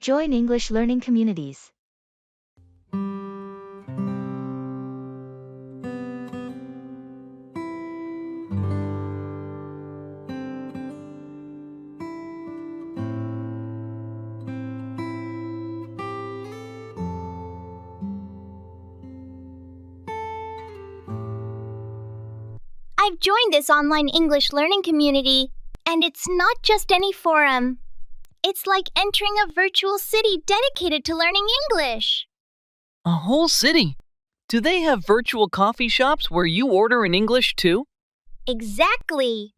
Join English learning communities. I've joined this online English learning community, and it's not just any forum. It's like entering a virtual city dedicated to learning English. A whole city? Do they have virtual coffee shops where you order in English too? Exactly.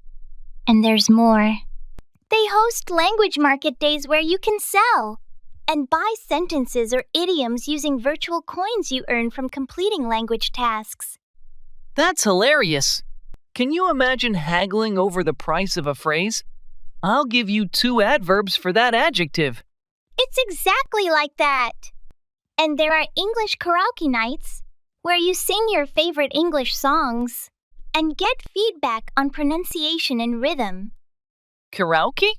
And there's more. They host language market days where you can sell and buy sentences or idioms using virtual coins you earn from completing language tasks. That's hilarious. Can you imagine haggling over the price of a phrase? I'll give you 2 adverbs for that adjective. It's exactly like that. And there are English karaoke nights where you sing your favorite English songs and get feedback on pronunciation and rhythm. Karaoke?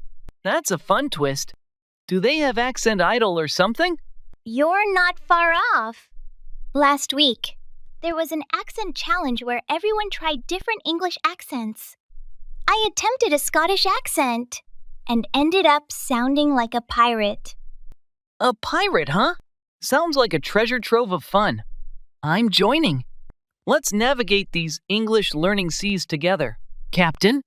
That's a fun twist. Do they have Accent Idol or something? You're not far off. Last week, there was an accent challenge where everyone tried different English accents. I attempted a Scottish accent and ended up sounding like a pirate. A pirate, huh? Sounds like a treasure trove of fun. I'm joining. Let's navigate these English learning seas together. Captain?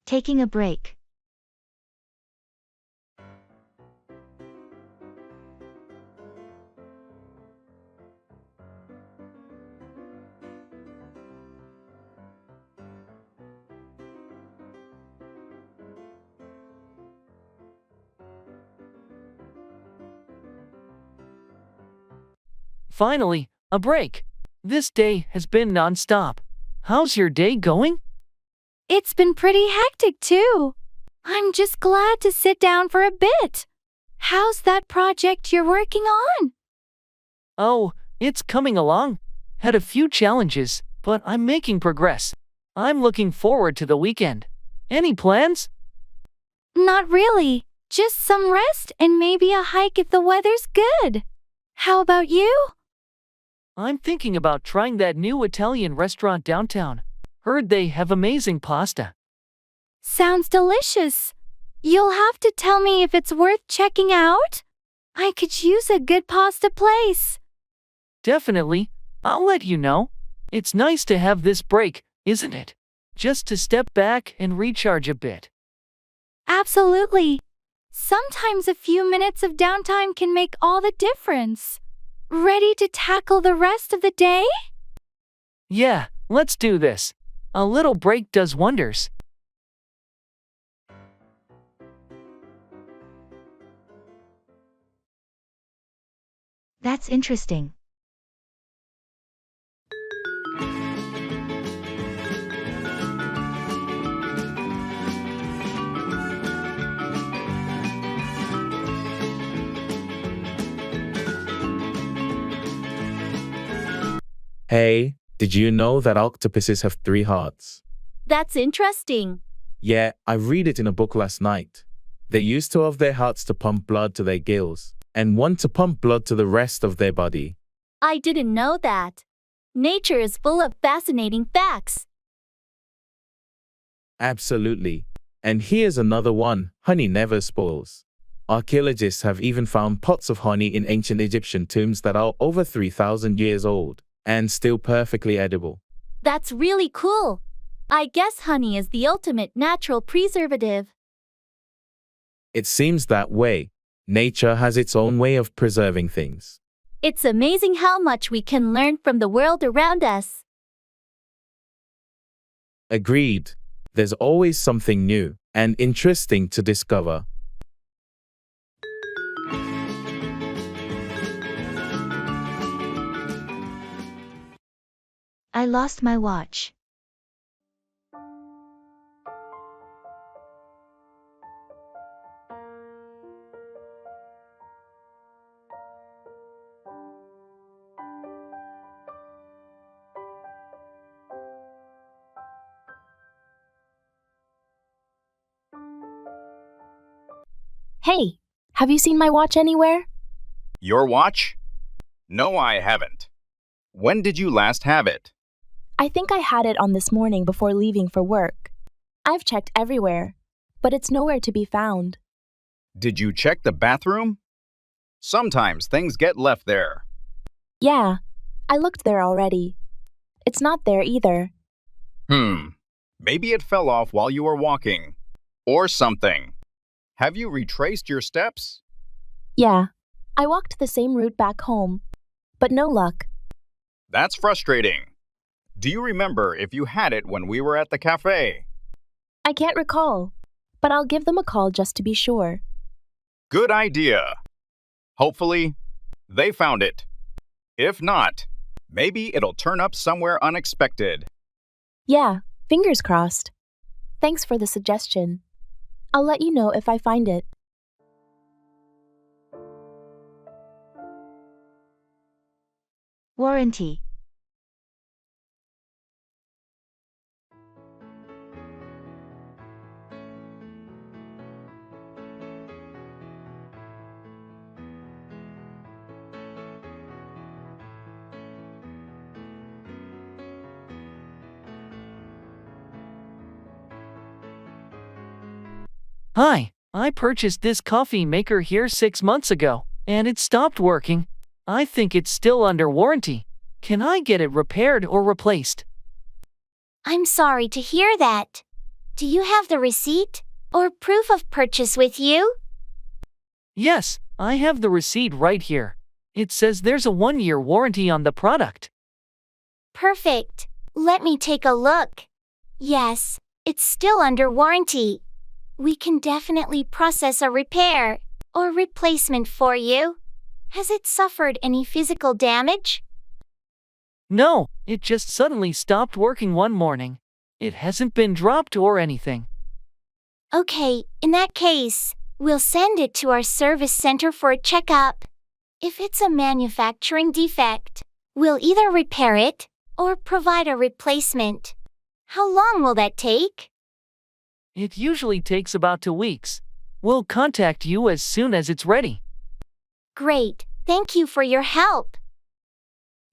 Taking a break. Finally, a break. This day has been nonstop. How's your day going? It's been pretty hectic too. I'm just glad to sit down for a bit. How's that project you're working on? Oh, it's coming along. Had a few challenges, but I'm making progress. I'm looking forward to the weekend. Any plans? Not really. Just some rest and maybe a hike if the weather's good. How about you? I'm thinking about trying that new Italian restaurant downtown. Heard they have amazing pasta. Sounds delicious. You'll have to tell me if it's worth checking out. I could use a good pasta place. Definitely. I'll let you know. It's nice to have this break, isn't it? Just to step back and recharge a bit. Absolutely. Sometimes a few minutes of downtime can make all the difference. Ready to tackle the rest of the day? Yeah, let's do this. A little break does wonders. That's interesting. Hey, did you know that octopuses have 3 hearts? That's interesting. Yeah, I read it in a book last night. They use 2 of their hearts to pump blood to their gills, and 1 to pump blood to the rest of their body. I didn't know that. Nature is full of fascinating facts. Absolutely. And here's another one: honey never spoils. Archaeologists have even found pots of honey in ancient Egyptian tombs that are over 3,000 years old and still perfectly edible. That's really cool. I guess honey is the ultimate natural preservative. It seems that way. Nature has its own way of preserving things. It's amazing how much we can learn from the world around us. Agreed. There's always something new and interesting to discover. I lost my watch. Hey, have you seen my watch anywhere? Your watch? No, I haven't. When did you last have it? I think I had it on this morning before leaving for work. I've checked everywhere, but it's nowhere to be found. Did you check the bathroom? Sometimes things get left there. Yeah, I looked there already. It's not there either. Maybe it fell off while you were walking. Or something. Have you retraced your steps? Yeah, I walked the same route back home, but no luck. That's frustrating. Do you remember if you had it when we were at the cafe? I can't recall, but I'll give them a call just to be sure. Good idea. Hopefully, they found it. If not, maybe it'll turn up somewhere unexpected. Yeah, fingers crossed. Thanks for the suggestion. I'll let you know if I find it. Warranty. Hi, I purchased this coffee maker here 6 months ago, and it stopped working. I think it's still under warranty. Can I get it repaired or replaced? I'm sorry to hear that. Do you have the receipt or proof of purchase with you? Yes, I have the receipt right here. It says there's a 1-year warranty on the product. Perfect. Let me take a look. Yes, it's still under warranty. We can definitely process a repair or replacement for you. Has it suffered any physical damage? No, it just suddenly stopped working one morning. It hasn't been dropped or anything. Okay, in that case, we'll send it to our service center for a checkup. If it's a manufacturing defect, we'll either repair it or provide a replacement. How long will that take? It usually takes about 2 weeks. We'll contact you as soon as it's ready. Great, thank you for your help.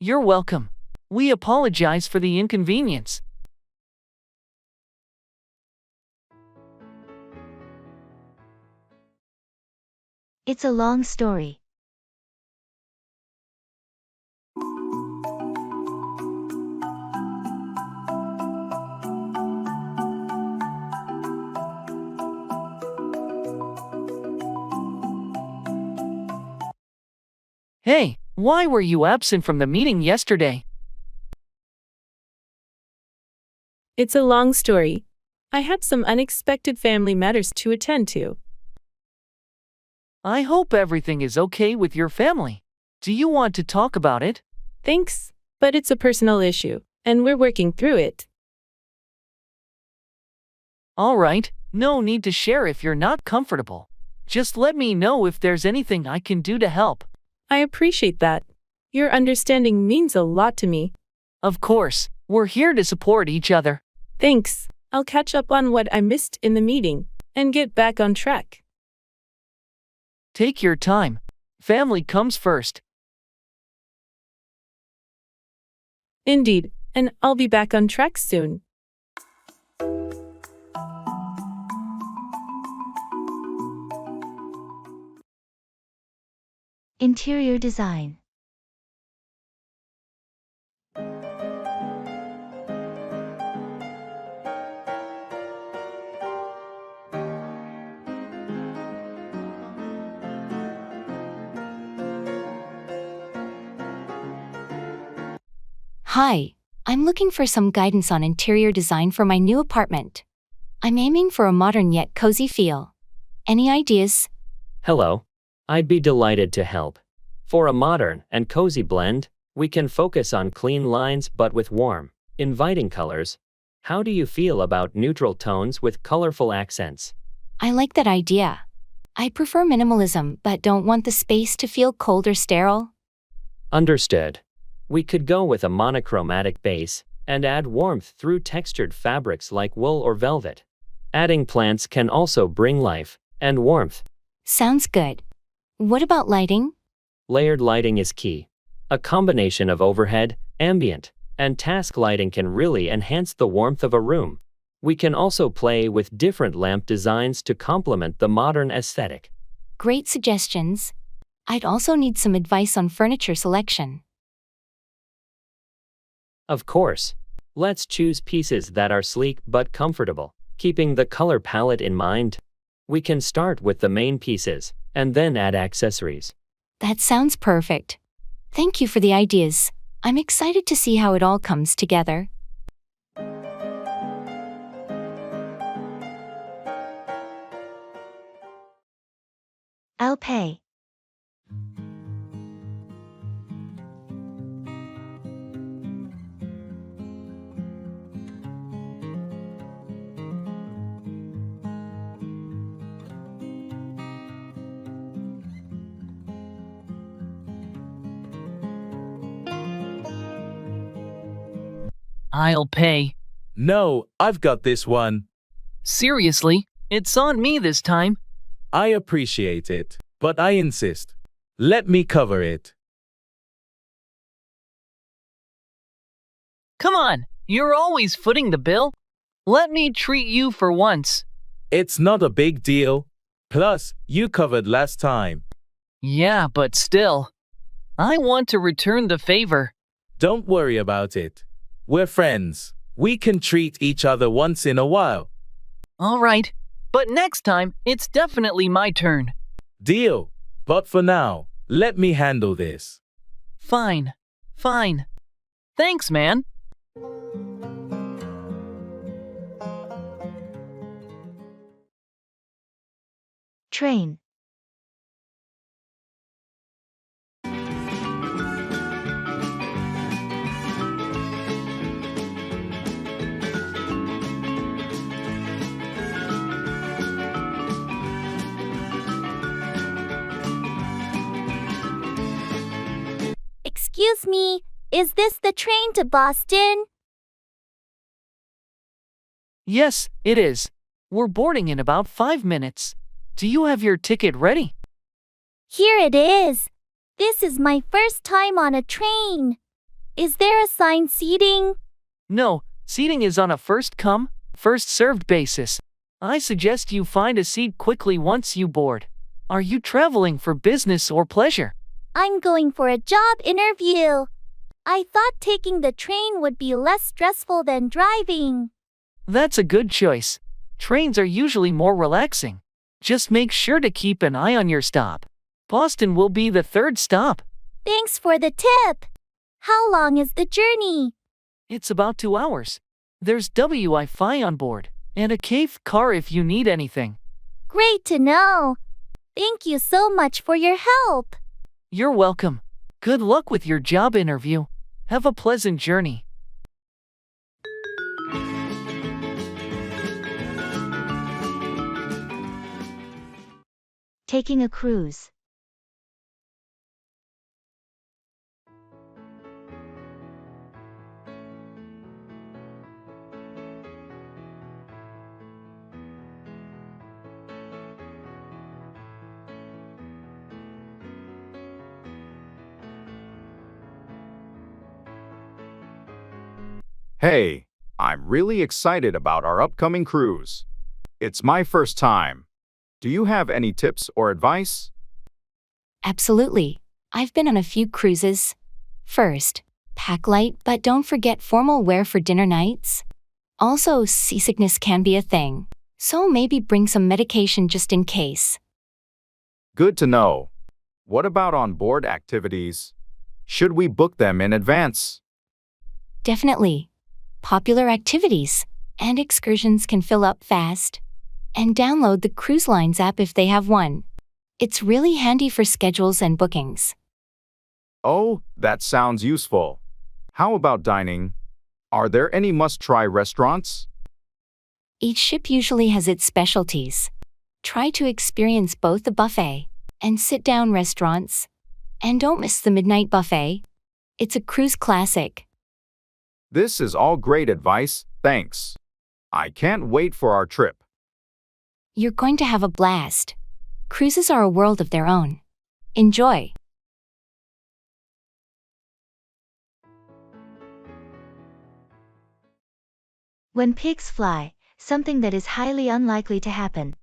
You're welcome. We apologize for the inconvenience. It's a long story. Hey, why were you absent from the meeting yesterday? It's a long story. I had some unexpected family matters to attend to. I hope everything is okay with your family. Do you want to talk about it? Thanks, but it's a personal issue, and we're working through it. All right, no need to share if you're not comfortable. Just let me know if there's anything I can do to help. I appreciate that. Your understanding means a lot to me. Of course, we're here to support each other. Thanks. I'll catch up on what I missed in the meeting and get back on track. Take your time. Family comes first. Indeed, and I'll be back on track soon. Interior design. Hi, I'm looking for some guidance on interior design for my new apartment. I'm aiming for a modern yet cozy feel. Any ideas? Hello. I'd be delighted to help. For a modern and cozy blend, we can focus on clean lines but with warm, inviting colors. How do you feel about neutral tones with colorful accents? I like that idea. I prefer minimalism but don't want the space to feel cold or sterile. Understood. We could go with a monochromatic base and add warmth through textured fabrics like wool or velvet. Adding plants can also bring life and warmth. Sounds good. What about lighting? Layered lighting is key. A combination of overhead, ambient, and task lighting can really enhance the warmth of a room. We can also play with different lamp designs to complement the modern aesthetic. Great suggestions. I'd also need some advice on furniture selection. Of course. Let's choose pieces that are sleek but comfortable, keeping the color palette in mind. We can start with the main pieces, and then add accessories. That sounds perfect. Thank you for the ideas. I'm excited to see how it all comes together. I'll pay. I'll pay. No, I've got this one. Seriously, it's on me this time. I appreciate it, but I insist. Let me cover it. Come on, you're always footing the bill. Let me treat you for once. It's not a big deal. Plus, you covered last time. Yeah, but still. I want to return the favor. Don't worry about it. We're friends. We can treat each other once in a while. All right, but next time, it's definitely my turn. Deal. But for now, let me handle this. Fine. Fine. Thanks, man. Train. Excuse me, is this the train to Boston? Yes, it is. We're boarding in about 5 minutes. Do you have your ticket ready? Here it is. This is my first time on a train. Is there assigned seating? No, seating is on a first-come, first-served basis. I suggest you find a seat quickly once you board. Are you traveling for business or pleasure? I'm going for a job interview. I thought taking the train would be less stressful than driving. That's a good choice. Trains are usually more relaxing. Just make sure to keep an eye on your stop. Boston will be the 3rd stop. Thanks for the tip. How long is the journey? It's about 2 hours. There's Wi-Fi on board, and a cave car if you need anything. Great to know. Thank you so much for your help. You're welcome. Good luck with your job interview. Have a pleasant journey. Taking a cruise. Hey, I'm really excited about our upcoming cruise. It's my first time. Do you have any tips or advice? Absolutely. I've been on a few cruises. First, pack light, but don't forget formal wear for dinner nights. Also, seasickness can be a thing, so maybe bring some medication just in case. Good to know. What about on-board activities? Should we book them in advance? Definitely. Popular activities and excursions can fill up fast. And download the Cruise Lines app if they have one. It's really handy for schedules and bookings. Oh, that sounds useful. How about dining? Are there any must-try restaurants? Each ship usually has its specialties. Try to experience both the buffet and sit-down restaurants. And don't miss the midnight buffet. It's a cruise classic. This is all great advice, thanks. I can't wait for our trip. You're going to have a blast. Cruises are a world of their own. Enjoy. When pigs fly, something that is highly unlikely to happen.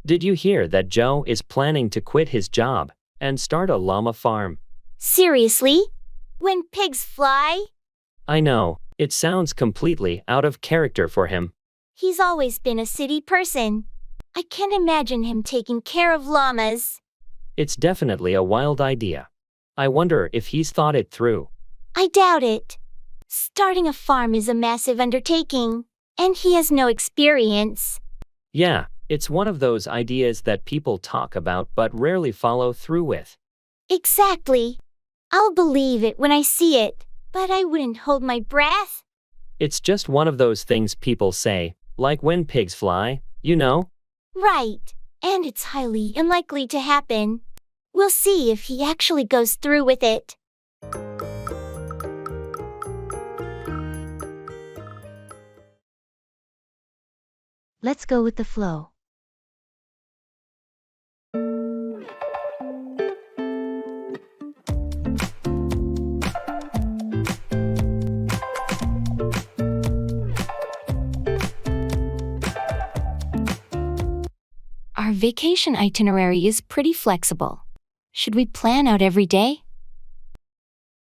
Did you hear that Joe is planning to quit his job and start a llama farm? Seriously? When pigs fly? I know, it sounds completely out of character for him. He's always been a city person. I can't imagine him taking care of llamas. It's definitely a wild idea. I wonder if he's thought it through. I doubt it. Starting a farm is a massive undertaking, and he has no experience. Yeah, it's one of those ideas that people talk about but rarely follow through with. Exactly. I'll believe it when I see it, but I wouldn't hold my breath. It's just one of those things people say, like when pigs fly, you know? Right, and it's highly unlikely to happen. We'll see if he actually goes through with it. Let's go with the flow. Our vacation itinerary is pretty flexible. Should we plan out every day?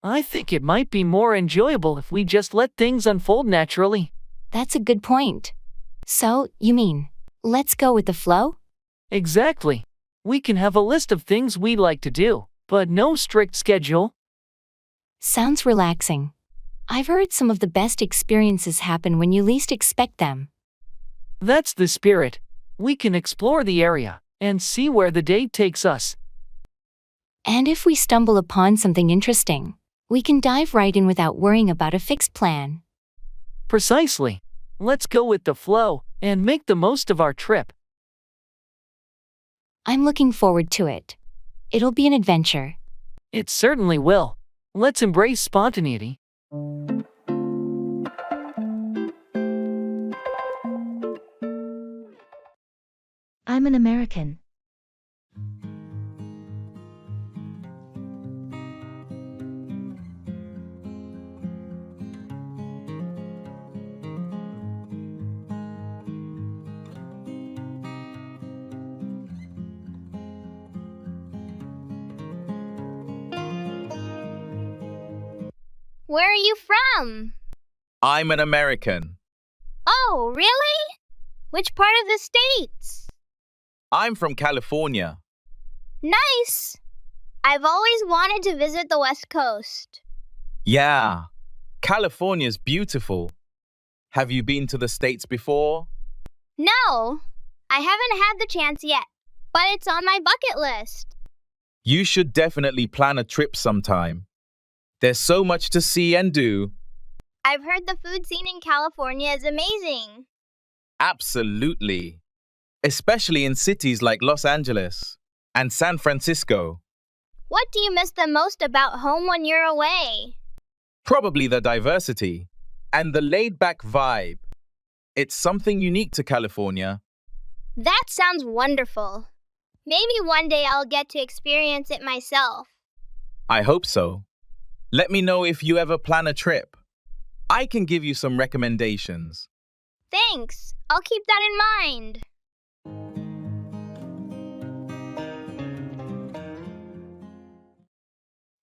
I think it might be more enjoyable if we just let things unfold naturally. That's a good point. So, you mean, let's go with the flow? Exactly. We can have a list of things we'd like to do, but no strict schedule. Sounds relaxing. I've heard some of the best experiences happen when you least expect them. That's the spirit. We can explore the area and see where the day takes us. And if we stumble upon something interesting, we can dive right in without worrying about a fixed plan. Precisely. Let's go with the flow and make the most of our trip. I'm looking forward to it. It'll be an adventure. It certainly will. Let's embrace spontaneity. I'm an American. Where are you from? I'm an American. Oh, really? Which part of the States? I'm from California. Nice. I've always wanted to visit the West Coast. Yeah, California's beautiful. Have you been to the States before? No, I haven't had the chance yet, but it's on my bucket list. You should definitely plan a trip sometime. There's so much to see and do. I've heard the food scene in California is amazing. Absolutely. Especially in cities like Los Angeles and San Francisco. What do you miss the most about home when you're away? Probably the diversity and the laid-back vibe. It's something unique to California. That sounds wonderful. Maybe one day I'll get to experience it myself. I hope so. Let me know if you ever plan a trip. I can give you some recommendations. Thanks. I'll keep that in mind.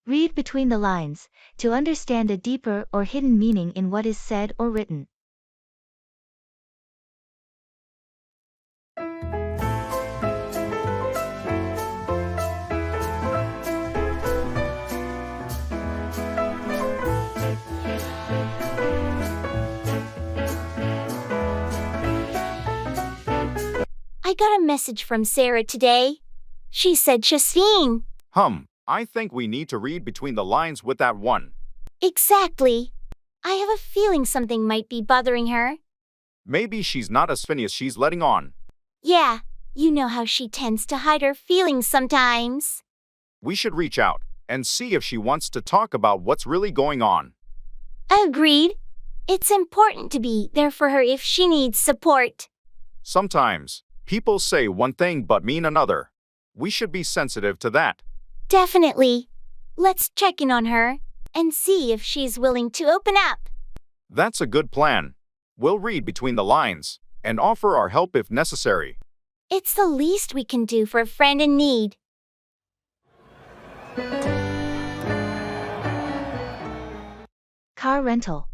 Read between the lines to understand a deeper or hidden meaning in what is said or written. I got a message from Sarah today. She said Shaseen. I think we need to read between the lines with that one. Exactly. I have a feeling something might be bothering her. Maybe she's not as funny as she's letting on. Yeah, you know how she tends to hide her feelings sometimes. We should reach out and see if she wants to talk about what's really going on. Agreed. It's important to be there for her if she needs support. Sometimes, people say one thing but mean another. We should be sensitive to that. Definitely. Let's check in on her and see if she's willing to open up. That's a good plan. We'll read between the lines and offer our help if necessary. It's the least we can do for a friend in need. Car rental.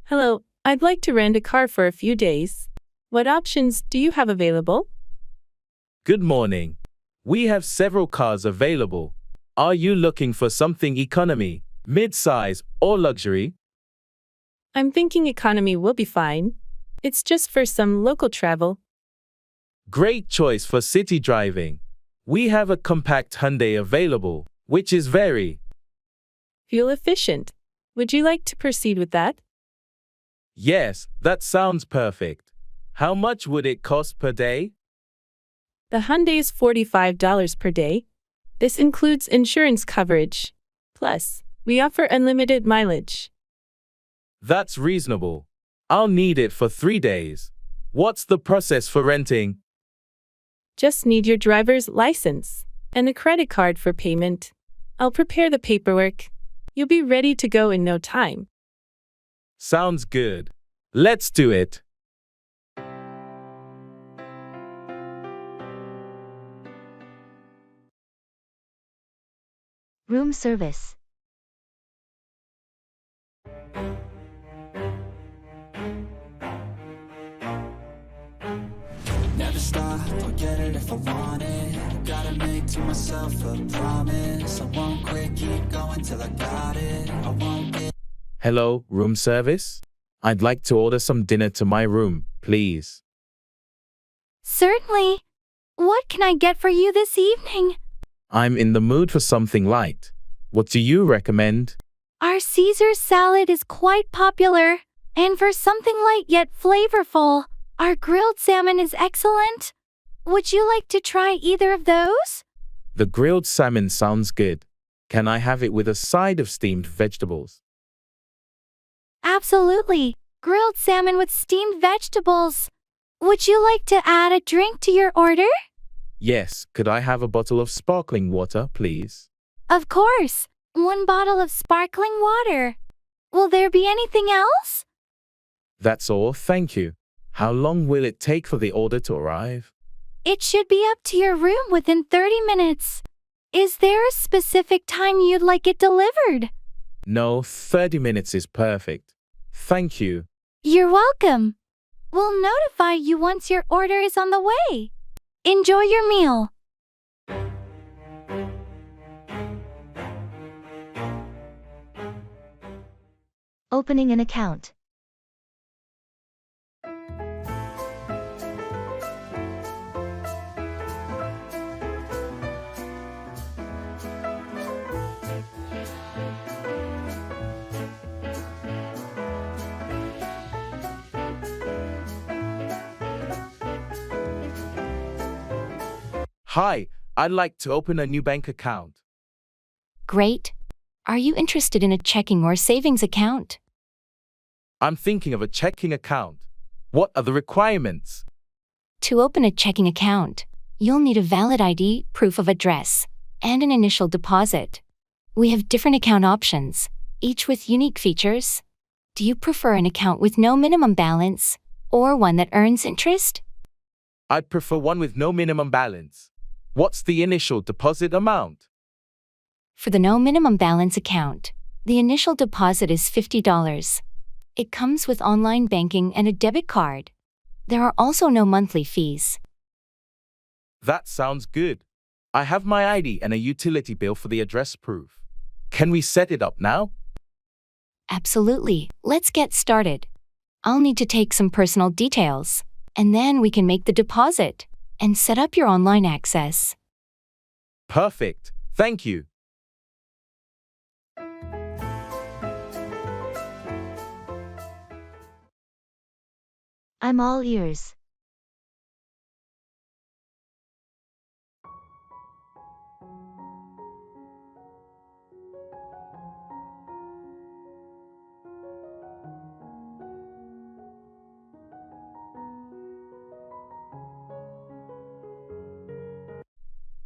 Hello, I'd like to rent a car for a few days. What options do you have available? Good morning. We have several cars available. Are you looking for something economy, mid-size, or luxury? I'm thinking economy will be fine. It's just for some local travel. Great choice for city driving. We have a compact Hyundai available, which is very Fuel efficient. Would you like to proceed with that? Yes, that sounds perfect. How much would it cost per day? The Hyundai is $45 per day. This includes insurance coverage. Plus, we offer unlimited mileage. That's reasonable. I'll need it for 3 days. What's the process for renting? Just need your driver's license and a credit card for payment. I'll prepare the paperwork. You'll be ready to go in no time. Sounds good. Let's do it. Room service. Never stop, I'll get it if I want it. Gotta make to myself a promise. I won't quit, keep going till I got it. I won't get. Hello, room service? I'd like to order some dinner to my room, please. Certainly. What can I get for you this evening? I'm in the mood for something light. What do you recommend? Our Caesar salad is quite popular. And for something light yet flavorful, our grilled salmon is excellent. Would you like to try either of those? The grilled salmon sounds good. Can I have it with a side of steamed vegetables? Absolutely. Grilled salmon with steamed vegetables. Would you like to add a drink to your order? Yes, could I have a bottle of sparkling water, please? Of course. 1 bottle of sparkling water. Will there be anything else? That's all, thank you. How long will it take for the order to arrive? It should be up to your room within 30 minutes. Is there a specific time you'd like it delivered? No, 30 minutes is perfect. Thank you. You're welcome. We'll notify you once your order is on the way. Enjoy your meal. Opening an account. Hi, I'd like to open a new bank account. Great. Are you interested in a checking or savings account? I'm thinking of a checking account. What are the requirements? To open a checking account, you'll need a valid ID, proof of address, and an initial deposit. We have different account options, each with unique features. Do you prefer an account with no minimum balance, or one that earns interest? I'd prefer one with no minimum balance. What's the initial deposit amount? For the no minimum balance account, the initial deposit is $50. It comes with online banking and a debit card. There are also no monthly fees. That sounds good. I have my ID and a utility bill for the address proof. Can we set it up now? Absolutely. Let's get started. I'll need to take some personal details, and then we can make the deposit and set up your online access. Perfect. Thank you. I'm all ears.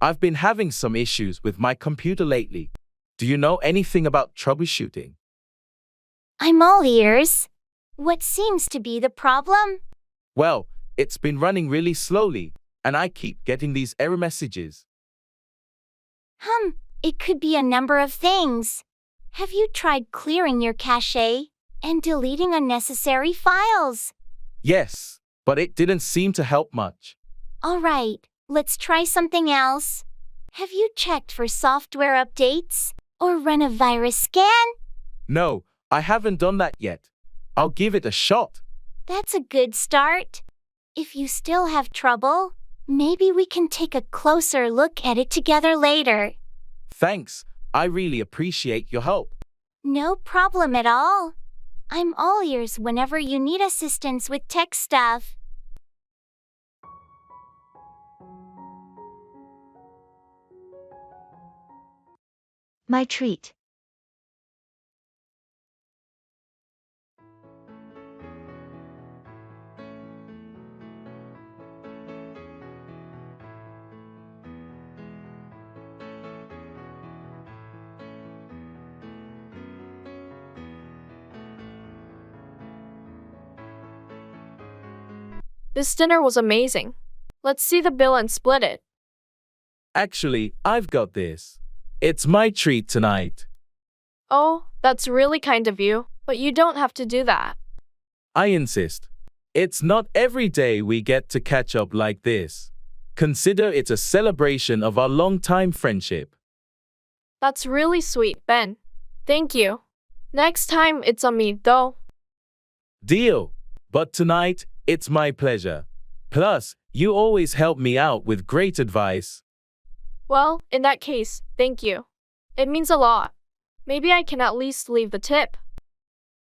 I've been having some issues with my computer lately. Do you know anything about troubleshooting? I'm all ears. What seems to be the problem? Well, it's been running really slowly, and I keep getting these error messages. It could be a number of things. Have you tried clearing your cache and deleting unnecessary files? Yes, but it didn't seem to help much. All right, let's try something else. Have you checked for software updates or run a virus scan? No, I haven't done that yet. I'll give it a shot. That's a good start. If you still have trouble, maybe we can take a closer look at it together later. Thanks. I really appreciate your help. No problem at all. I'm all ears whenever you need assistance with tech stuff. My treat. This dinner was amazing. Let's see the bill and split it. Actually, I've got this. It's my treat tonight. Oh, that's really kind of you, but you don't have to do that. I insist. It's not every day we get to catch up like this. Consider it a celebration of our long-time friendship. That's really sweet, Ben. Thank you. Next time, it's on me, though. Deal. But tonight, it's my pleasure. Plus, you always help me out with great advice. Well, in that case, thank you. It means a lot. Maybe I can at least leave the tip.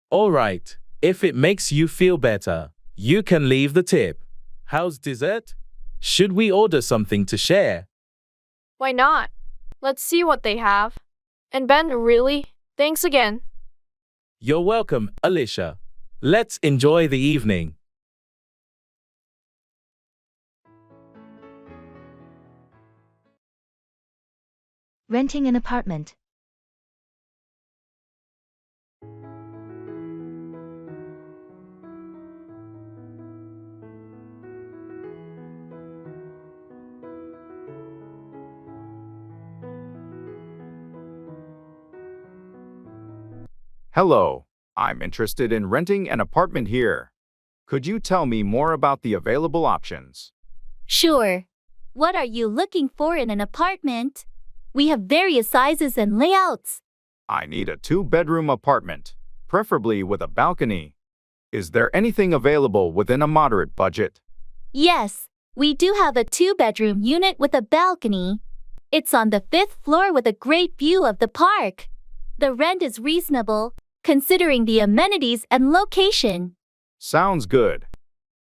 All right. If it makes you feel better, you can leave the tip. How's dessert? Should we order something to share? Why not? Let's see what they have. And Ben, really? Thanks again. You're welcome, Alicia. Let's enjoy the evening. Renting an apartment. Hello, I'm interested in renting an apartment here. Could you tell me more about the available options? Sure. What are you looking for in an apartment? We have various sizes and layouts. I need a two-bedroom apartment, preferably with a balcony. Is there anything available within a moderate budget? Yes, we do have a 2-bedroom unit with a balcony. It's on the 5th floor with a great view of the park. The rent is reasonable, considering the amenities and location. Sounds good.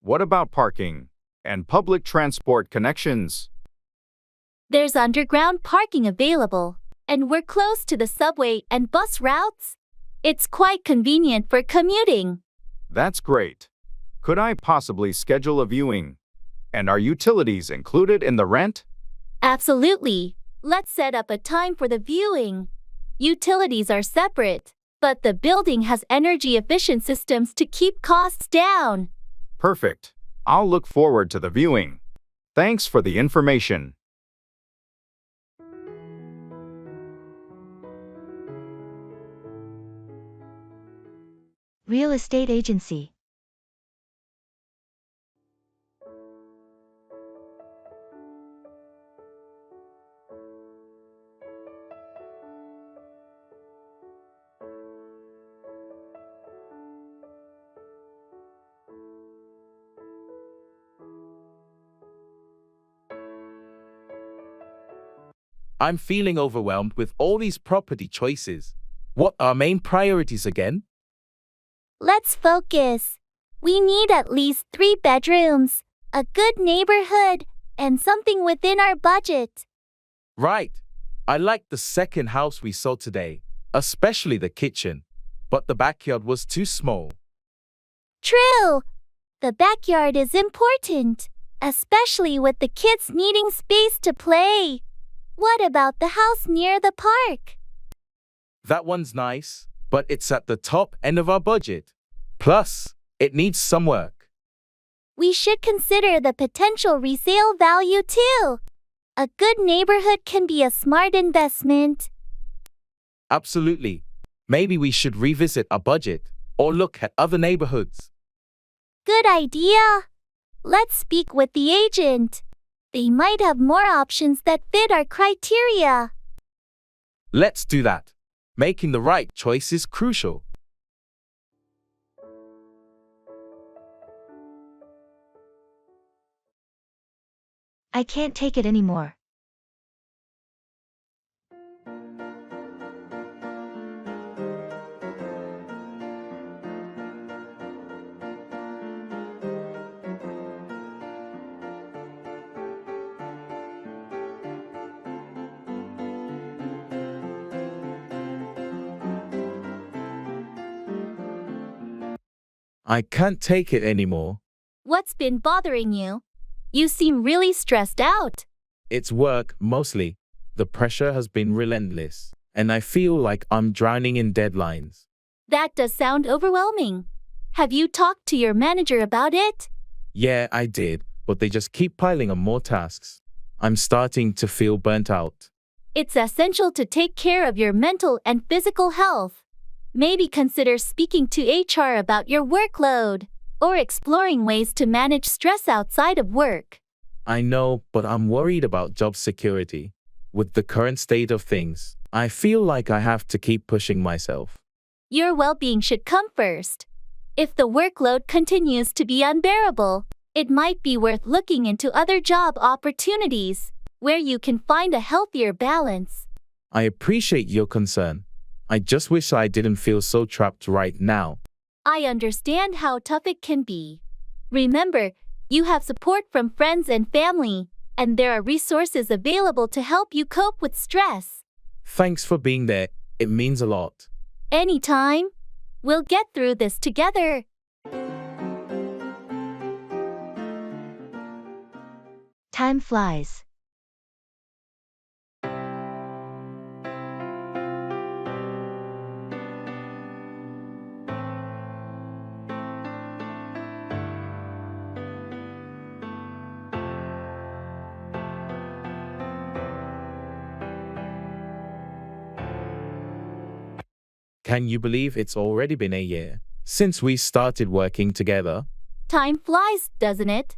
What about parking and public transport connections? There's underground parking available, and we're close to the subway and bus routes. It's quite convenient for commuting. That's great. Could I possibly schedule a viewing? And are utilities included in the rent? Absolutely. Let's set up a time for the viewing. Utilities are separate, but the building has energy-efficient systems to keep costs down. Perfect. I'll look forward to the viewing. Thanks for the information. Real estate agency. I'm feeling overwhelmed with all these property choices. What are main priorities again? Let's focus. We need at least 3 bedrooms, a good neighborhood, and something within our budget. Right. I liked the second house we saw today, especially the kitchen, but the backyard was too small. True. The backyard is important, especially with the kids needing space to play. What about the house near the park? That one's nice, but it's at the top end of our budget. Plus, it needs some work. We should consider the potential resale value too. A good neighborhood can be a smart investment. Absolutely. Maybe we should revisit our budget or look at other neighborhoods. Good idea. Let's speak with the agent. They might have more options that fit our criteria. Let's do that. Making the right choice is crucial. I can't take it anymore. I can't take it anymore. What's been bothering you? You seem really stressed out. It's work, mostly. The pressure has been relentless, and I feel like I'm drowning in deadlines. That does sound overwhelming. Have you talked to your manager about it? Yeah, I did, but they just keep piling on more tasks. I'm starting to feel burnt out. It's essential to take care of your mental and physical health. Maybe consider speaking to HR about your workload, or exploring ways to manage stress outside of work. I know, but I'm worried about job security. With the current state of things, I feel like I have to keep pushing myself. Your well-being should come first. If the workload continues to be unbearable, it might be worth looking into other job opportunities, where you can find a healthier balance. I appreciate your concern. I just wish I didn't feel so trapped right now. I understand how tough it can be. Remember, you have support from friends and family, and there are resources available to help you cope with stress. Thanks for being there. It means a lot. Anytime. We'll get through this together. Time flies. Can you believe it's already been a year since we started working together? Time flies, doesn't it?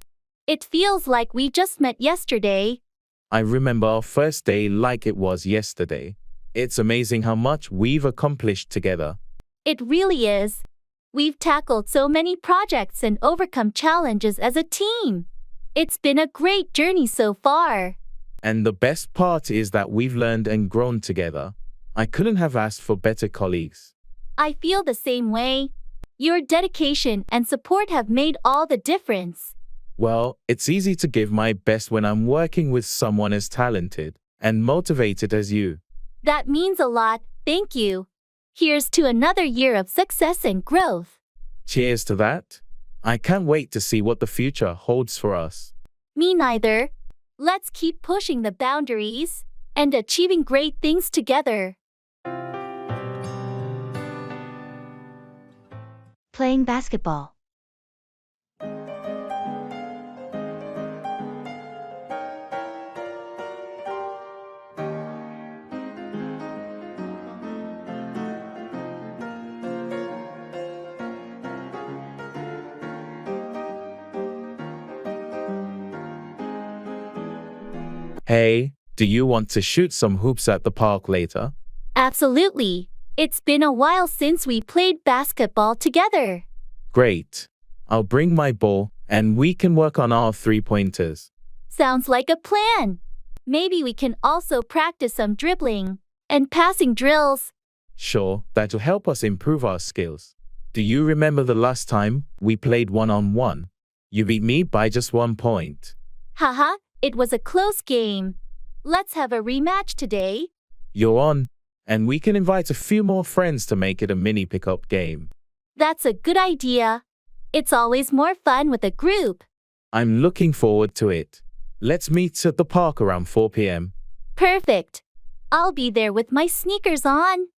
It feels like we just met yesterday. I remember our first day like it was yesterday. It's amazing how much we've accomplished together. It really is. We've tackled so many projects and overcome challenges as a team. It's been a great journey so far. And the best part is that we've learned and grown together. I couldn't have asked for better colleagues. I feel the same way. Your dedication and support have made all the difference. Well, it's easy to give my best when I'm working with someone as talented and motivated as you. That means a lot, thank you. Here's to another year of success and growth. Cheers to that. I can't wait to see what the future holds for us. Me neither. Let's keep pushing the boundaries and achieving great things together. Playing basketball. Hey, do you want to shoot some hoops at the park later? Absolutely. It's been a while since we played basketball together. Great. I'll bring my ball and we can work on our 3-pointers. Sounds like a plan. Maybe we can also practice some dribbling and passing drills. Sure, that'll help us improve our skills. Do you remember the last time we played one-on-one? You beat me by just 1 point. Haha, it was a close game. Let's have a rematch today. You're on, and we can invite a few more friends to make it a mini pickup game. That's a good idea. It's always more fun with a group. I'm looking forward to it. Let's meet at the park around 4 p.m. Perfect. I'll be there with my sneakers on.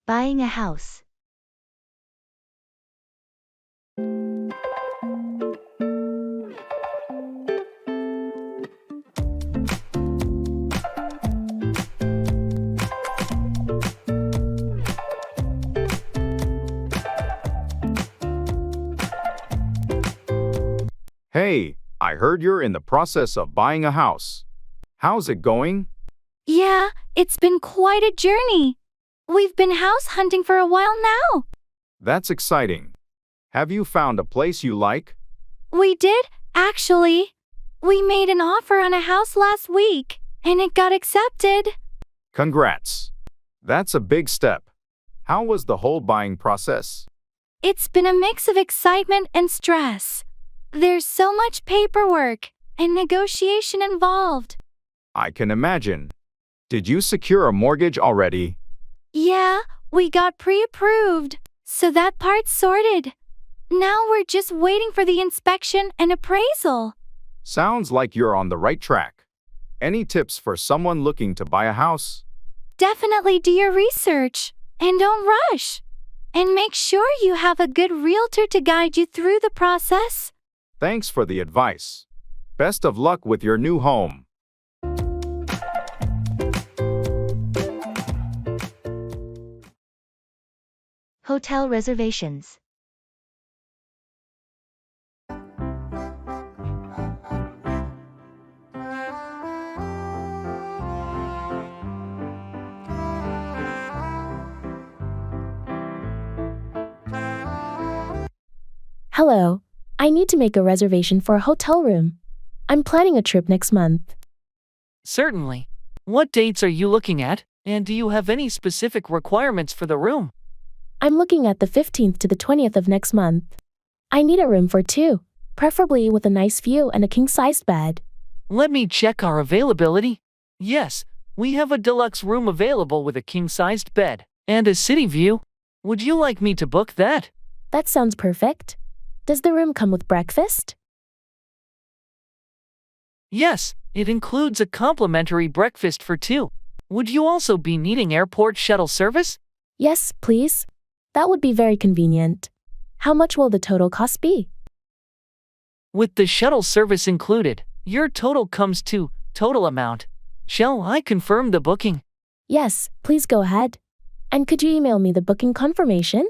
Buying a house. Hey, I heard you're in the process of buying a house. How's it going? Yeah, it's been quite a journey. We've been house hunting for a while now. That's exciting. Have you found a place you like? We did, actually. We made an offer on a house last week, and it got accepted. Congrats. That's a big step. How was the whole buying process? It's been a mix of excitement and stress. There's so much paperwork and negotiation involved. I can imagine. Did you secure a mortgage already? Yeah, we got pre-approved, so that part's sorted. Now we're just waiting for the inspection and appraisal. Sounds like you're on the right track. Any tips for someone looking to buy a house? Definitely do your research and don't rush. And make sure you have a good realtor to guide you through the process. Thanks for the advice. Best of luck with your new home. Hotel reservations. Hello. I need to make a reservation for a hotel room. I'm planning a trip next month. Certainly. What dates are you looking at, and do you have any specific requirements for the room? I'm looking at the 15th to the 20th of next month. I need a room for two, preferably with a nice view and a king-sized bed. Let me check our availability. Yes, we have a deluxe room available with a king-sized bed and a city view. Would you like me to book that? That sounds perfect. Does the room come with breakfast? Yes, it includes a complimentary breakfast for two. Would you also be needing airport shuttle service? Yes, please. That would be very convenient. How much will the total cost be? With the shuttle service included, your total comes to total amount. Shall I confirm the booking? Yes, please go ahead. And could you email me the booking confirmation?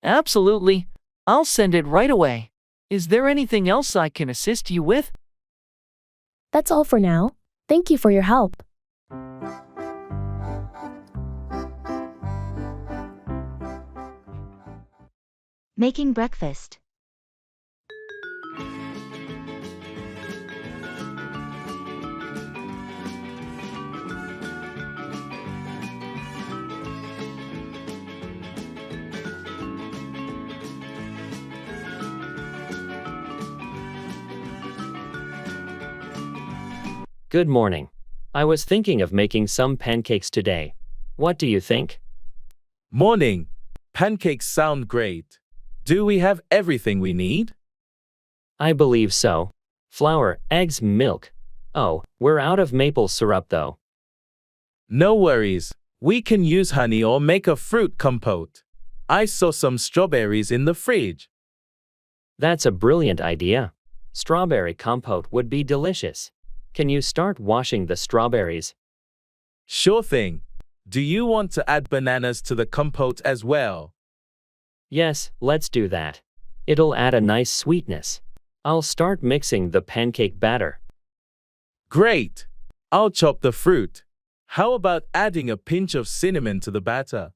Absolutely. I'll send it right away. Is there anything else I can assist you with? That's all for now. Thank you for your help. Making breakfast. Good morning. I was thinking of making some pancakes today. What do you think? Morning. Pancakes sound great. Do we have everything we need? I believe so. Flour, eggs, milk. Oh, we're out of maple syrup though. No worries. We can use honey or make a fruit compote. I saw some strawberries in the fridge. That's a brilliant idea. Strawberry compote would be delicious. Can you start washing the strawberries? Sure thing. Do you want to add bananas to the compote as well? Yes, let's do that. It'll add a nice sweetness. I'll start mixing the pancake batter. Great. I'll chop the fruit. How about adding a pinch of cinnamon to the batter?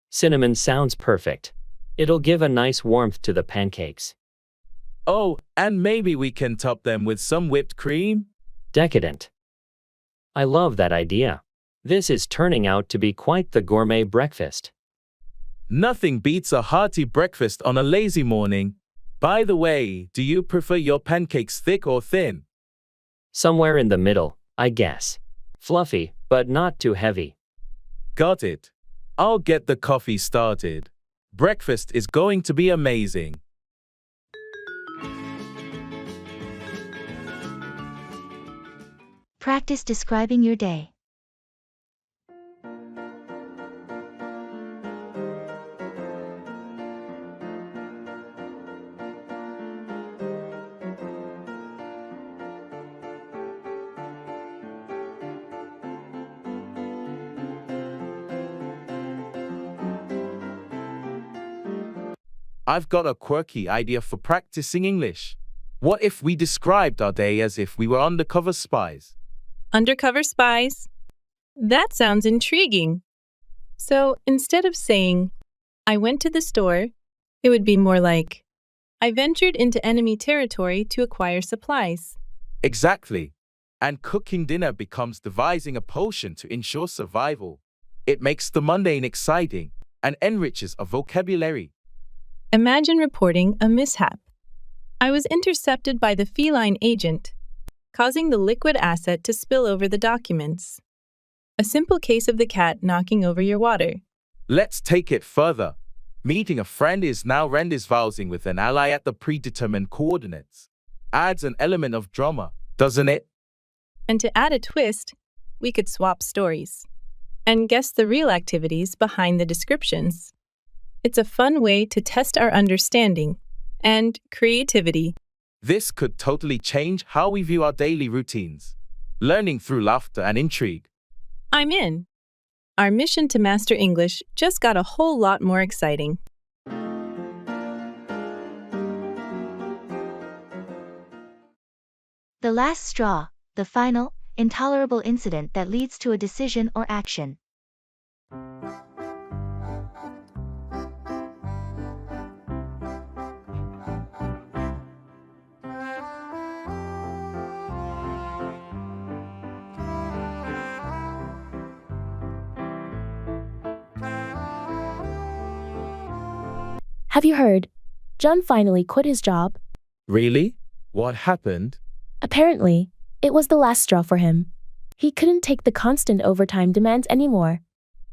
Cinnamon sounds perfect. It'll give a nice warmth to the pancakes. Oh, and maybe we can top them with some whipped cream? Decadent. I love that idea. This is turning out to be quite the gourmet breakfast. Nothing beats a hearty breakfast on a lazy morning. By the way, do you prefer your pancakes thick or thin? Somewhere in the middle, I guess. Fluffy, but not too heavy. Got it. I'll get the coffee started. Breakfast is going to be amazing. Practice describing your day. I've got a quirky idea for practicing English. What if we described our day as if we were undercover spies? Undercover spies? That sounds intriguing. So instead of saying, I went to the store, it would be more like, I ventured into enemy territory to acquire supplies. Exactly. And cooking dinner becomes devising a potion to ensure survival. It makes the mundane exciting and enriches our vocabulary. Imagine reporting a mishap. I was intercepted by the feline agent, causing the liquid asset to spill over the documents. A simple case of the cat knocking over your water. Let's take it further. Meeting a friend is now rendezvousing with an ally at the predetermined coordinates. Adds an element of drama, doesn't it? And to add a twist, we could swap stories and guess the real activities behind the descriptions. It's a fun way to test our understanding and creativity. This could totally change how we view our daily routines. Learning through laughter and intrigue. I'm in. Our mission to master English just got a whole lot more exciting. The last straw, the final, intolerable incident that leads to a decision or action. Have you heard? John finally quit his job. Really? What happened? Apparently, it was the last straw for him. He couldn't take the constant overtime demands anymore.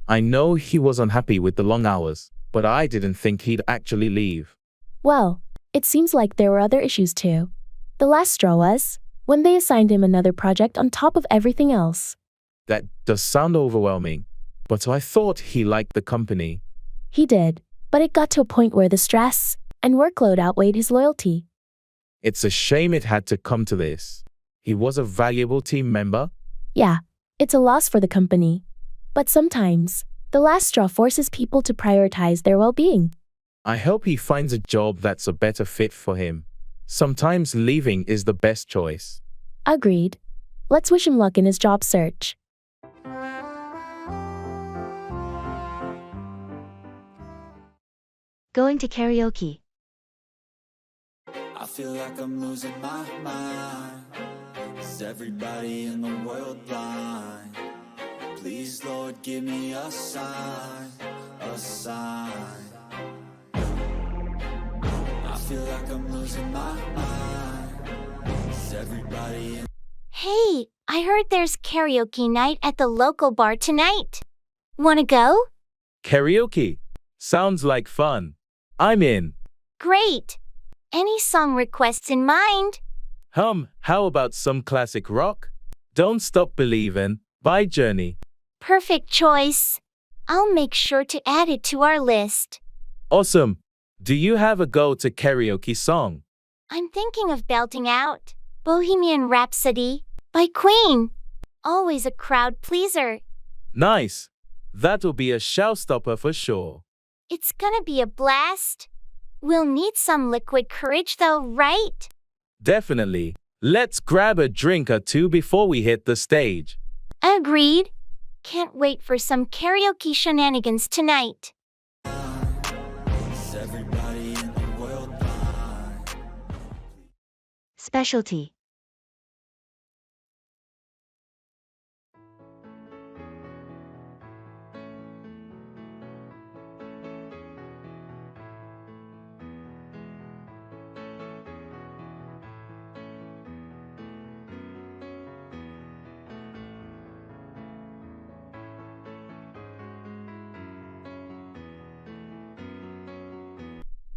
I know he was unhappy with the long hours, but I didn't think he'd actually leave. Well, it seems like there were other issues too. The last straw was when they assigned him another project on top of everything else. That does sound overwhelming, but I thought he liked the company. He did, but it got to a point where the stress and workload outweighed his loyalty. It's a shame it had to come to this. He was a valuable team member. Yeah, it's a loss for the company. But sometimes, the last straw forces people to prioritize their well-being. I hope he finds a job that's a better fit for him. Sometimes leaving is the best choice. Agreed. Let's wish him luck in his job search. Going to karaoke. I feel like I'm losing my mind. Is everybody in the world blind? Please, Lord, give me a sign, a sign. I feel like I'm losing my mind. Is everybody in... Hey, I heard there's karaoke night at the local bar tonight. Wanna go? Karaoke? Sounds like fun. I'm in. Great. Any song requests in mind? How about some classic rock? Don't Stop Believin' by Journey. Perfect choice. I'll make sure to add it to our list. Awesome. Do you have a go-to karaoke song? I'm thinking of belting out Bohemian Rhapsody by Queen. Always a crowd pleaser. Nice. That'll be a showstopper for sure. It's gonna be a blast. We'll need some liquid courage though, right? Definitely. Let's grab a drink or two before we hit the stage. Agreed. Can't wait for some karaoke shenanigans tonight. Specialty.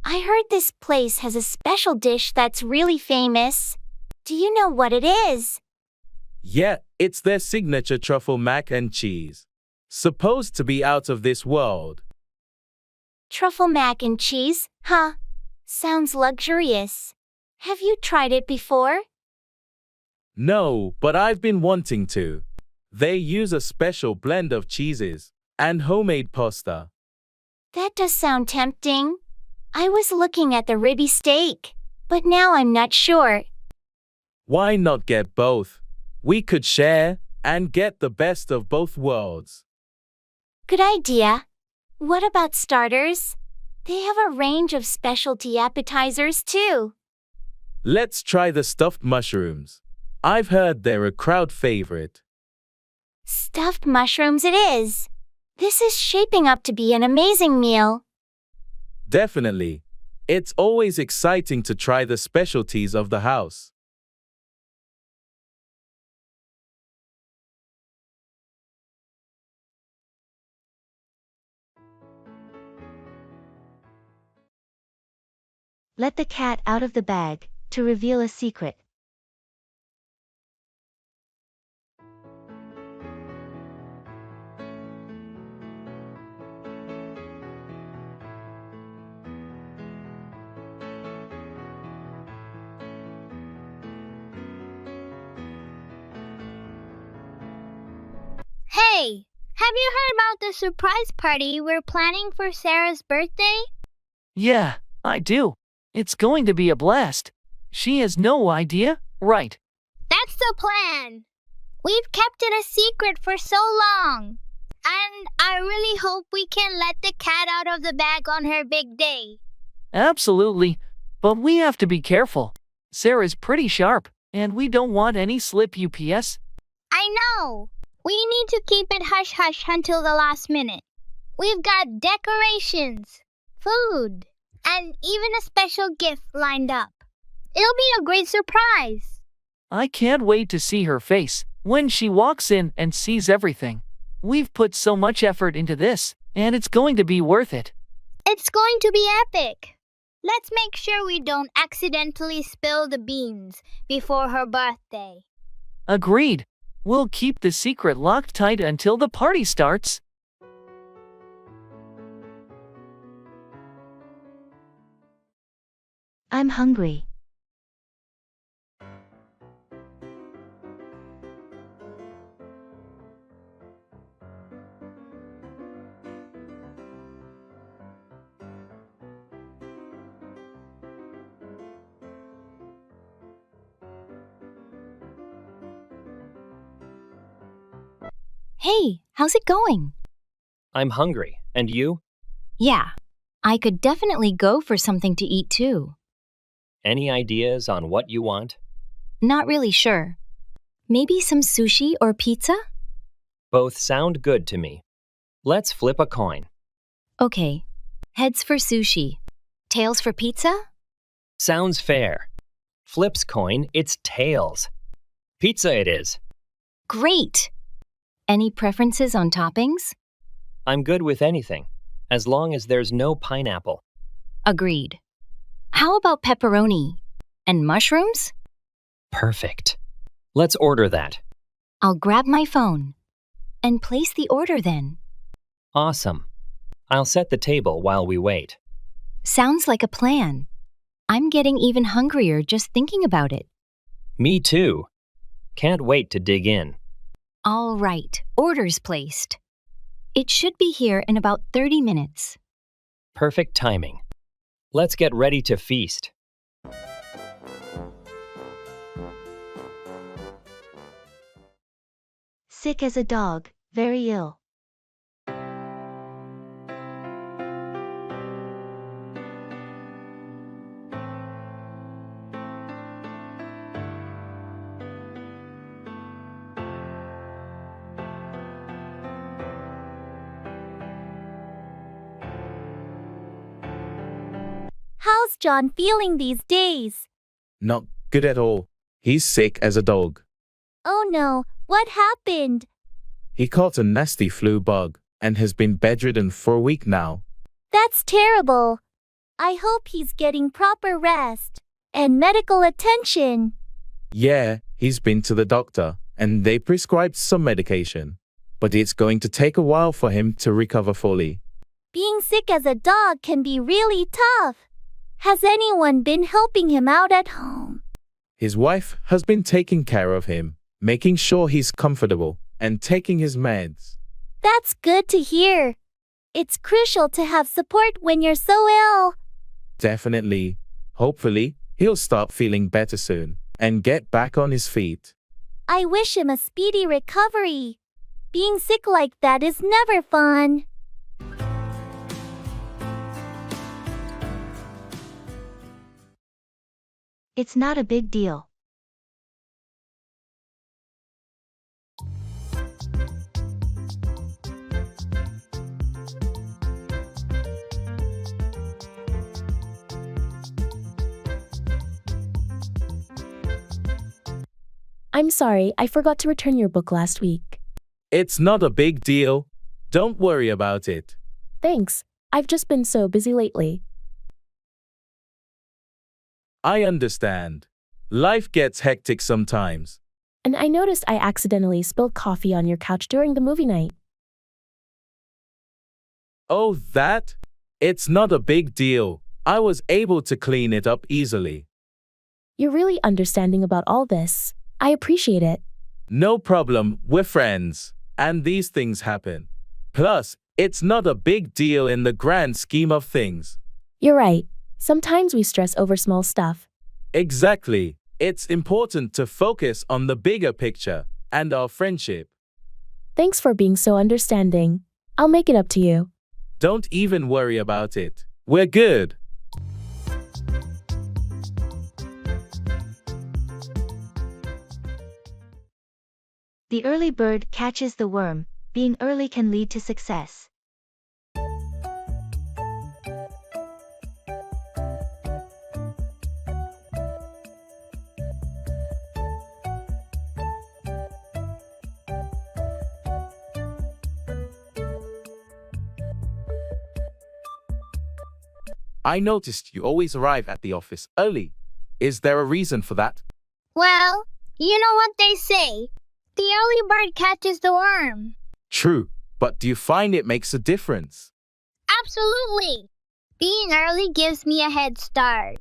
I heard this place has a special dish that's really famous. Do you know what it is? Yeah, it's their signature truffle mac and cheese. Supposed to be out of this world. Truffle mac and cheese, huh? Sounds luxurious. Have you tried it before? No, but I've been wanting to. They use a special blend of cheeses and homemade pasta. That does sound tempting. I was looking at the ribby steak, but now I'm not sure. Why not get both? We could share and get the best of both worlds. Good idea. What about starters? They have a range of specialty appetizers too. Let's try the stuffed mushrooms. I've heard they're a crowd favorite. Stuffed mushrooms it is. This is shaping up to be an amazing meal. Definitely. It's always exciting to try the specialties of the house. Let the cat out of the bag, to reveal a secret. Hey, have you heard about the surprise party we're planning for Sarah's birthday? Yeah, I do. It's going to be a blast. She has no idea, right? That's the plan. We've kept it a secret for so long. And I really hope we can let the cat out of the bag on her big day. Absolutely. But we have to be careful. Sarah's pretty sharp, and we don't want any slip UPS. I know. We need to keep it hush-hush until the last minute. We've got decorations, food, and even a special gift lined up. It'll be a great surprise. I can't wait to see her face when she walks in and sees everything. We've put so much effort into this, and it's going to be worth it. It's going to be epic. Let's make sure we don't accidentally spill the beans before her birthday. Agreed. We'll keep the secret locked tight until the party starts. I'm hungry. Hey, how's it going? I'm hungry. And you? Yeah, I could definitely go for something to eat too. Any ideas on what you want? Not really sure. Maybe some sushi or pizza? Both sound good to me. Let's flip a coin. Okay, heads for sushi. Tails for pizza? Sounds fair. Flips coin, it's tails. Pizza it is. Great! Any preferences on toppings? I'm good with anything, as long as there's no pineapple. Agreed. How about pepperoni? And mushrooms? Perfect. Let's order that. I'll grab my phone. And place the order then. Awesome. I'll set the table while we wait. Sounds like a plan. I'm getting even hungrier just thinking about it. Me too. Can't wait to dig in. All right, order's placed. It should be here in about 30 minutes. Perfect timing. Let's get ready to feast. Sick as a dog, very ill. How's John feeling these days? Not good at all. He's sick as a dog. Oh no, what happened? He caught a nasty flu bug and has been bedridden for a week now. That's terrible. I hope he's getting proper rest and medical attention. Yeah, he's been to the doctor and they prescribed some medication, but it's going to take a while for him to recover fully. Being sick as a dog can be really tough. Has anyone been helping him out at home? His wife has been taking care of him, making sure he's comfortable and taking his meds. That's good to hear. It's crucial to have support when you're so ill. Definitely. Hopefully, he'll start feeling better soon and get back on his feet. I wish him a speedy recovery. Being sick like that is never fun. It's not a big deal. I'm sorry, I forgot to return your book last week. It's not a big deal. Don't worry about it. Thanks. I've just been so busy lately. I understand. Life gets hectic sometimes. And I noticed I accidentally spilled coffee on your couch during the movie night. Oh, that? It's not a big deal. I was able to clean it up easily. You're really understanding about all this. I appreciate it. No problem, we're friends. And these things happen. Plus, it's not a big deal in the grand scheme of things. You're right. Sometimes we stress over small stuff. Exactly. It's important to focus on the bigger picture and our friendship. Thanks for being so understanding. I'll make it up to you. Don't even worry about it. We're good. The early bird catches the worm. Being early can lead to success. I noticed you always arrive at the office early. Is there a reason for that? Well, you know what they say. The early bird catches the worm. True, but do you find it makes a difference? Absolutely. Being early gives me a head start.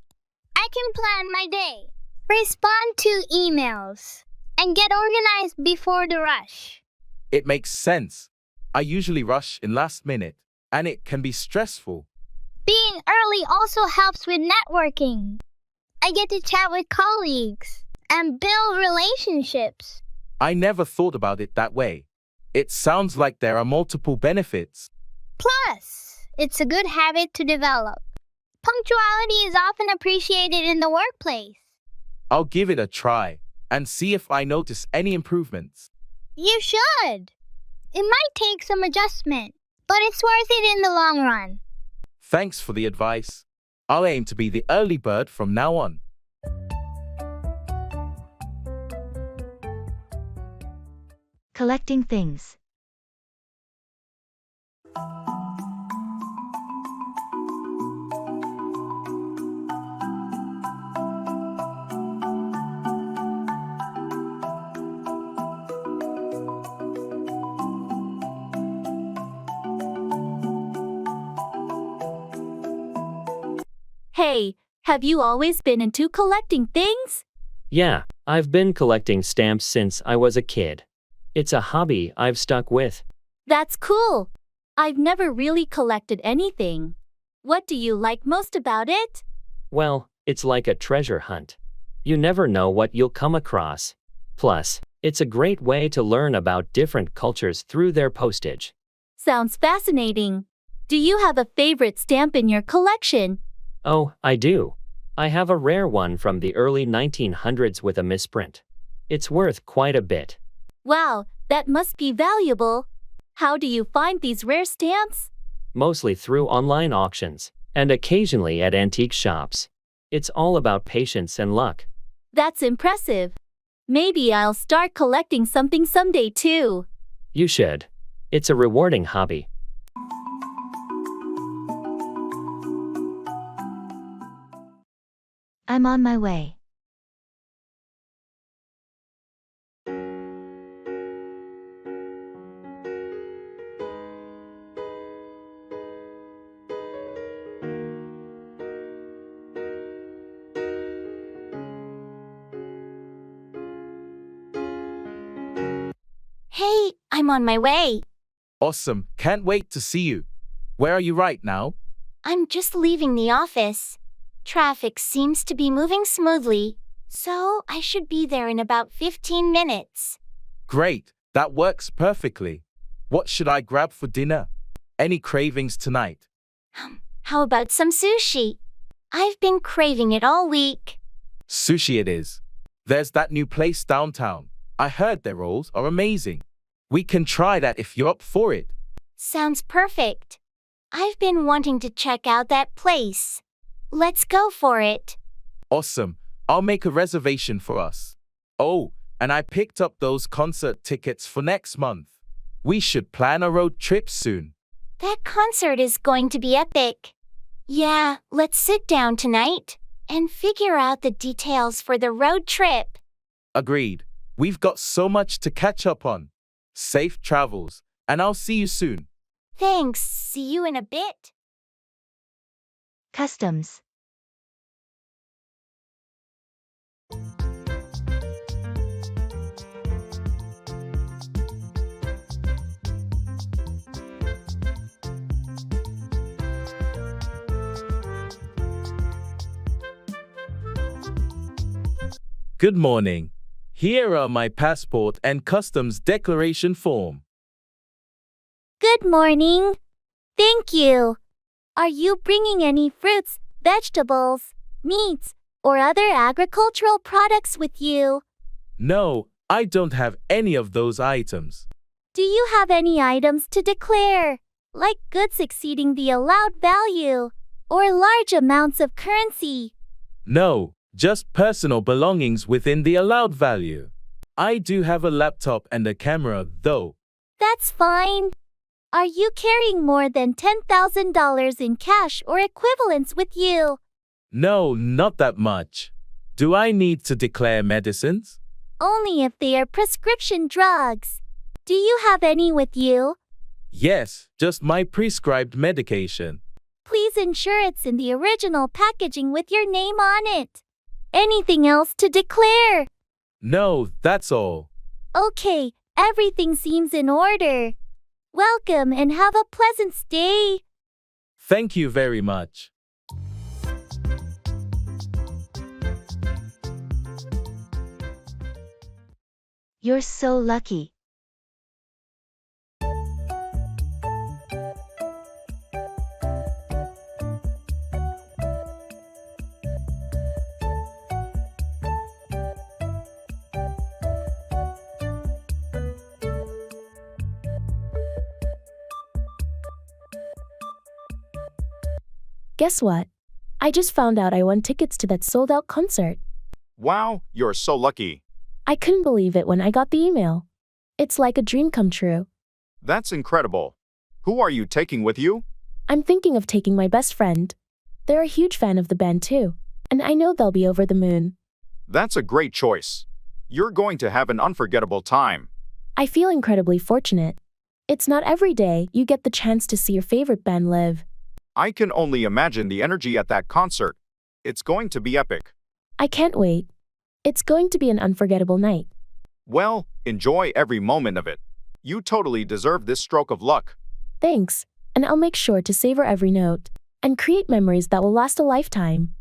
I can plan my day, respond to emails, and get organized before the rush. It makes sense. I usually rush in last minute, and it can be stressful. Being early also helps with networking. I get to chat with colleagues and build relationships. I never thought about it that way. It sounds like there are multiple benefits. Plus, it's a good habit to develop. Punctuality is often appreciated in the workplace. I'll give it a try and see if I notice any improvements. You should. It might take some adjustment, but it's worth it in the long run. Thanks for the advice. I'll aim to be the early bird from now on. Collecting things. Hey, have you always been into collecting things? Yeah, I've been collecting stamps since I was a kid. It's a hobby I've stuck with. That's cool. I've never really collected anything. What do you like most about it? Well, it's like a treasure hunt. You never know what you'll come across. Plus, it's a great way to learn about different cultures through their postage. Sounds fascinating. Do you have a favorite stamp in your collection? Oh, I do. I have a rare one from the early 1900s with a misprint. It's worth quite a bit. Wow, that must be valuable. How do you find these rare stamps? Mostly through online auctions. and occasionally at antique shops. It's all about patience and luck. That's impressive. Maybe I'll start collecting something someday too. You should. It's a rewarding hobby. I'm on my way. Hey, I'm on my way. Awesome. Can't wait to see you. Where are you right now? I'm just leaving the office. Traffic seems to be moving smoothly, so I should be there in about 15 minutes. Great. That works perfectly. What should I grab for dinner? Any cravings tonight? How about some sushi? I've been craving it all week. Sushi it is. There's that new place downtown. I heard their rolls are amazing. We can try that if you're up for it. Sounds perfect. I've been wanting to check out that place. Let's go for it. Awesome. I'll make a reservation for us. Oh, and I picked up those concert tickets for next month. We should plan a road trip soon. That concert is going to be epic. Yeah, let's sit down tonight and figure out the details for the road trip. Agreed. We've got so much to catch up on. Safe travels, and I'll see you soon. Thanks. See you in a bit. Customs. Good morning. Here are my passport and customs declaration form. Good morning. Thank you. Are you bringing any fruits, vegetables, meats, or other agricultural products with you? No, I don't have any of those items. Do you have any items to declare, like goods exceeding the allowed value, or large amounts of currency? No, just personal belongings within the allowed value. I do have a laptop and a camera, though. That's fine. Are you carrying more than $10,000 in cash or equivalents with you? No, not that much. Do I need to declare medicines? Only if they are prescription drugs. Do you have any with you? Yes, just my prescribed medication. Please ensure it's in the original packaging with your name on it. Anything else to declare? No, that's all. Okay, everything seems in order. Welcome and have a pleasant stay. Thank you very much. You're so lucky. Guess what? I just found out I won tickets to that sold-out concert. Wow, you're so lucky. I couldn't believe it when I got the email. It's like a dream come true. That's incredible. Who are you taking with you? I'm thinking of taking my best friend. They're a huge fan of the band too, and I know they'll be over the moon. That's a great choice. You're going to have an unforgettable time. I feel incredibly fortunate. It's not every day you get the chance to see your favorite band live. I can only imagine the energy at that concert. It's going to be epic. I can't wait. It's going to be an unforgettable night. Well, enjoy every moment of it. You totally deserve this stroke of luck. Thanks, and I'll make sure to savor every note and create memories that will last a lifetime.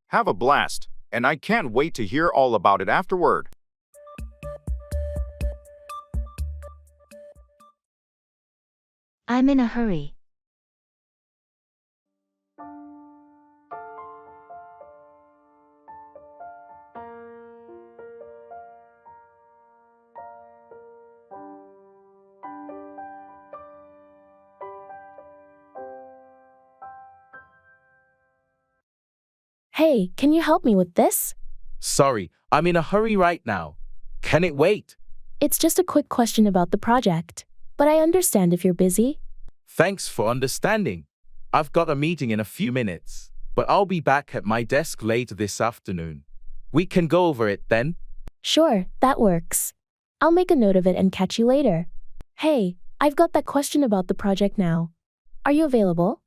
Have a blast, and I can't wait to hear all about it afterward. I'm in a hurry. Hey, can you help me with this? Sorry, I'm in a hurry right now. Can it wait? It's just a quick question about the project, but I understand if you're busy. Thanks for understanding. I've got a meeting in a few minutes, but I'll be back at my desk later this afternoon. We can go over it then. Sure, that works. I'll make a note of it and catch you later. Hey, I've got that question about the project now. Are you available?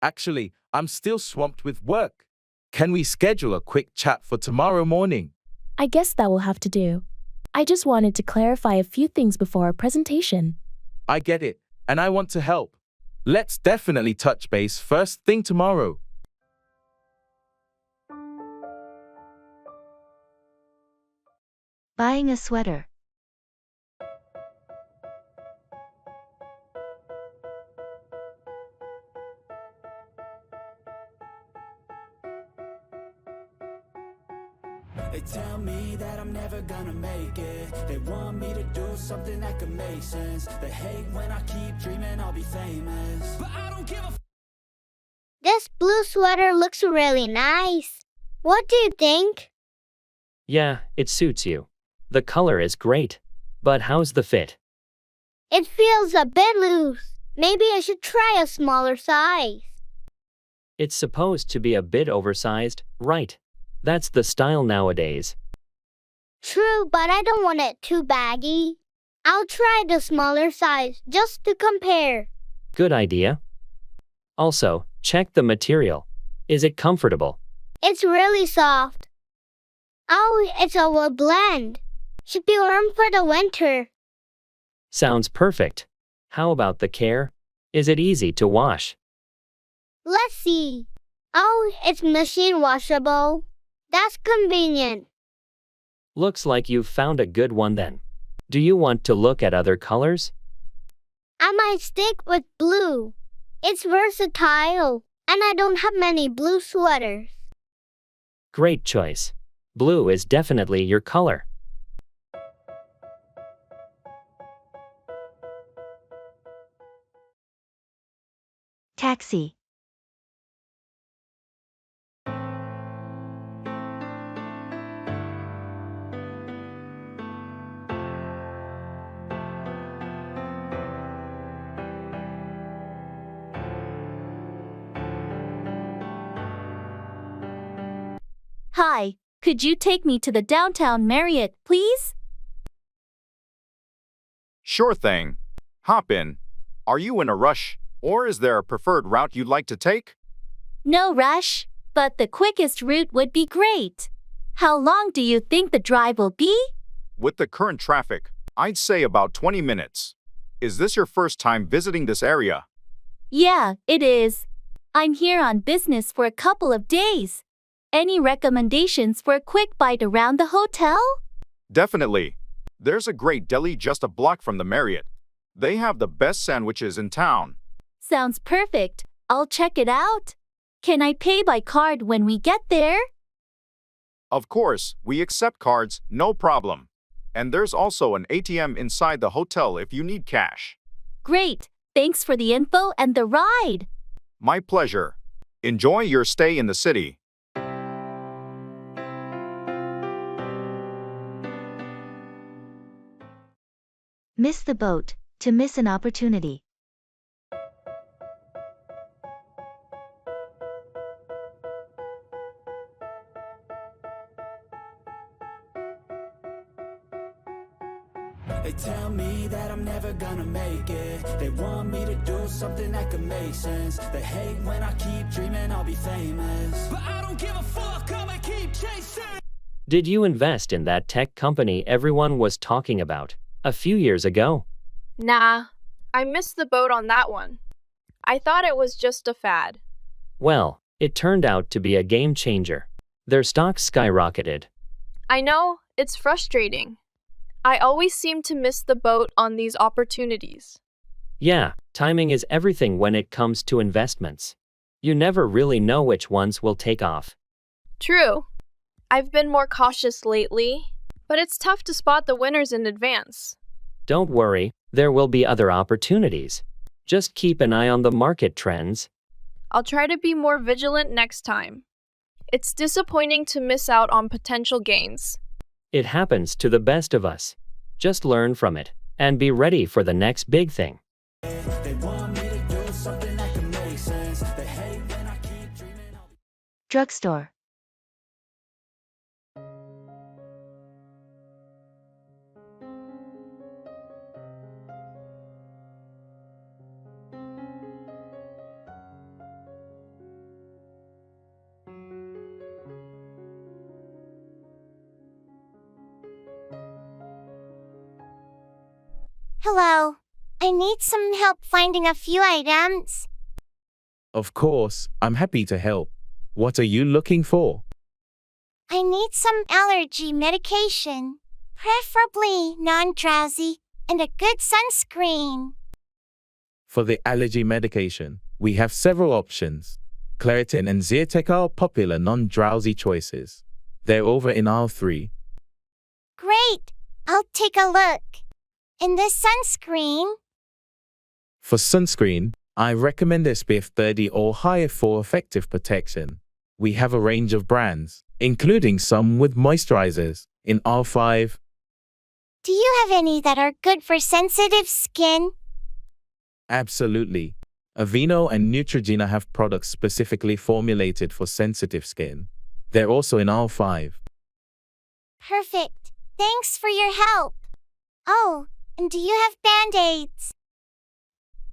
Actually, I'm still swamped with work. Can we schedule a quick chat for tomorrow morning? I guess that will have to do. I just wanted to clarify a few things before our presentation. I get it, and I want to help. Let's definitely touch base first thing tomorrow. Buying a sweater. They tell me that I'm never gonna make it. They want me to do something that could make sense. They hate when I keep dreaming I'll be famous, but I don't give a This blue sweater looks really nice. What do you think? Yeah, it suits you. The color is great. But how's the fit? It feels a bit loose. Maybe I should try a smaller size. It's supposed to be a bit oversized, right? That's the style nowadays. True, but I don't want it too baggy. I'll try the smaller size just to compare. Good idea. Also, check the material. Is it comfortable? It's really soft. Oh, it's a wool blend. Should be warm for the winter. Sounds perfect. How about the care? Is it easy to wash? Let's see. Oh, it's machine washable. That's convenient. Looks like you've found a good one then. Do you want to look at other colors? I might stick with blue. It's versatile, and I don't have many blue sweaters. Great choice. Blue is definitely your color. Taxi. Hi, could you take me to the downtown Marriott, please? Sure thing. Hop in. Are you in a rush, or is there a preferred route you'd like to take? No rush, but the quickest route would be great. How long do you think the drive will be? With the current traffic, I'd say about 20 minutes. Is this your first time visiting this area? Yeah, it is. I'm here on business for a couple of days. Any recommendations for a quick bite around the hotel? Definitely. There's a great deli just a block from the Marriott. They have the best sandwiches in town. Sounds perfect. I'll check it out. Can I pay by card when we get there? Of course, we accept cards, no problem. And there's also an ATM inside the hotel if you need cash. Great. Thanks for the info and the ride. My pleasure. Enjoy your stay in the city. Miss the boat. To miss an opportunity. They tell me that I'm never gonna make it. They want me to do something that could make sense. They hate when I keep dreaming I'll be famous, but I don't give a fuck, I'ma keep chasing. Did you invest in that tech company everyone was talking about a few years ago? Nah, I missed the boat on that one. I thought it was just a fad. Well, it turned out to be a game changer. Their stock skyrocketed. I know, it's frustrating. I always seem to miss the boat on these opportunities. Yeah, timing is everything when it comes to investments. You never really know which ones will take off. True. I've been more cautious lately, but it's tough to spot the winners in advance. Don't worry, there will be other opportunities. Just keep an eye on the market trends. I'll try to be more vigilant next time. It's disappointing to miss out on potential gains. It happens to the best of us. Just learn from it and be ready for the next big thing. They want me to do something that can make sense. They hate when I keep dreaming. Drugstore. Hello. I need some help finding a few items. Of course, I'm happy to help. What are you looking for? I need some allergy medication, preferably non-drowsy, and a good sunscreen. For the allergy medication, we have several options. Claritin and Zyrtec are popular non-drowsy choices. They're over in aisle 3. Great. I'll take a look. And the sunscreen? For sunscreen, I recommend SPF 30 or higher for effective protection. We have a range of brands, including some with moisturizers, in aisle 5. Do you have any that are good for sensitive skin? Absolutely. Aveeno and Neutrogena have products specifically formulated for sensitive skin. They're also in aisle 5. Perfect. Thanks for your help. Oh, and do you have Band-Aids?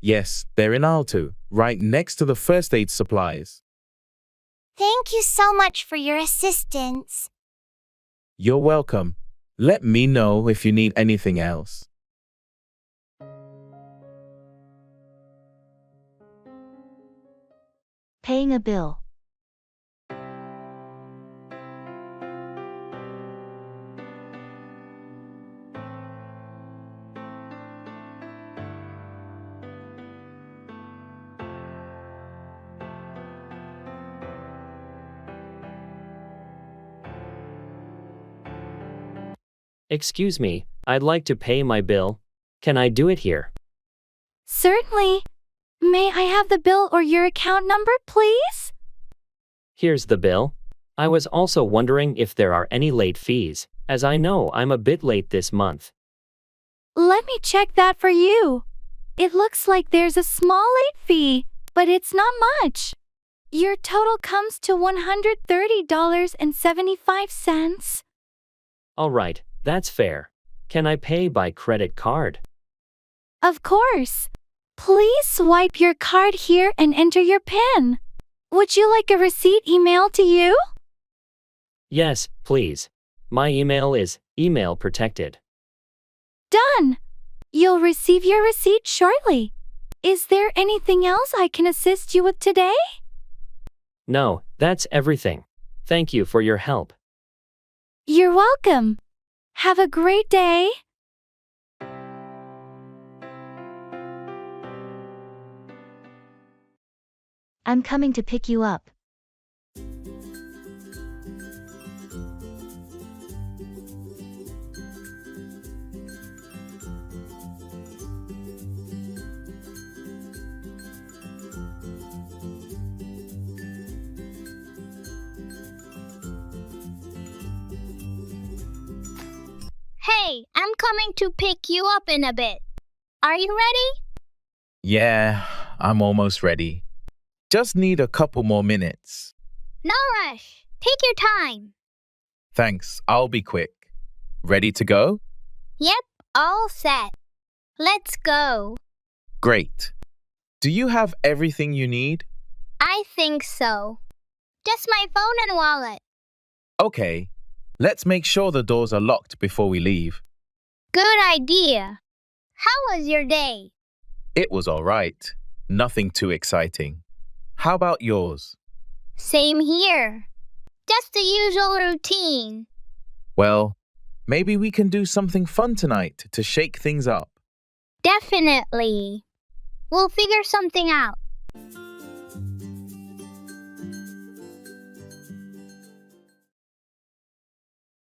Yes, they're in aisle 2, right next to the first aid supplies. Thank you so much for your assistance. You're welcome. Let me know if you need anything else. Paying a bill. Excuse me, I'd like to pay my bill. Can I do it here? Certainly. May I have the bill or your account number, please? Here's the bill. I was also wondering if there are any late fees, as I know I'm a bit late this month. Let me check that for you. It looks like there's a small late fee, but it's not much. Your total comes to $130.75. All right, that's fair. Can I pay by credit card? Of course. Please swipe your card here and enter your PIN. Would you like a receipt emailed to you? Yes, please. My email is email protected. Done. You'll receive your receipt shortly. Is there anything else I can assist you with today? No, that's everything. Thank you for your help. You're welcome. Have a great day. I'm coming to pick you up. Hey, I'm coming to pick you up in a bit. Are you ready? Yeah, I'm almost ready. Just need a couple more minutes. No rush. Take your time. Thanks, I'll be quick. Ready to go? Yep, all set. Let's go. Great. Do you have everything you need? I think so. Just my phone and wallet. Okay, let's make sure the doors are locked before we leave. Good idea. How was your day? It was all right. Nothing too exciting. How about yours? Same here. Just the usual routine. Well, maybe we can do something fun tonight to shake things up. Definitely. We'll figure something out.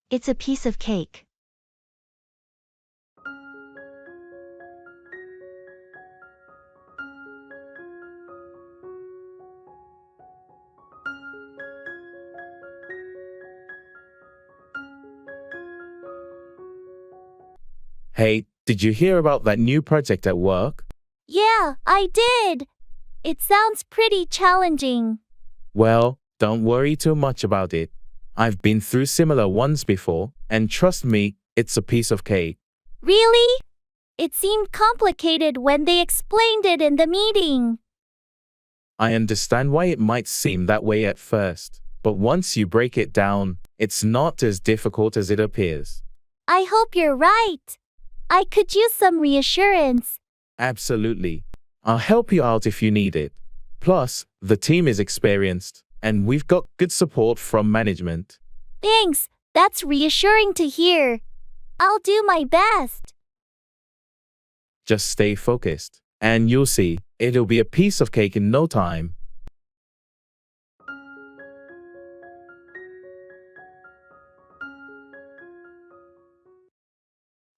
It's a piece of cake. Hey, did you hear about that new project at work? Yeah, I did. It sounds pretty challenging. Well, don't worry too much about it. I've been through similar ones before, and trust me, it's a piece of cake. Really? It seemed complicated when they explained it in the meeting. I understand why it might seem that way at first, but once you break it down, it's not as difficult as it appears. I hope you're right. I could use some reassurance. Absolutely. I'll help you out if you need it. Plus, the team is experienced, and we've got good support from management. Thanks, that's reassuring to hear. I'll do my best. Just stay focused, and you'll see, it'll be a piece of cake in no time.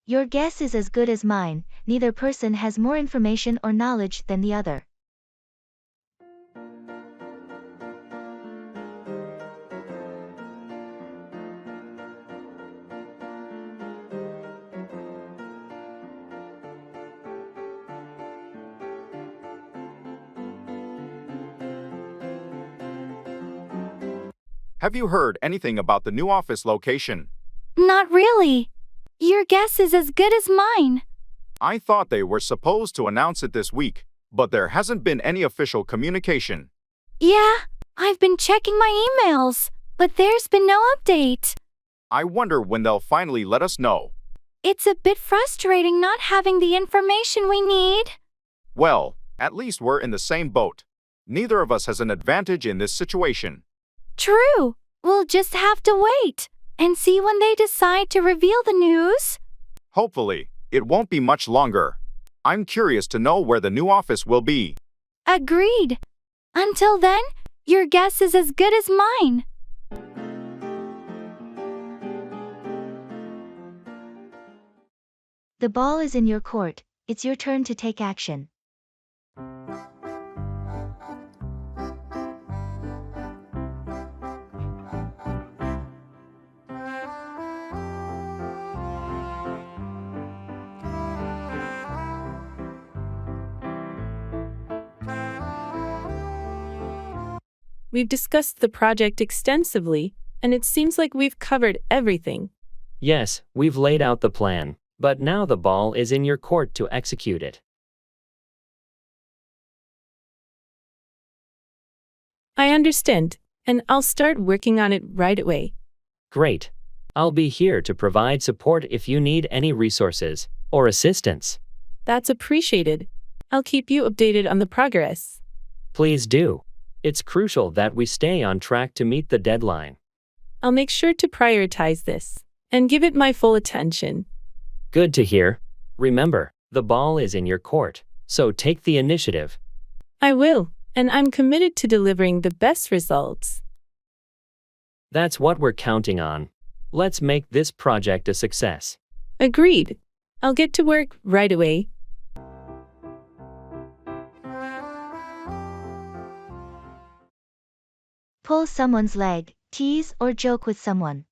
Your guess is as good as mine, neither person has more information or knowledge than the other. Have you heard anything about the new office location? Not really. Your guess is as good as mine. I thought they were supposed to announce it this week, but there hasn't been any official communication. Yeah, I've been checking my emails, but there's been no update. I wonder when they'll finally let us know. It's a bit frustrating not having the information we need. Well, at least we're in the same boat. Neither of us has an advantage in this situation. True. We'll just have to wait and see when they decide to reveal the news. Hopefully, it won't be much longer. I'm curious to know where the new office will be. Agreed. Until then, your guess is as good as mine. The ball is in your court, it's your turn to take action. We've discussed the project extensively, and it seems like we've covered everything. Yes, we've laid out the plan, but now the ball is in your court to execute it. I understand, and I'll start working on it right away. Great. I'll be here to provide support if you need any resources or assistance. That's appreciated. I'll keep you updated on the progress. Please do. It's crucial that we stay on track to meet the deadline. I'll make sure to prioritize this and give it my full attention. Good to hear. Remember, the ball is in your court, so take the initiative. I will, and I'm committed to delivering the best results. That's what we're counting on. Let's make this project a success. Agreed. I'll get to work right away. Pull someone's leg, tease or joke with someone.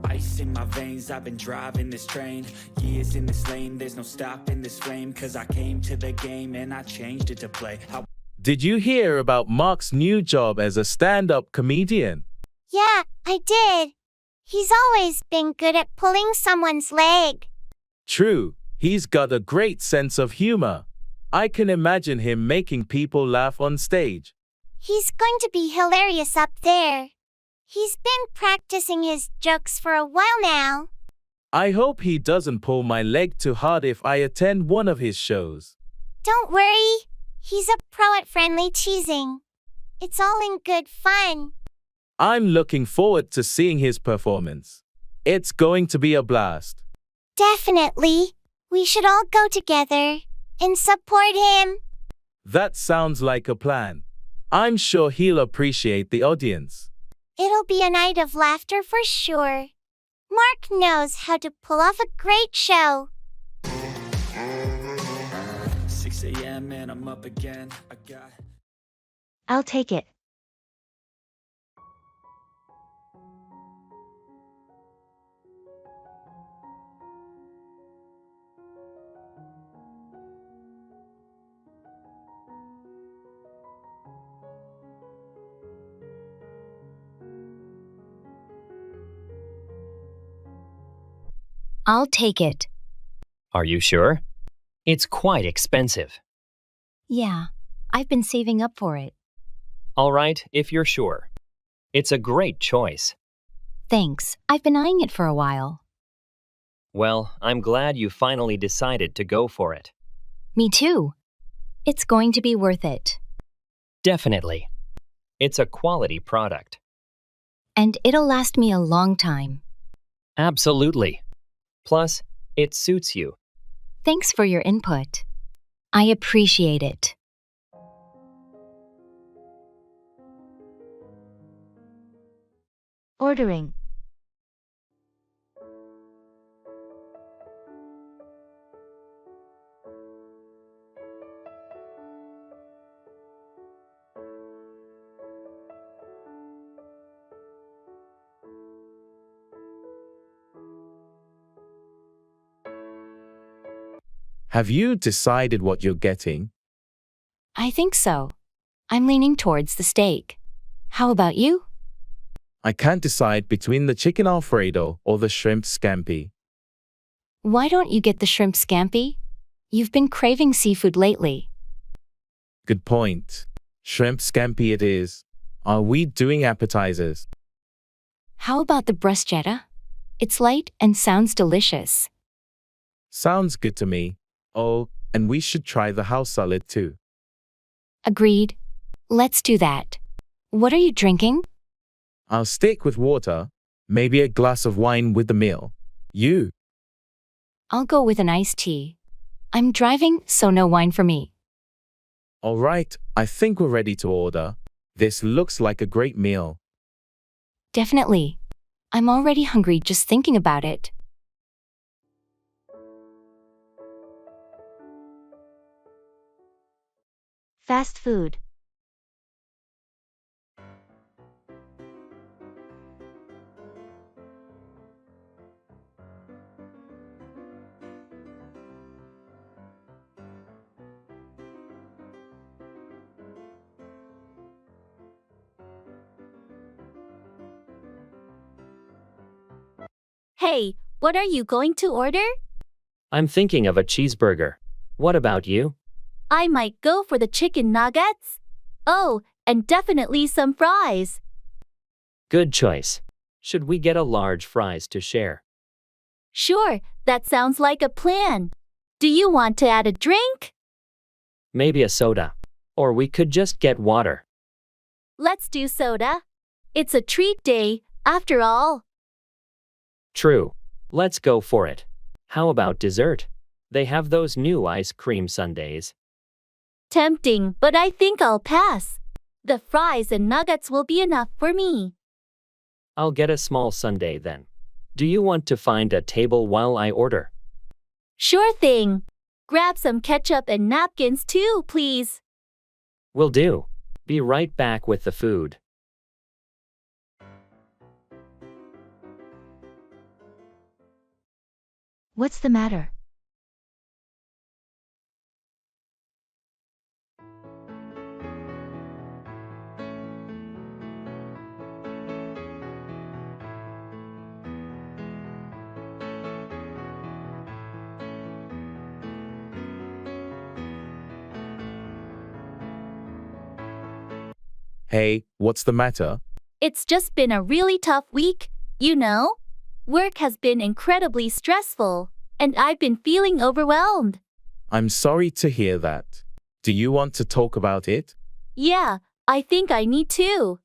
Ice in my veins, I've been driving this train. Years in this lane, there's no stopping this flame. Cause I came to the game and I changed it to play. Did you hear about Mark's new job as a stand-up comedian? Yeah, I did. He's always been good at pulling someone's leg. True, he's got a great sense of humor. I can imagine him making people laugh on stage. He's going to be hilarious up there. He's been practicing his jokes for a while now. I hope he doesn't pull my leg too hard if I attend one of his shows. Don't worry. He's a pro at friendly teasing. It's all in good fun. I'm looking forward to seeing his performance. It's going to be a blast. Definitely. We should all go together and support him. That sounds like a plan. I'm sure he'll appreciate the audience. It'll be a night of laughter for sure. Mark knows how to pull off a great show. Say yeah man, I'm up again. I got I'll take it. I'll take it. Are you sure? It's quite expensive. Yeah, I've been saving up for it. All right, if you're sure. It's a great choice. Thanks. I've been eyeing it for a while. Well, I'm glad you finally decided to go for it. Me too. It's going to be worth it. Definitely. It's a quality product. And it'll last me a long time. Absolutely. Plus, it suits you. Thanks for your input. I appreciate it. Ordering. Have you decided what you're getting? I think so. I'm leaning towards the steak. How about you? I can't decide between the chicken Alfredo or the shrimp scampi. Why don't you get the shrimp scampi? You've been craving seafood lately. Good point. Shrimp scampi it is. Are we doing appetizers? How about the bruschetta? It's light and sounds delicious. Sounds good to me. Oh, and we should try the house salad too. Agreed. Let's do that. What are you drinking? I'll stick with water, maybe a glass of wine with the meal. You? I'll go with an iced tea. I'm driving, so no wine for me. All right, I think we're ready to order. This looks like a great meal. Definitely. I'm already hungry just thinking about it. Fast food. Hey, what are you going to order? I'm thinking of a cheeseburger. What about you? I might go for the chicken nuggets. Oh, and definitely some fries. Good choice. Should we get a large fries to share? Sure, that sounds like a plan. Do you want to add a drink? Maybe a soda. Or we could just get water. Let's do soda. It's a treat day, after all. True. Let's go for it. How about dessert? They have those new ice cream sundaes. Tempting, but I think I'll pass. The fries and nuggets will be enough for me. I'll get a small sundae then. Do you want to find a table while I order? Sure thing. Grab some ketchup and napkins too, please. Will do. Be right back with the food. What's the matter? Hey, what's the matter? It's just been a really tough week, you know? Work has been incredibly stressful, and I've been feeling overwhelmed. I'm sorry to hear that. Do you want to talk about it? Yeah, I think I need to.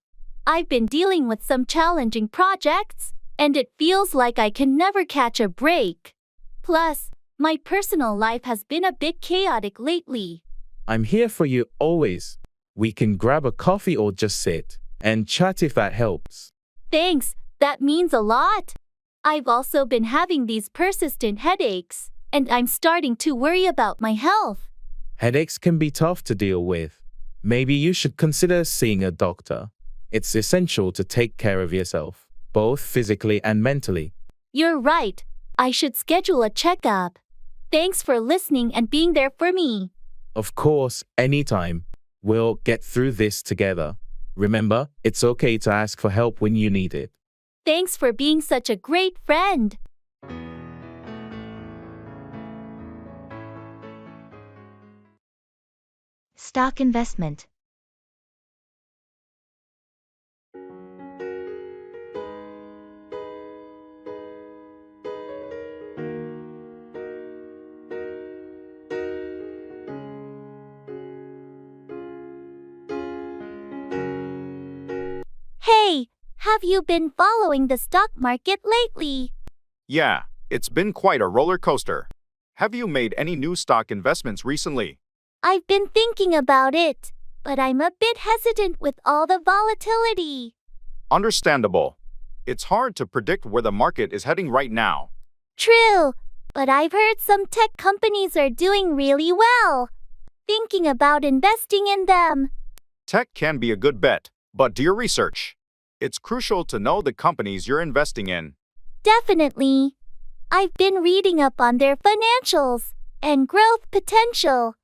I've been dealing with some challenging projects, and it feels like I can never catch a break. Plus, my personal life has been a bit chaotic lately. I'm here for you always. We can grab a coffee or just sit and chat if that helps. Thanks, that means a lot. I've also been having these persistent headaches, and I'm starting to worry about my health. Headaches can be tough to deal with. Maybe you should consider seeing a doctor. It's essential to take care of yourself, both physically and mentally. You're right. I should schedule a checkup. Thanks for listening and being there for me. Of course, anytime. We'll get through this together. Remember, it's okay to ask for help when you need it. Thanks for being such a great friend. Stock investment. Hey, have you been following the stock market lately? Yeah, it's been quite a roller coaster. Have you made any new stock investments recently? I've been thinking about it, but I'm a bit hesitant with all the volatility. Understandable. It's hard to predict where the market is heading right now. True, but I've heard some tech companies are doing really well. Thinking about investing in them. Tech can be a good bet, but do your research. It's crucial to know the companies you're investing in. Definitely. I've been reading up on their financials and growth potential.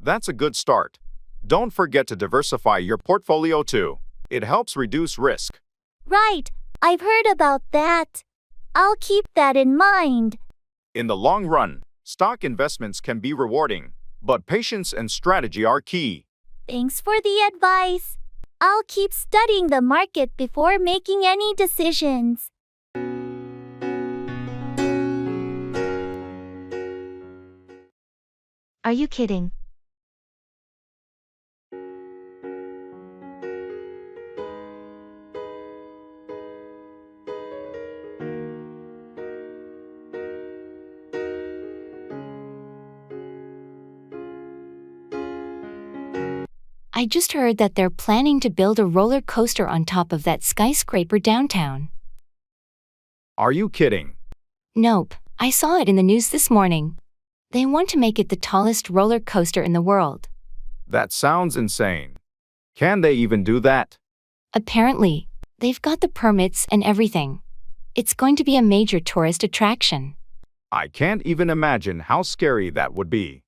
That's a good start. Don't forget to diversify your portfolio too. It helps reduce risk. Right, I've heard about that. I'll keep that in mind. In the long run, stock investments can be rewarding, but patience and strategy are key. Thanks for the advice. I'll keep studying the market before making any decisions. Are you kidding? I just heard that they're planning to build a roller coaster on top of that skyscraper downtown. Are you kidding? Nope, I saw it in the news this morning. They want to make it the tallest roller coaster in the world. That sounds insane. Can they even do that? Apparently, they've got the permits and everything. It's going to be a major tourist attraction. I can't even imagine how scary that would be.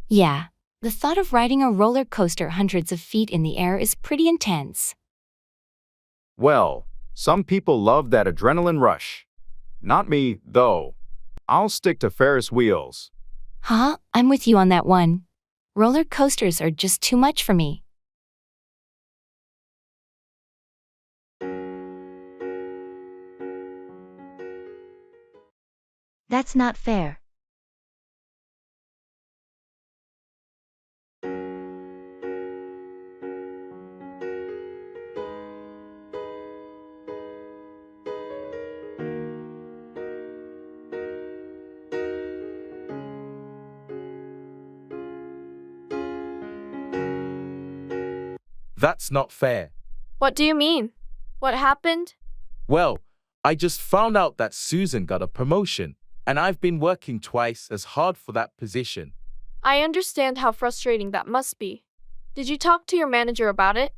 Yeah, the thought of riding a roller coaster hundreds of feet in the air is pretty intense. Well, some people love that adrenaline rush. Not me, though. I'll stick to Ferris wheels. Huh? I'm with you on that one. Roller coasters are just too much for me. That's not fair. That's not fair. What do you mean? What happened? Well, I just found out that Susan got a promotion, and I've been working twice as hard for that position. I understand how frustrating that must be. Did you talk to your manager about it?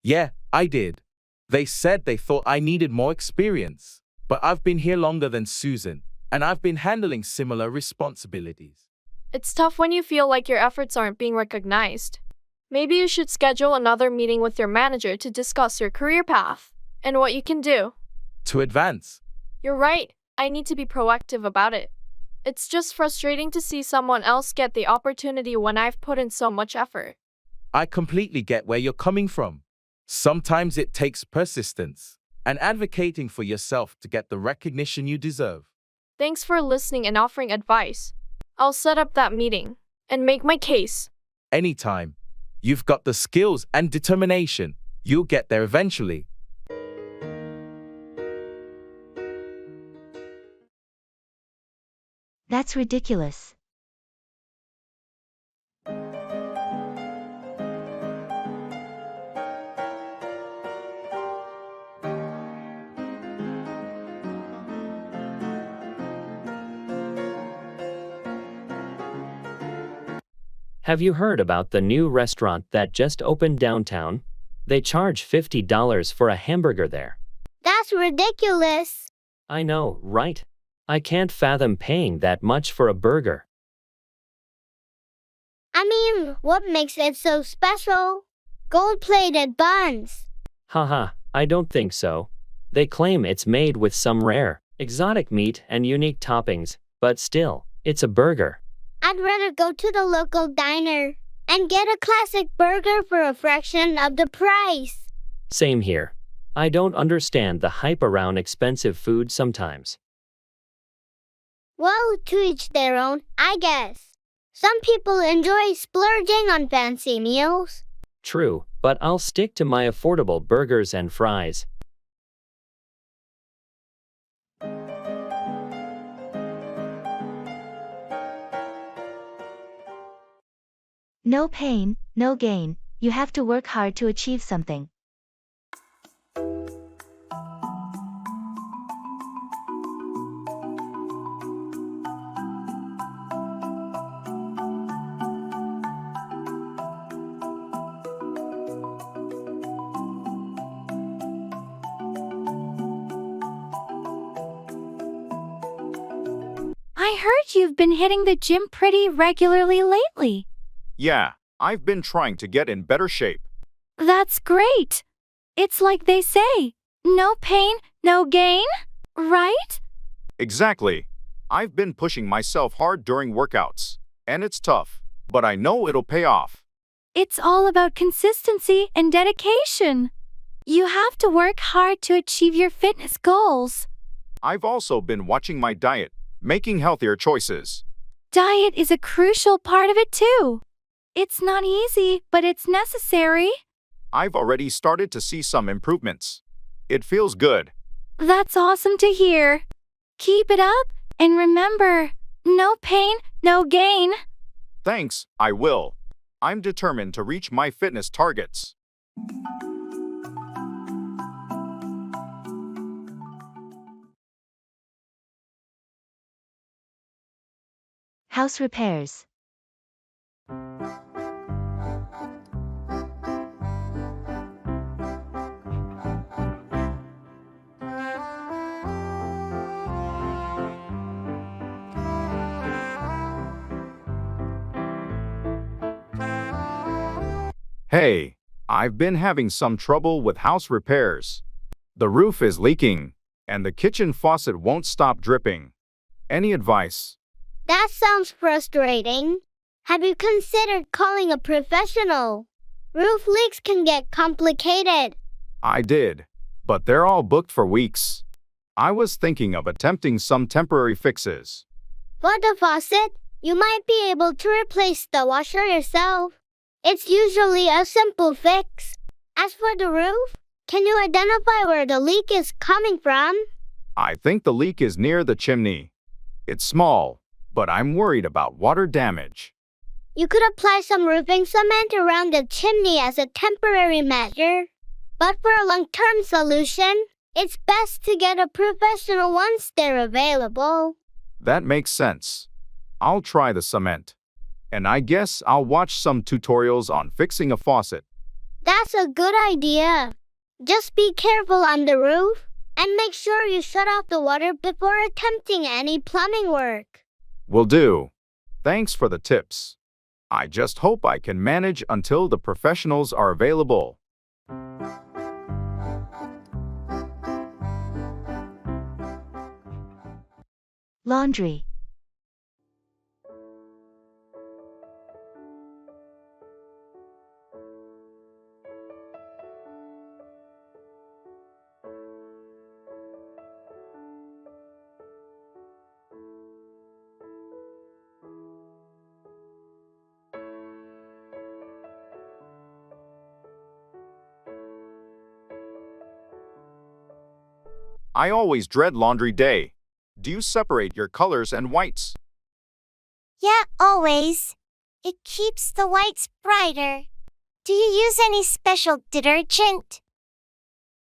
Yeah, I did. They said they thought I needed more experience, but I've been here longer than Susan, and I've been handling similar responsibilities. It's tough when you feel like your efforts aren't being recognized. Maybe you should schedule another meeting with your manager to discuss your career path and what you can do. To advance. You're right. I need to be proactive about it. It's just frustrating to see someone else get the opportunity when I've put in so much effort. I completely get where you're coming from. Sometimes it takes persistence and advocating for yourself to get the recognition you deserve. Thanks for listening and offering advice. I'll set up that meeting and make my case. Anytime. You've got the skills and determination. You'll get there eventually. That's ridiculous. Have you heard about the new restaurant that just opened downtown? They charge $50 for a hamburger there. That's ridiculous. I know, right? I can't fathom paying that much for a burger. I mean, what makes it so special? Gold-plated buns. Haha, I don't think so. They claim it's made with some rare, exotic meat and unique toppings, but still, it's a burger. I'd rather go to the local diner and get a classic burger for a fraction of the price. Same here. I don't understand the hype around expensive food sometimes. Well, to each their own, I guess. Some people enjoy splurging on fancy meals. True, but I'll stick to my affordable burgers and fries. No pain, no gain. You have to work hard to achieve something. I heard you've been hitting the gym pretty regularly lately. Yeah, I've been trying to get in better shape. That's great. It's like they say, no pain, no gain, right? Exactly. I've been pushing myself hard during workouts, and it's tough, but I know it'll pay off. It's all about consistency and dedication. You have to work hard to achieve your fitness goals. I've also been watching my diet, making healthier choices. Diet is a crucial part of it too. It's not easy, but it's necessary. I've already started to see some improvements. It feels good. That's awesome to hear. Keep it up, and remember, no pain, no gain. Thanks, I will. I'm determined to reach my fitness targets. House repairs. Hey, I've been having some trouble with house repairs. The roof is leaking, and the kitchen faucet won't stop dripping. Any advice? That sounds frustrating. Have you considered calling a professional? Roof leaks can get complicated. I did, but they're all booked for weeks. I was thinking of attempting some temporary fixes. For the faucet, you might be able to replace the washer yourself. It's usually a simple fix. As for the roof, can you identify where the leak is coming from? I think the leak is near the chimney. It's small, but I'm worried about water damage. You could apply some roofing cement around the chimney as a temporary measure. But for a long-term solution, it's best to get a professional once they're available. That makes sense. I'll try the cement. And I guess I'll watch some tutorials on fixing a faucet. That's a good idea. Just be careful on the roof and make sure you shut off the water before attempting any plumbing work. Will do. Thanks for the tips. I just hope I can manage until the professionals are available. Laundry. I always dread laundry day. Do you separate your colors and whites? Yeah, always. It keeps the whites brighter. Do you use any special detergent?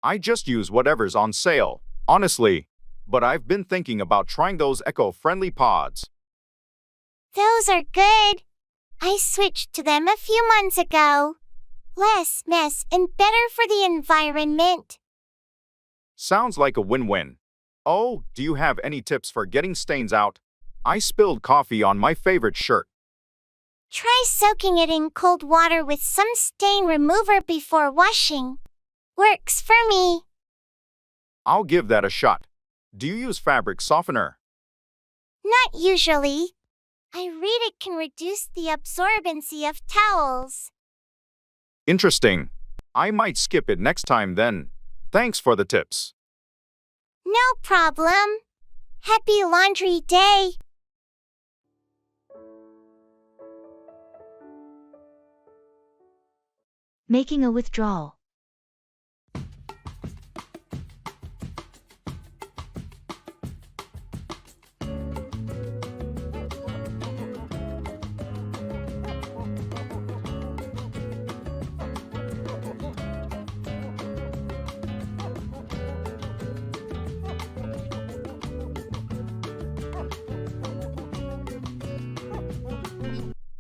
I just use whatever's on sale, honestly. But I've been thinking about trying those eco-friendly pods. Those are good. I switched to them a few months ago. Less mess and better for the environment. Sounds like a win-win. Oh, do you have any tips for getting stains out? I spilled coffee on my favorite shirt. Try soaking it in cold water with some stain remover before washing. Works for me. I'll give that a shot. Do you use fabric softener? Not usually. I read it can reduce the absorbency of towels. Interesting. I might skip it next time then. Thanks for the tips. No problem. Happy laundry day. Making a withdrawal.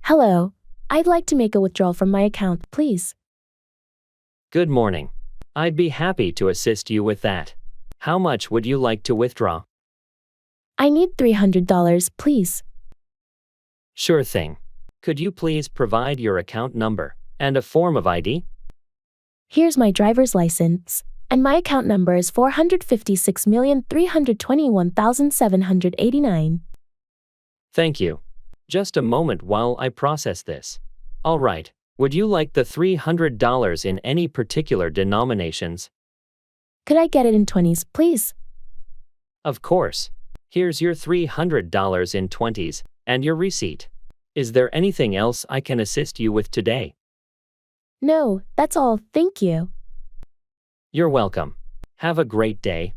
Hello. I'd like to make a withdrawal from my account, please. Good morning. I'd be happy to assist you with that. How much would you like to withdraw? I need $300, please. Sure thing. Could you please provide your account number and a form of ID? Here's my driver's license, and my account number is 456,321,789. Thank you. Just a moment while I process this. All right. Would you like the $300 in any particular denominations? Could I get it in 20s, please? Of course. Here's your $300 in 20s and your receipt. Is there anything else I can assist you with today? No, that's all, thank you. You're welcome. Have a great day.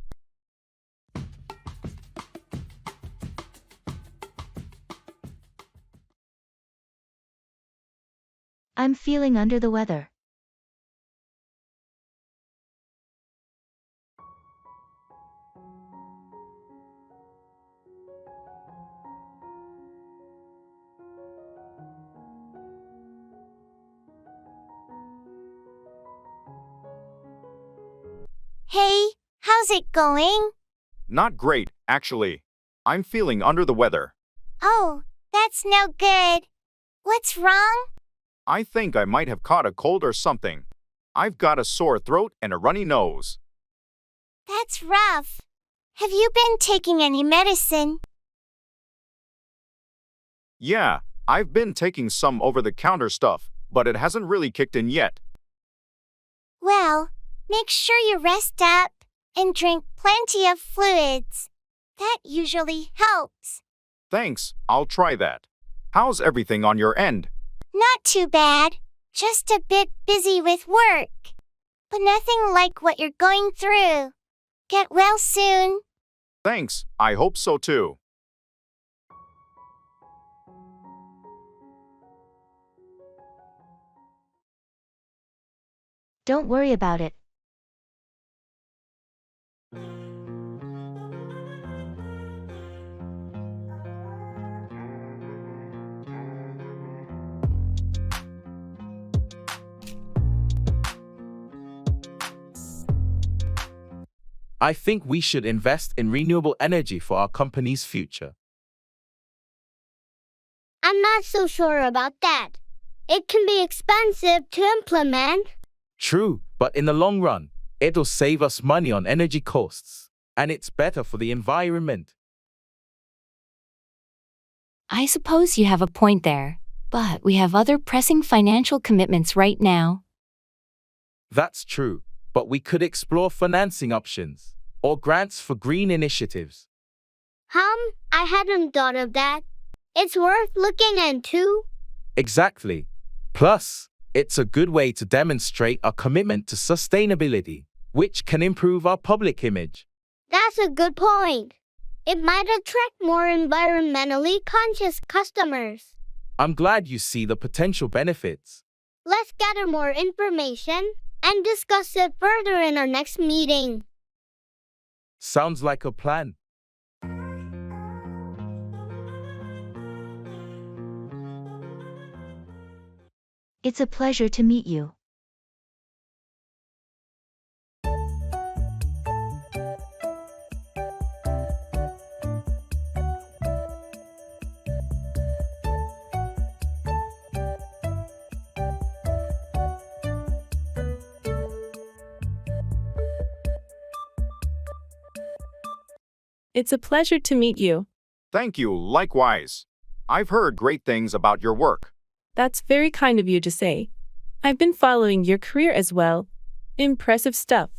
I'm feeling under the weather. Hey, how's it going? Not great, actually. I'm feeling under the weather. Oh, that's no good. What's wrong? I think I might have caught a cold or something. I've got a sore throat and a runny nose. That's rough. Have you been taking any medicine? Yeah, I've been taking some over-the-counter stuff, but it hasn't really kicked in yet. Well, make sure you rest up and drink plenty of fluids. That usually helps. Thanks, I'll try that. How's everything on your end? Not too bad. Just a bit busy with work. But nothing like what you're going through. Get well soon. Thanks, I hope so too. Don't worry about it. I think we should invest in renewable energy for our company's future. I'm not so sure about that. It can be expensive to implement. True, but in the long run, it'll save us money on energy costs, and it's better for the environment. I suppose you have a point there, but we have other pressing financial commitments right now. That's true, but we could explore financing options or grants for green initiatives. I hadn't thought of that. It's worth looking into. Exactly. Plus, it's a good way to demonstrate our commitment to sustainability, which can improve our public image. That's a good point. It might attract more environmentally conscious customers. I'm glad you see the potential benefits. Let's gather more information and discuss it further in our next meeting. Sounds like a plan. It's a pleasure to meet you. It's a pleasure to meet you. Thank you, likewise. I've heard great things about your work. That's very kind of you to say. I've been following your career as well. Impressive stuff.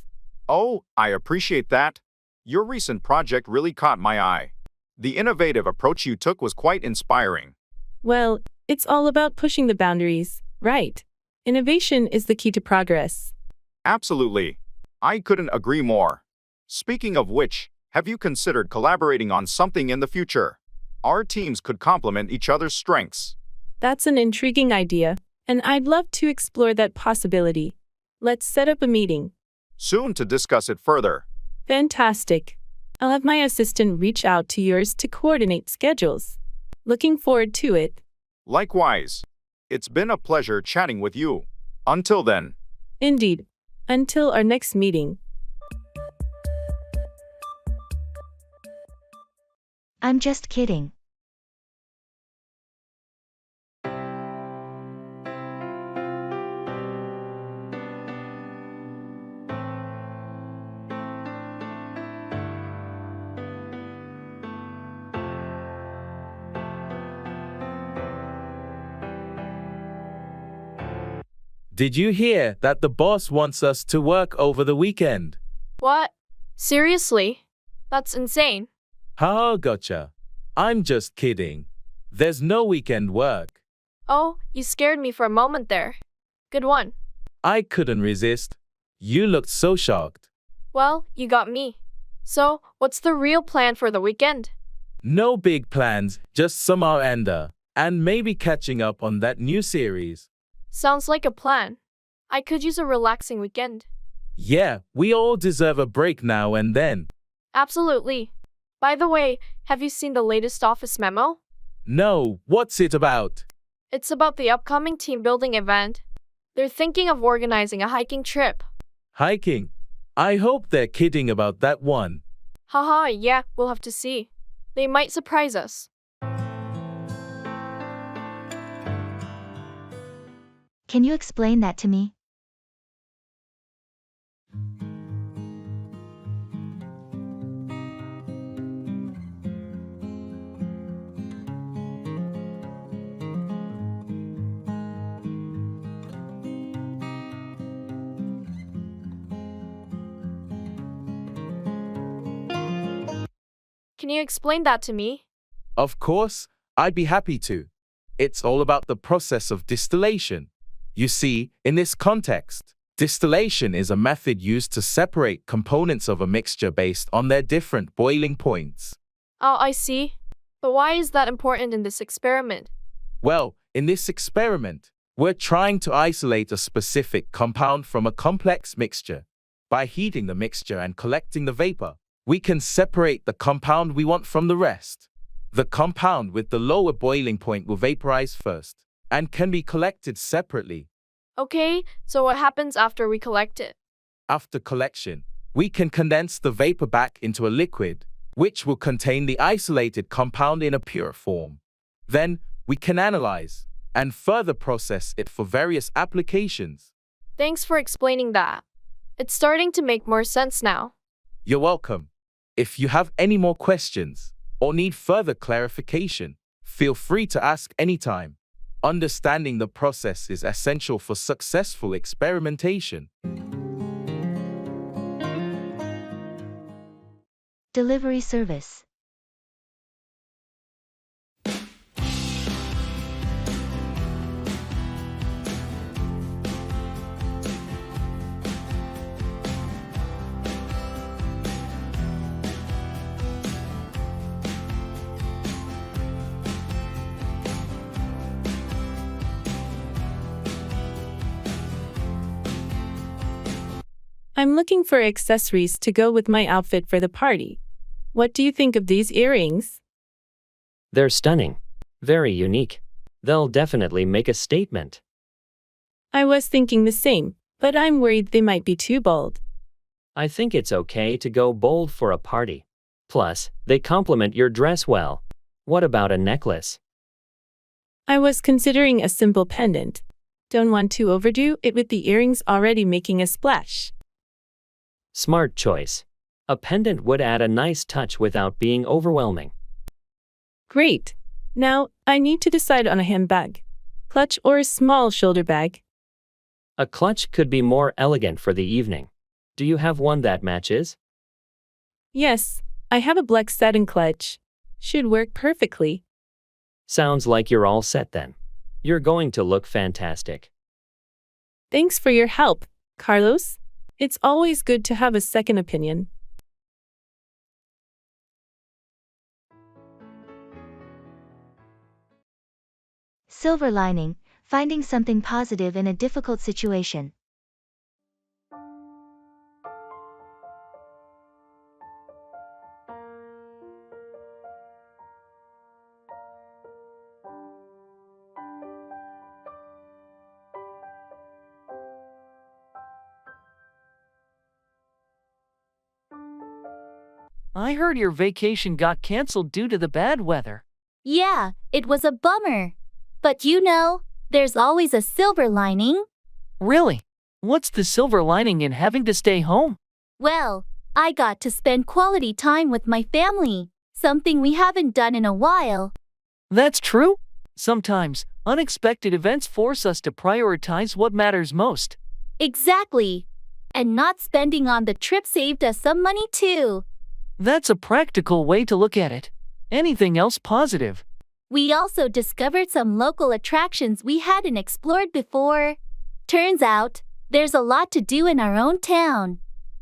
Oh, I appreciate that. Your recent project really caught my eye. The innovative approach you took was quite inspiring. Well, it's all about pushing the boundaries, right? Innovation is the key to progress. Absolutely. I couldn't agree more. Speaking of which, have you considered collaborating on something in the future? Our teams could complement each other's strengths. That's an intriguing idea, and I'd love to explore that possibility. Let's set up a meeting. Soon to discuss it further. Fantastic. I'll have my assistant reach out to yours to coordinate schedules. Looking forward to it. Likewise. It's been a pleasure chatting with you. Until then. Indeed. Until our next meeting. I'm just kidding. Did you hear that the boss wants us to work over the weekend? What? Seriously? That's insane. Ha, gotcha. I'm just kidding. There's no weekend work. Oh, you scared me for a moment there. Good one. I couldn't resist. You looked so shocked. Well, you got me. So, what's the real plan for the weekend? No big plans, just some R&R, and maybe catching up on that new series. Sounds like a plan. I could use a relaxing weekend. Yeah, we all deserve a break now and then. Absolutely. By the way, have you seen the latest office memo? No, what's it about? It's about the upcoming team building event. They're thinking of organizing a hiking trip. Hiking? I hope they're kidding about that one. Haha, yeah, we'll have to see. They might surprise us. Can you explain that to me? Can you explain that to me? Of course, I'd be happy to. It's all about the process of distillation. You see, in this context, distillation is a method used to separate components of a mixture based on their different boiling points. Oh, I see. But why is that important in this experiment? Well, in this experiment, we're trying to isolate a specific compound from a complex mixture. By heating the mixture and collecting the vapor, we can separate the compound we want from the rest. The compound with the lower boiling point will vaporize first and can be collected separately. Okay, so what happens after we collect it? After collection, we can condense the vapor back into a liquid, which will contain the isolated compound in a pure form. Then, we can analyze and further process it for various applications. Thanks for explaining that. It's starting to make more sense now. You're welcome. If you have any more questions or need further clarification, feel free to ask anytime. Understanding the process is essential for successful experimentation. Delivery service. I'm looking for accessories to go with my outfit for the party. What do you think of these earrings? They're stunning. Very unique. They'll definitely make a statement. I was thinking the same, but I'm worried they might be too bold. I think it's okay to go bold for a party. Plus, they complement your dress well. What about a necklace? I was considering a simple pendant. Don't want to overdo it with the earrings already making a splash. Smart choice. A pendant would add a nice touch without being overwhelming. Great. Now, I need to decide on a handbag. Clutch or a small shoulder bag? A clutch could be more elegant for the evening. Do you have one that matches? Yes, I have a black satin clutch. Should work perfectly. Sounds like you're all set then. You're going to look fantastic. Thanks for your help, Carlos. It's always good to have a second opinion. Silver lining, finding something positive in a difficult situation. I heard your vacation got canceled due to the bad weather. Yeah, it was a bummer. But there's always a silver lining. Really? What's the silver lining in having to stay home? Well, I got to spend quality time with my family, something we haven't done in a while. That's true. Sometimes, unexpected events force us to prioritize what matters most. Exactly. And not spending on the trip saved us some money too. That's a practical way to look at it. Anything else positive? We also discovered some local attractions we hadn't explored before. Turns out, there's a lot to do in our own town.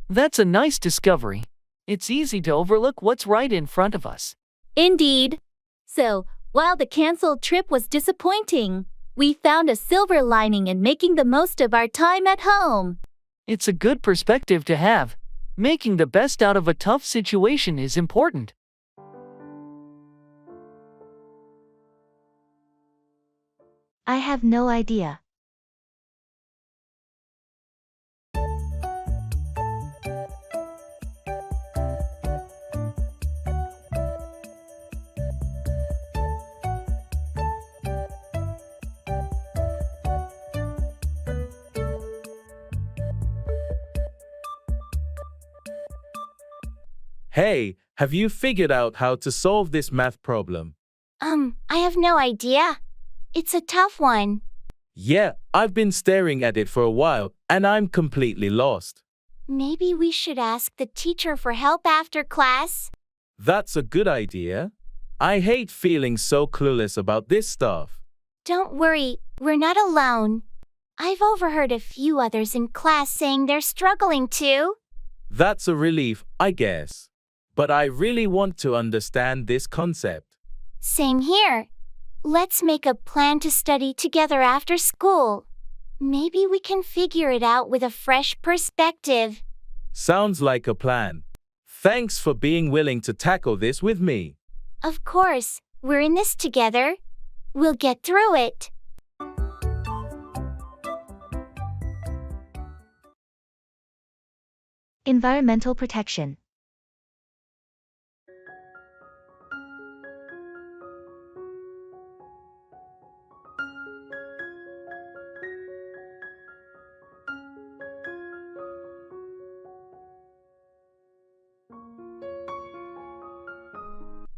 That's a nice discovery. It's easy to overlook what's right in front of us. Indeed. So, while the canceled trip was disappointing, we found a silver lining in making the most of our time at home. It's a good perspective to have. Making the best out of a tough situation is important. I have no idea. Hey, have you figured out how to solve this math problem? I have no idea. It's a tough one. Yeah, I've been staring at it for a while, and I'm completely lost. Maybe we should ask the teacher for help after class? That's a good idea. I hate feeling so clueless about this stuff. Don't worry, we're not alone. I've overheard a few others in class saying they're struggling too. That's a relief, I guess. But I really want to understand this concept. Same here. Let's make a plan to study together after school. Maybe we can figure it out with a fresh perspective. Sounds like a plan. Thanks for being willing to tackle this with me. Of course, we're in this together. We'll get through it. Environmental protection.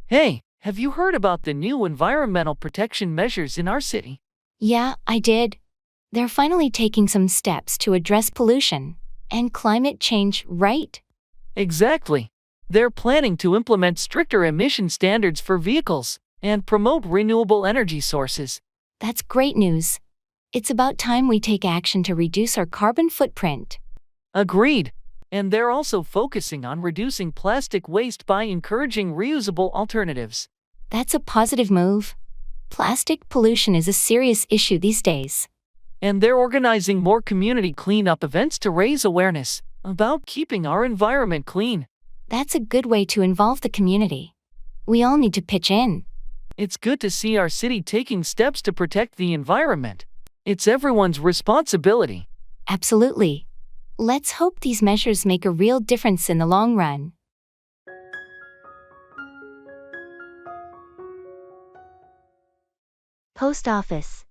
Hey, have you heard about the new environmental protection measures in our city? Yeah, I did. They're finally taking some steps to address pollution and climate change, right? Exactly. They're planning to implement stricter emission standards for vehicles and promote renewable energy sources. That's great news. It's about time we take action to reduce our carbon footprint. Agreed. And they're also focusing on reducing plastic waste by encouraging reusable alternatives. That's a positive move. Plastic pollution is a serious issue these days. And they're organizing more community cleanup events to raise awareness about keeping our environment clean. That's a good way to involve the community. We all need to pitch in. It's good to see our city taking steps to protect the environment. It's everyone's responsibility. Absolutely. Let's hope these measures make a real difference in the long run. Post office.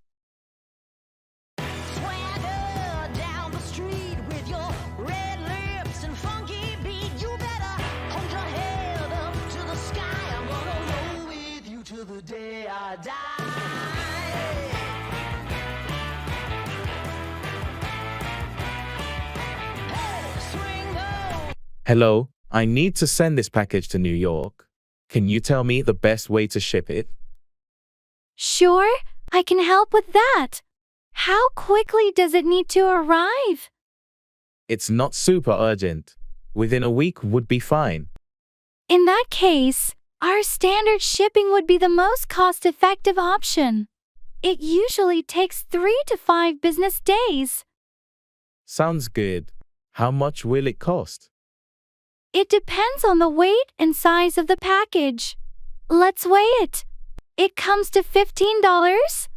Hello, I need to send this package to New York. Can you tell me the best way to ship it? Sure, I can help with that. How quickly does it need to arrive? It's not super urgent. Within a week would be fine. In that case, our standard shipping would be the most cost-effective option. It usually takes 3 to 5 business days. Sounds good. How much will it cost? It depends on the weight and size of the package. Let's weigh it. It comes to $15.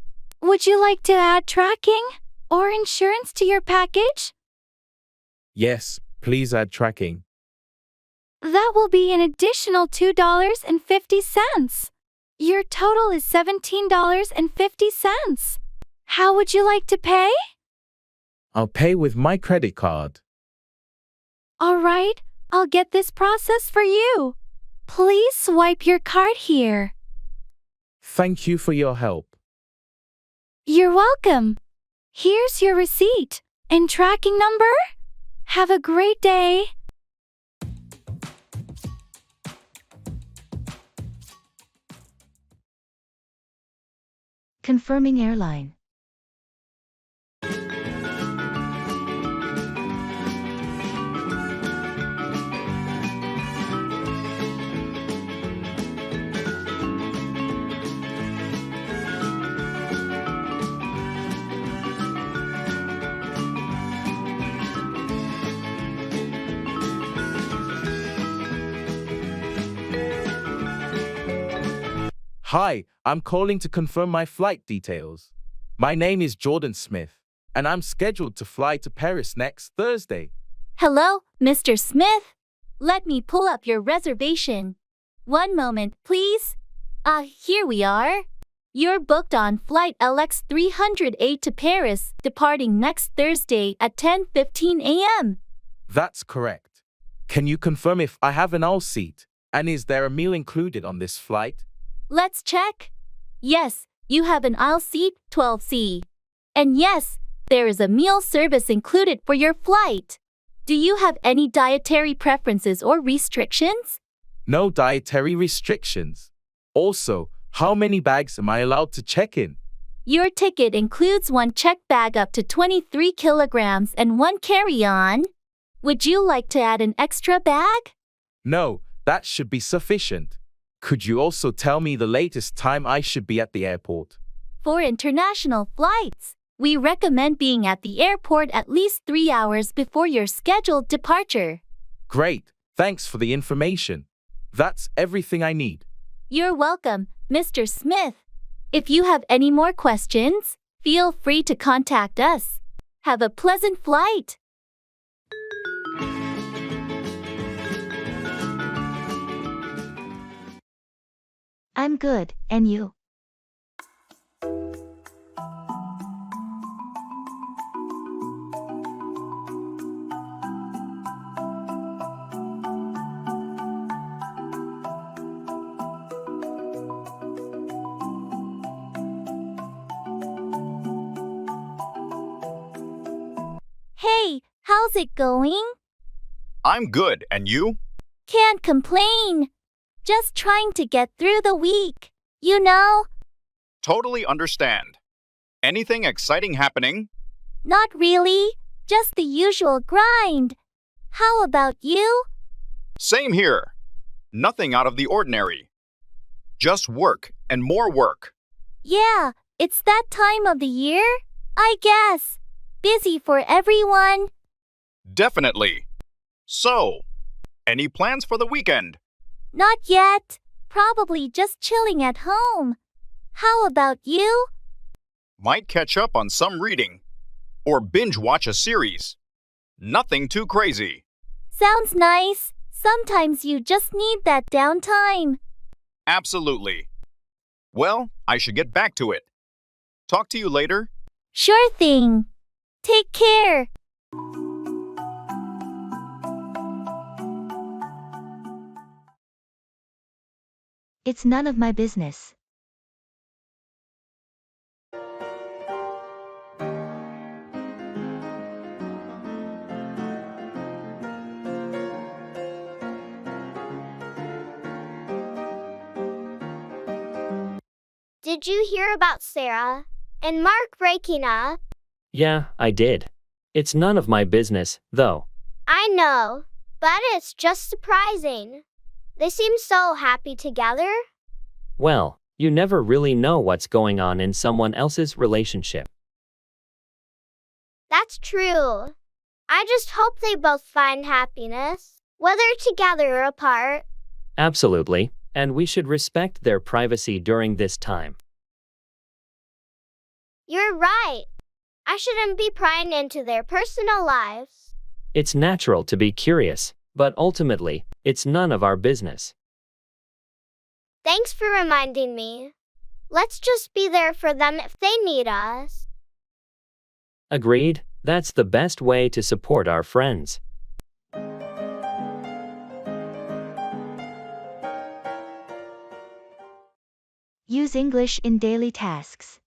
Would you like to add tracking or insurance to your package? Yes, please add tracking. That will be an additional $2.50. Your total is $17.50. How would you like to pay? I'll pay with my credit card. All right, I'll get this process for you. Please swipe your card here. Thank you for your help. You're welcome. Here's your receipt and tracking number. Have a great day. Confirming airline. Hi, I'm calling to confirm my flight details. My name is Jordan Smith, and I'm scheduled to fly to Paris next Thursday. Hello, Mr. Smith. Let me pull up your reservation. One moment, please. Here we are. You're booked on flight LX 308 to Paris, departing next Thursday at 10:15 a.m. That's correct. Can you confirm if I have an aisle seat, and is there a meal included on this flight? Let's check. Yes, you have an aisle seat 12C. And yes, there is a meal service included for your flight. Do you have any dietary preferences or restrictions? No dietary restrictions. Also, how many bags am I allowed to check in? Your ticket includes one check bag up to 23 kilograms and one carry-on. Would you like to add an extra bag? No, that should be sufficient. Could you also tell me the latest time I should be at the airport? For international flights, we recommend being at the airport at least 3 hours before your scheduled departure. Great, thanks for the information. That's everything I need. You're welcome, Mr. Smith. If you have any more questions, feel free to contact us. Have a pleasant flight. I'm good, and you? Hey, how's it going? I'm good, and you? Can't complain. Just trying to get through the week, you know? Totally understand. Anything exciting happening? Not really, just the usual grind. How about you? Same here. Nothing out of the ordinary. Just work and more work. Yeah, it's that time of the year, I guess. Busy for everyone. Definitely. So, any plans for the weekend? Not yet. Probably just chilling at home. How about you? Might catch up on some reading. Or binge watch a series. Nothing too crazy. Sounds nice. Sometimes you just need that downtime. Absolutely. Well, I should get back to it. Talk to you later. Sure thing. Take care. It's none of my business. Did you hear about Sarah and Mark breaking up? Yeah, I did. It's none of my business, though. I know, but it's just surprising. They seem so happy together. Well, you never really know what's going on in someone else's relationship. That's true. I just hope they both find happiness, whether together or apart. Absolutely, and we should respect their privacy during this time. You're right. I shouldn't be prying into their personal lives. It's natural to be curious, but ultimately, it's none of our business. Thanks for reminding me. Let's just be there for them if they need us. Agreed, that's the best way to support our friends. Use English in daily tasks.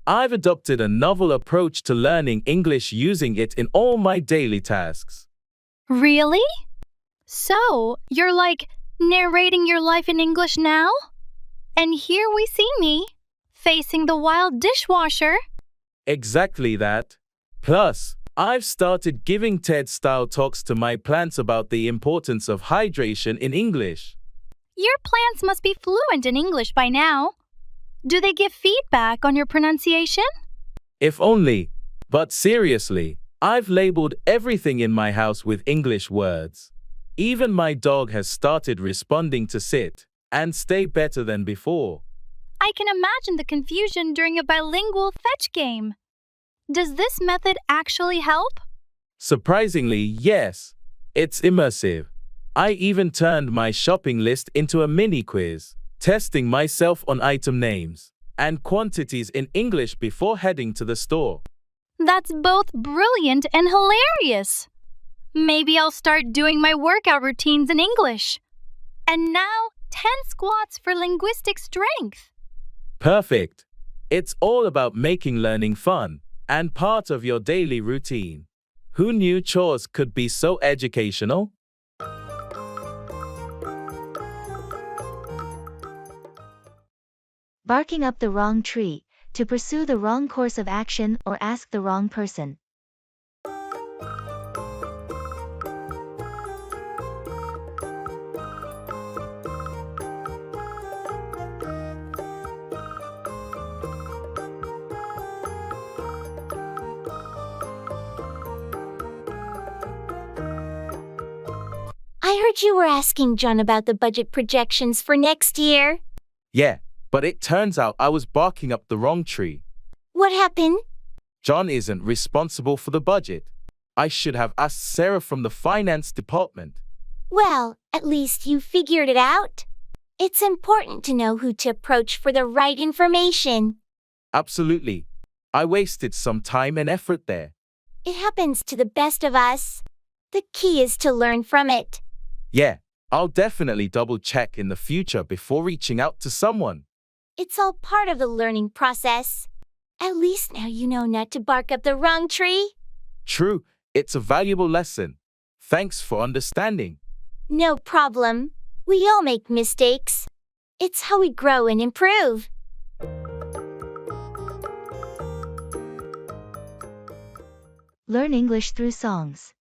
I've adopted a novel approach to learning English using it in all my daily tasks. Really? So, you're like narrating your life in English now? And here we see me, facing the wild dishwasher. Exactly that. Plus, I've started giving TED-style talks to my plants about the importance of hydration in English. Your plants must be fluent in English by now. Do they give feedback on your pronunciation? If only. But seriously, I've labeled everything in my house with English words. Even my dog has started responding to sit and stay better than before. I can imagine the confusion during a bilingual fetch game. Does this method actually help? Surprisingly, yes. It's immersive. I even turned my shopping list into a mini quiz, testing myself on item names and quantities in English before heading to the store. That's both brilliant and hilarious. Maybe I'll start doing my workout routines in English. And now, 10 squats for linguistic strength. Perfect. It's all about making learning fun and part of your daily routine. Who knew chores could be so educational? Barking up the wrong tree, to pursue the wrong course of action or ask the wrong person. I heard you were asking John about the budget projections for next year. Yeah, but it turns out I was barking up the wrong tree. What happened? John isn't responsible for the budget. I should have asked Sarah from the finance department. Well, at least you figured it out. It's important to know who to approach for the right information. Absolutely. I wasted some time and effort there. It happens to the best of us. The key is to learn from it. Yeah, I'll definitely double-check in the future before reaching out to someone. It's all part of the learning process. At least now you know not to bark up the wrong tree. True, it's a valuable lesson. Thanks for understanding. No problem. We all make mistakes. It's how we grow and improve. Learn English through songs.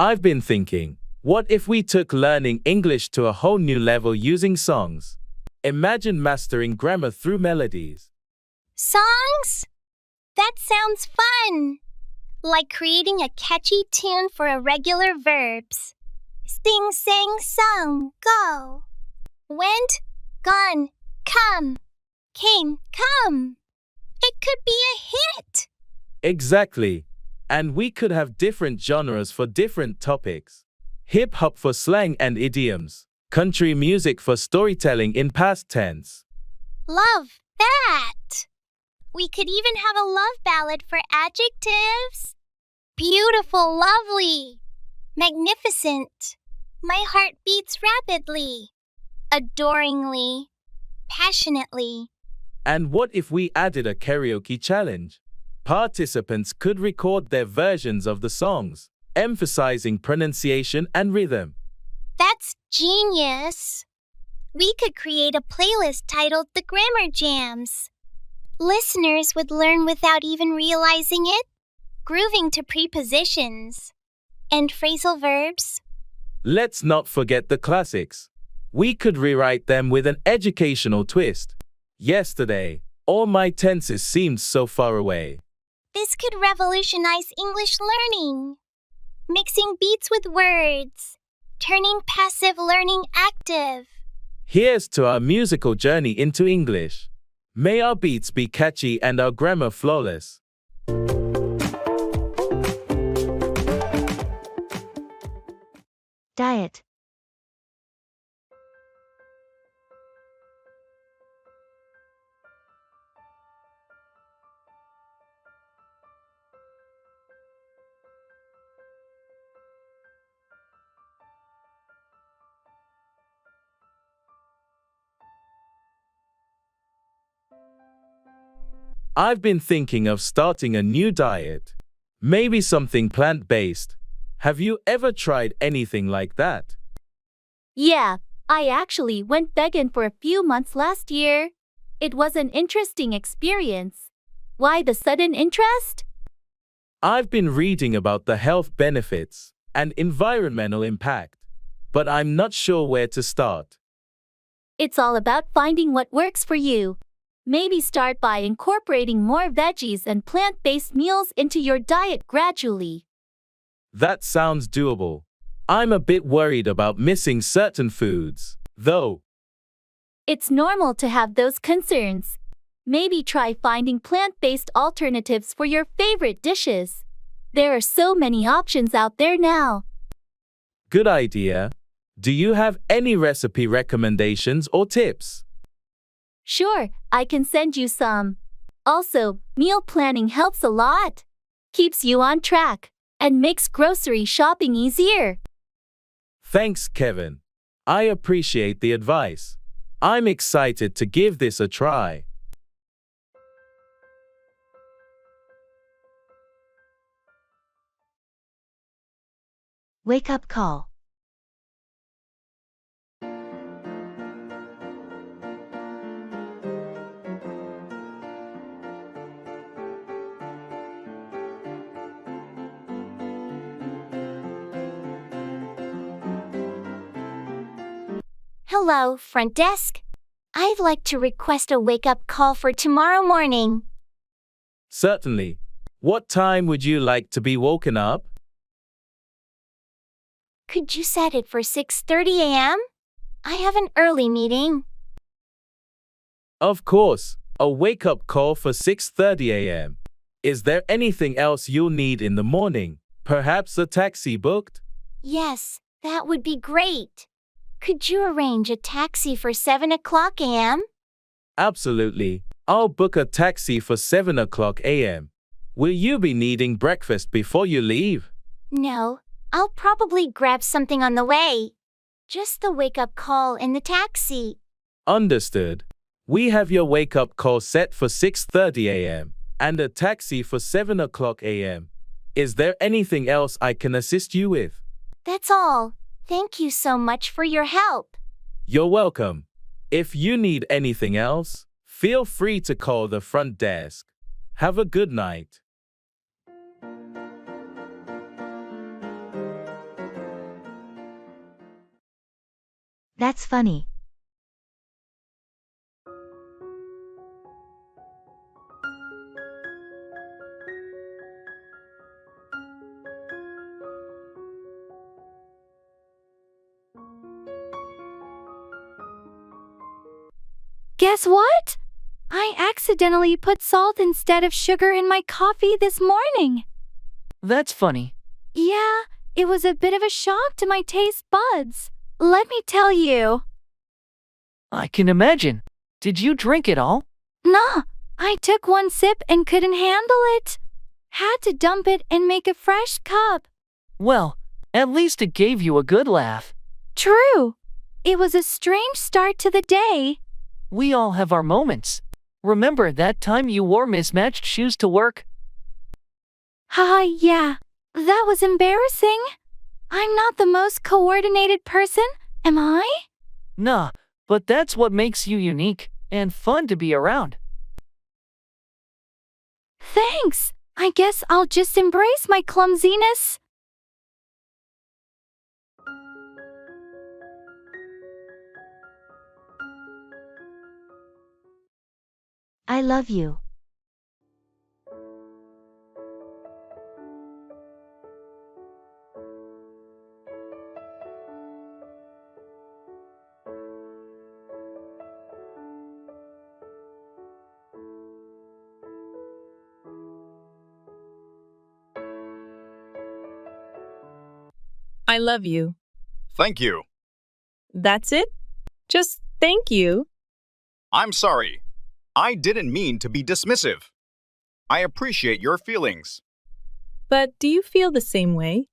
I've been thinking, what if we took learning English to a whole new level using songs? Imagine mastering grammar through melodies. Songs? That sounds fun! Like creating a catchy tune for irregular verbs. Sing, sang, sung, go. Went, gone, come. Came, come. It could be a hit! Exactly. And we could have different genres for different topics. Hip-hop for slang and idioms. Country music for storytelling in past tense. Love that! We could even have a love ballad for adjectives. Beautiful, lovely, magnificent. My heart beats rapidly, adoringly, passionately. And what if we added a karaoke challenge? Participants could record their versions of the songs, emphasizing pronunciation and rhythm. That's genius! We could create a playlist titled The Grammar Jams. Listeners would learn without even realizing it, grooving to prepositions and phrasal verbs. Let's not forget the classics. We could rewrite them with an educational twist. Yesterday, all my tenses seemed so far away. This could revolutionize English learning. Mixing beats with words, turning passive learning active. Here's to our musical journey into English. May our beats be catchy and our grammar flawless. Diet. I've been thinking of starting a new diet. Maybe something plant-based. Have you ever tried anything like that? Yeah, I actually went vegan for a few months last year. It was an interesting experience. Why the sudden interest? I've been reading about the health benefits and environmental impact, but I'm not sure where to start. It's all about finding what works for you. Maybe start by incorporating more veggies and plant-based meals into your diet gradually. That sounds doable. I'm a bit worried about missing certain foods, though. It's normal to have those concerns. Maybe try finding plant-based alternatives for your favorite dishes. There are so many options out there now. Good idea. Do you have any recipe recommendations or tips? Sure, I can send you some. Also, meal planning helps a lot. Keeps you on track and makes grocery shopping easier. Thanks, Kevin. I appreciate the advice. I'm excited to give this a try. Wake-up call. Hello, front desk. I'd like to request a wake-up call for tomorrow morning. Certainly. What time would you like to be woken up? Could you set it for 6:30 a.m.? I have an early meeting. Of course, a wake-up call for 6:30 a.m. Is there anything else you'll need in the morning? Perhaps a taxi booked? Yes, that would be great. Could you arrange a taxi for 7 o'clock a.m.? Absolutely. I'll book a taxi for 7 o'clock a.m. Will you be needing breakfast before you leave? No, I'll probably grab something on the way. Just the wake-up call in the taxi. Understood. We have your wake-up call set for 6:30 a.m. and a taxi for 7 o'clock a.m. Is there anything else I can assist you with? That's all. Thank you so much for your help. You're welcome. If you need anything else, feel free to call the front desk. Have a good night. That's funny. Guess what? I accidentally put salt instead of sugar in my coffee this morning. That's funny. Yeah, it was a bit of a shock to my taste buds. Let me tell you. I can imagine. Did you drink it all? Nah, I took one sip and couldn't handle it. Had to dump it and make a fresh cup. Well, at least it gave you a good laugh. True. It was a strange start to the day. We all have our moments. Remember that time you wore mismatched shoes to work? Haha, yeah. That was embarrassing. I'm not the most coordinated person, am I? Nah, but that's what makes you unique and fun to be around. Thanks. I guess I'll just embrace my clumsiness. I love you. I love you. Thank you. That's it? Just thank you. I'm sorry. I didn't mean to be dismissive. I appreciate your feelings. But do you feel the same way?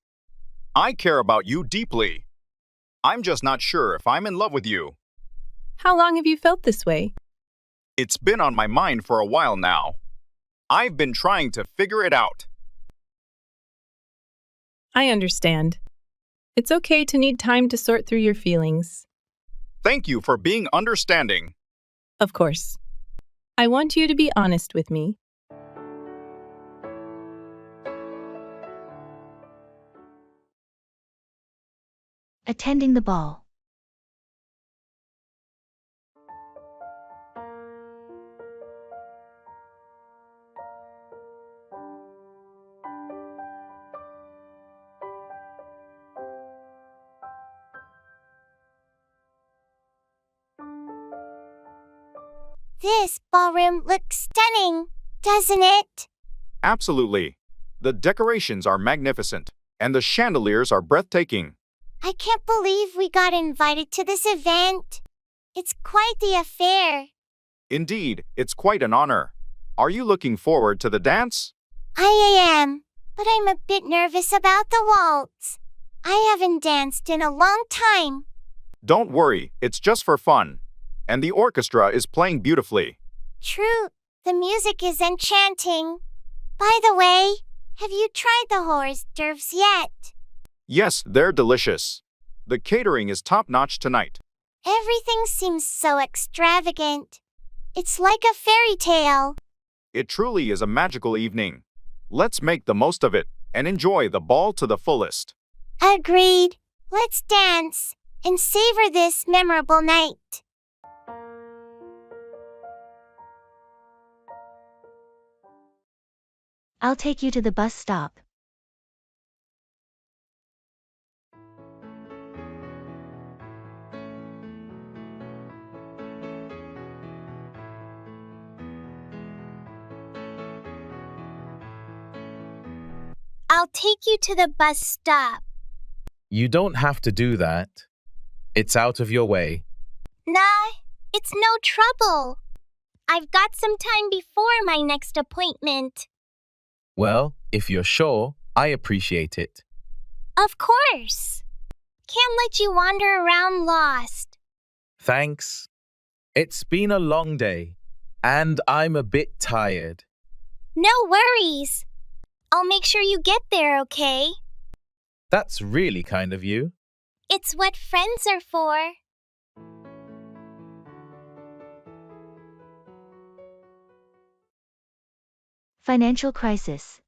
I care about you deeply. I'm just not sure if I'm in love with you. How long have you felt this way? It's been on my mind for a while now. I've been trying to figure it out. I understand. It's okay to need time to sort through your feelings. Thank you for being understanding. Of course. I want you to be honest with me. Attending the ball. This ballroom looks stunning, doesn't it? Absolutely. The decorations are magnificent, and the chandeliers are breathtaking. I can't believe we got invited to this event. It's quite the affair. Indeed, it's quite an honor. Are you looking forward to the dance? I am, but I'm a bit nervous about the waltz. I haven't danced in a long time. Don't worry, it's just for fun. And the orchestra is playing beautifully. True, the music is enchanting. By the way, have you tried the hors d'oeuvres yet? Yes, they're delicious. The catering is top-notch tonight. Everything seems so extravagant. It's like a fairy tale. It truly is a magical evening. Let's make the most of it and enjoy the ball to the fullest. Agreed. Let's dance and savor this memorable night. I'll take you to the bus stop. I'll take you to the bus stop. You don't have to do that. It's out of your way. Nah, it's no trouble. I've got some time before my next appointment. Well, if you're sure, I appreciate it. Of course. Can't let you wander around lost. Thanks. It's been a long day, and I'm a bit tired. No worries. I'll make sure you get there, okay? That's really kind of you. It's what friends are for. Financial crisis.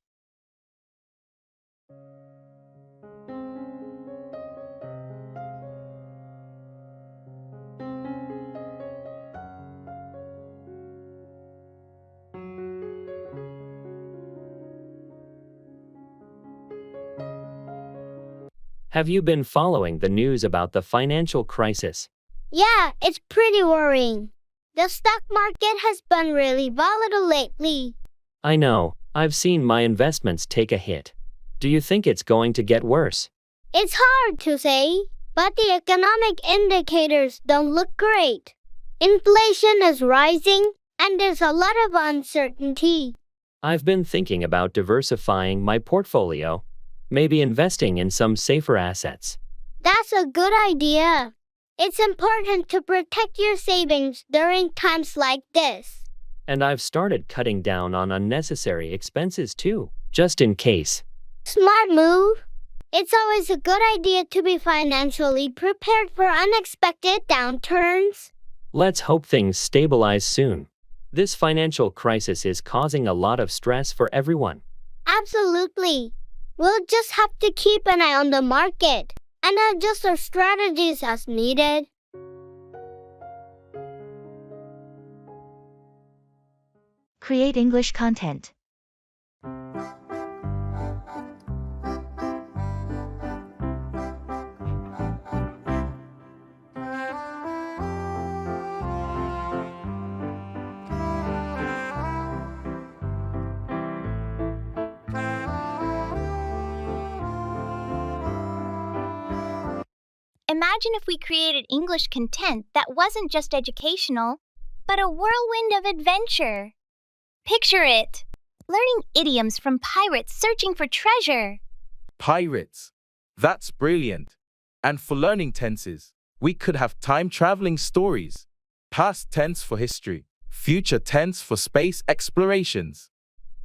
Have you been following the news about the financial crisis? Yeah, it's pretty worrying. The stock market has been really volatile lately. I know, I've seen my investments take a hit. Do you think it's going to get worse? It's hard to say, but the economic indicators don't look great. Inflation is rising, and there's a lot of uncertainty. I've been thinking about diversifying my portfolio, maybe investing in some safer assets. That's a good idea. It's important to protect your savings during times like this. And I've started cutting down on unnecessary expenses too, just in case. Smart move. It's always a good idea to be financially prepared for unexpected downturns. Let's hope things stabilize soon. This financial crisis is causing a lot of stress for everyone. Absolutely. We'll just have to keep an eye on the market and adjust our strategies as needed. Create English content. Imagine if we created English content that wasn't just educational, but a whirlwind of adventure. Picture it. Learning idioms from pirates searching for treasure. Pirates. That's brilliant. And for learning tenses, we could have time-traveling stories. Past tense for history, future tense for space explorations.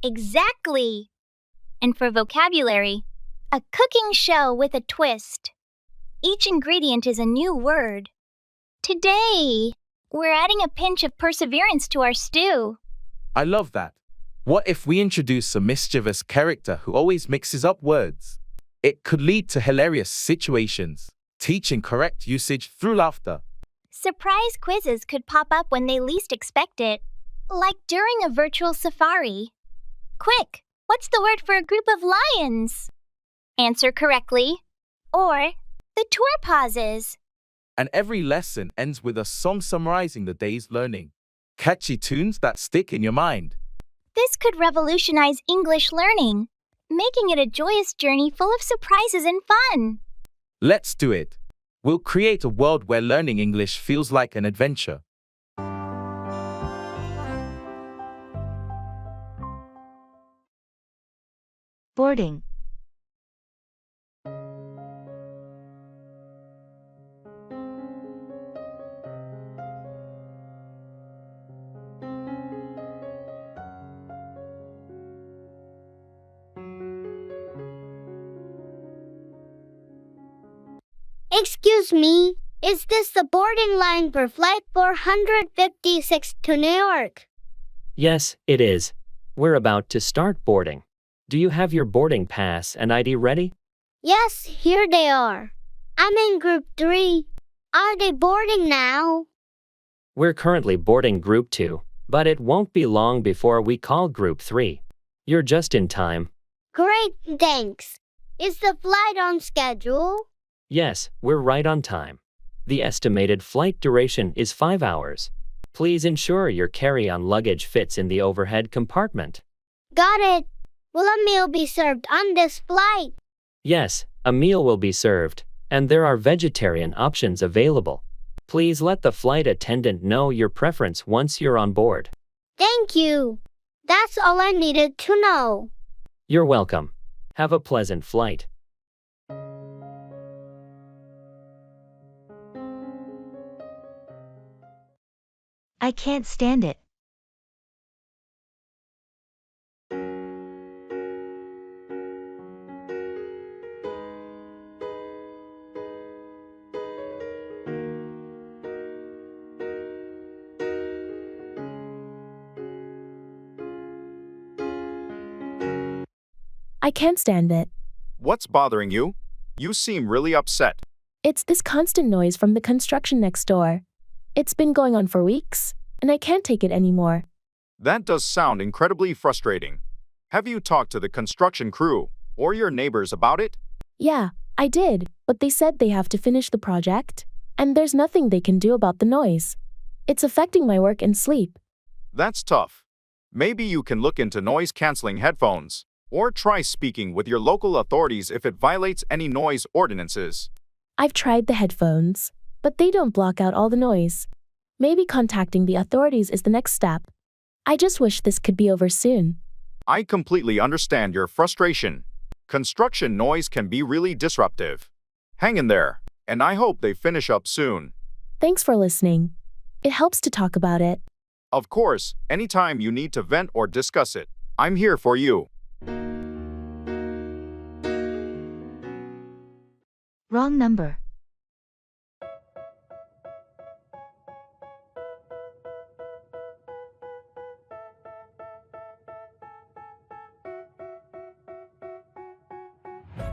Exactly. And for vocabulary, a cooking show with a twist. Each ingredient is a new word. Today, we're adding a pinch of perseverance to our stew. I love that. What if we introduce a mischievous character who always mixes up words? It could lead to hilarious situations, teaching correct usage through laughter. Surprise quizzes could pop up when they least expect it, like during a virtual safari. Quick, what's the word for a group of lions? Answer correctly. Or the tour pauses. And every lesson ends with a song summarizing the day's learning. Catchy tunes that stick in your mind. This could revolutionize English learning, making it a joyous journey full of surprises and fun. Let's do it. We'll create a world where learning English feels like an adventure. Boarding. Excuse me, is this the boarding line for Flight 456 to New York? Yes, it is. We're about to start boarding. Do you have your boarding pass and ID ready? Yes, here they are. I'm in Group 3. Are they boarding now? We're currently boarding Group 2, but it won't be long before we call Group 3. You're just in time. Great, thanks. Is the flight on schedule? Yes, we're right on time. The estimated flight duration is 5 hours. Please ensure your carry-on luggage fits in the overhead compartment. Got it. Will a meal be served on this flight? Yes, a meal will be served, and there are vegetarian options available. Please let the flight attendant know your preference once you're on board. Thank you. That's all I needed to know. You're welcome. Have a pleasant flight. I can't stand it. I can't stand it. What's bothering you? You seem really upset. It's this constant noise from the construction next door. It's been going on for weeks, and I can't take it anymore. That does sound incredibly frustrating. Have you talked to the construction crew or your neighbors about it? Yeah, I did, but they said they have to finish the project, and there's nothing they can do about the noise. It's affecting my work and sleep. That's tough. Maybe you can look into noise-canceling headphones, or try speaking with your local authorities if it violates any noise ordinances. I've tried the headphones, but they don't block out all the noise. Maybe contacting the authorities is the next step. I just wish this could be over soon. I completely understand your frustration. Construction noise can be really disruptive. Hang in there, and I hope they finish up soon. Thanks for listening. It helps to talk about it. Of course, anytime you need to vent or discuss it, I'm here for you. Wrong number.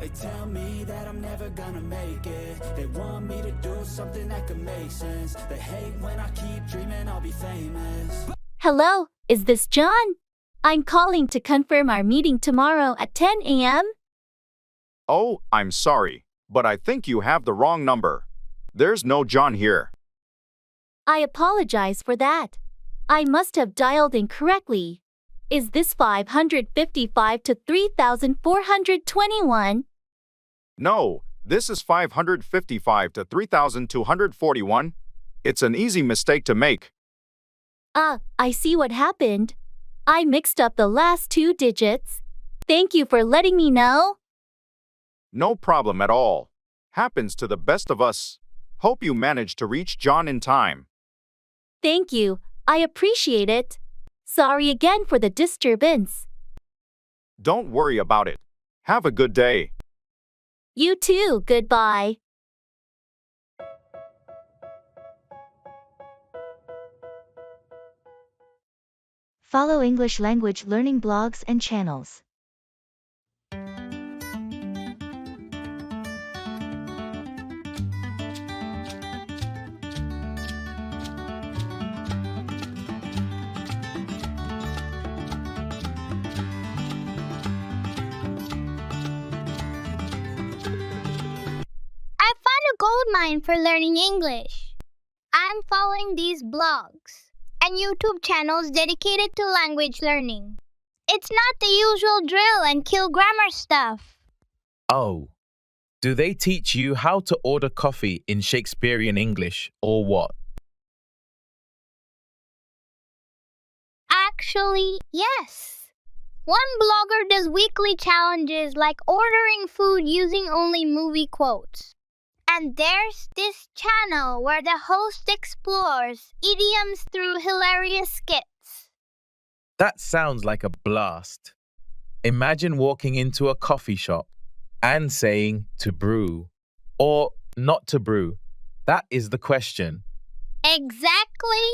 They tell me that I'm never gonna make it. They want me to do something that could make sense. They hate when I keep dreaming I'll be famous. Hello, is this John? I'm calling to confirm our meeting tomorrow at 10 a.m. Oh, I'm sorry, but I think you have the wrong number. There's no John here. I apologize for that. I must have dialed incorrectly. Is this 555 to 3,421? No, this is 555 to 3,241. It's an easy mistake to make. I see what happened. I mixed up the last two digits. Thank you for letting me know. No problem at all. Happens to the best of us. Hope you managed to reach John in time. Thank you. I appreciate it. Sorry again for the disturbance. Don't worry about it. Have a good day. You too. Goodbye. Follow English language learning blogs and channels. I found a gold mine for learning English. I'm following these blogs and YouTube channels dedicated to language learning. It's not the usual drill and kill grammar stuff. Oh, do they teach you how to order coffee in Shakespearean English or what? Actually, yes. One blogger does weekly challenges like ordering food using only movie quotes. And there's this channel where the host explores idioms through hilarious skits. That sounds like a blast. Imagine walking into a coffee shop and saying to brew or not to brew. That is the question. Exactly.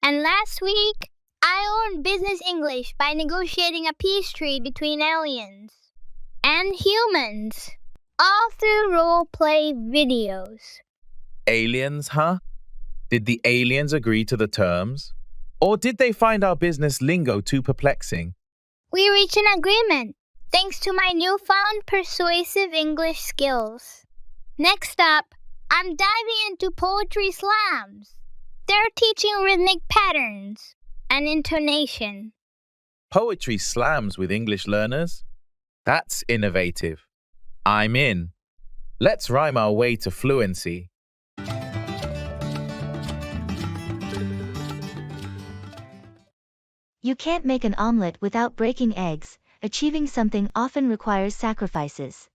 And last week, I learned business English by negotiating a peace treaty between aliens and humans, all through role-play videos. Aliens, huh? Did the aliens agree to the terms? Or did they find our business lingo too perplexing? We reached an agreement, thanks to my newfound persuasive English skills. Next up, I'm diving into poetry slams. They're teaching rhythmic patterns and intonation. Poetry slams with English learners? That's innovative. I'm in. Let's rhyme our way to fluency. You can't make an omelet without breaking eggs. Achieving something often requires sacrifices.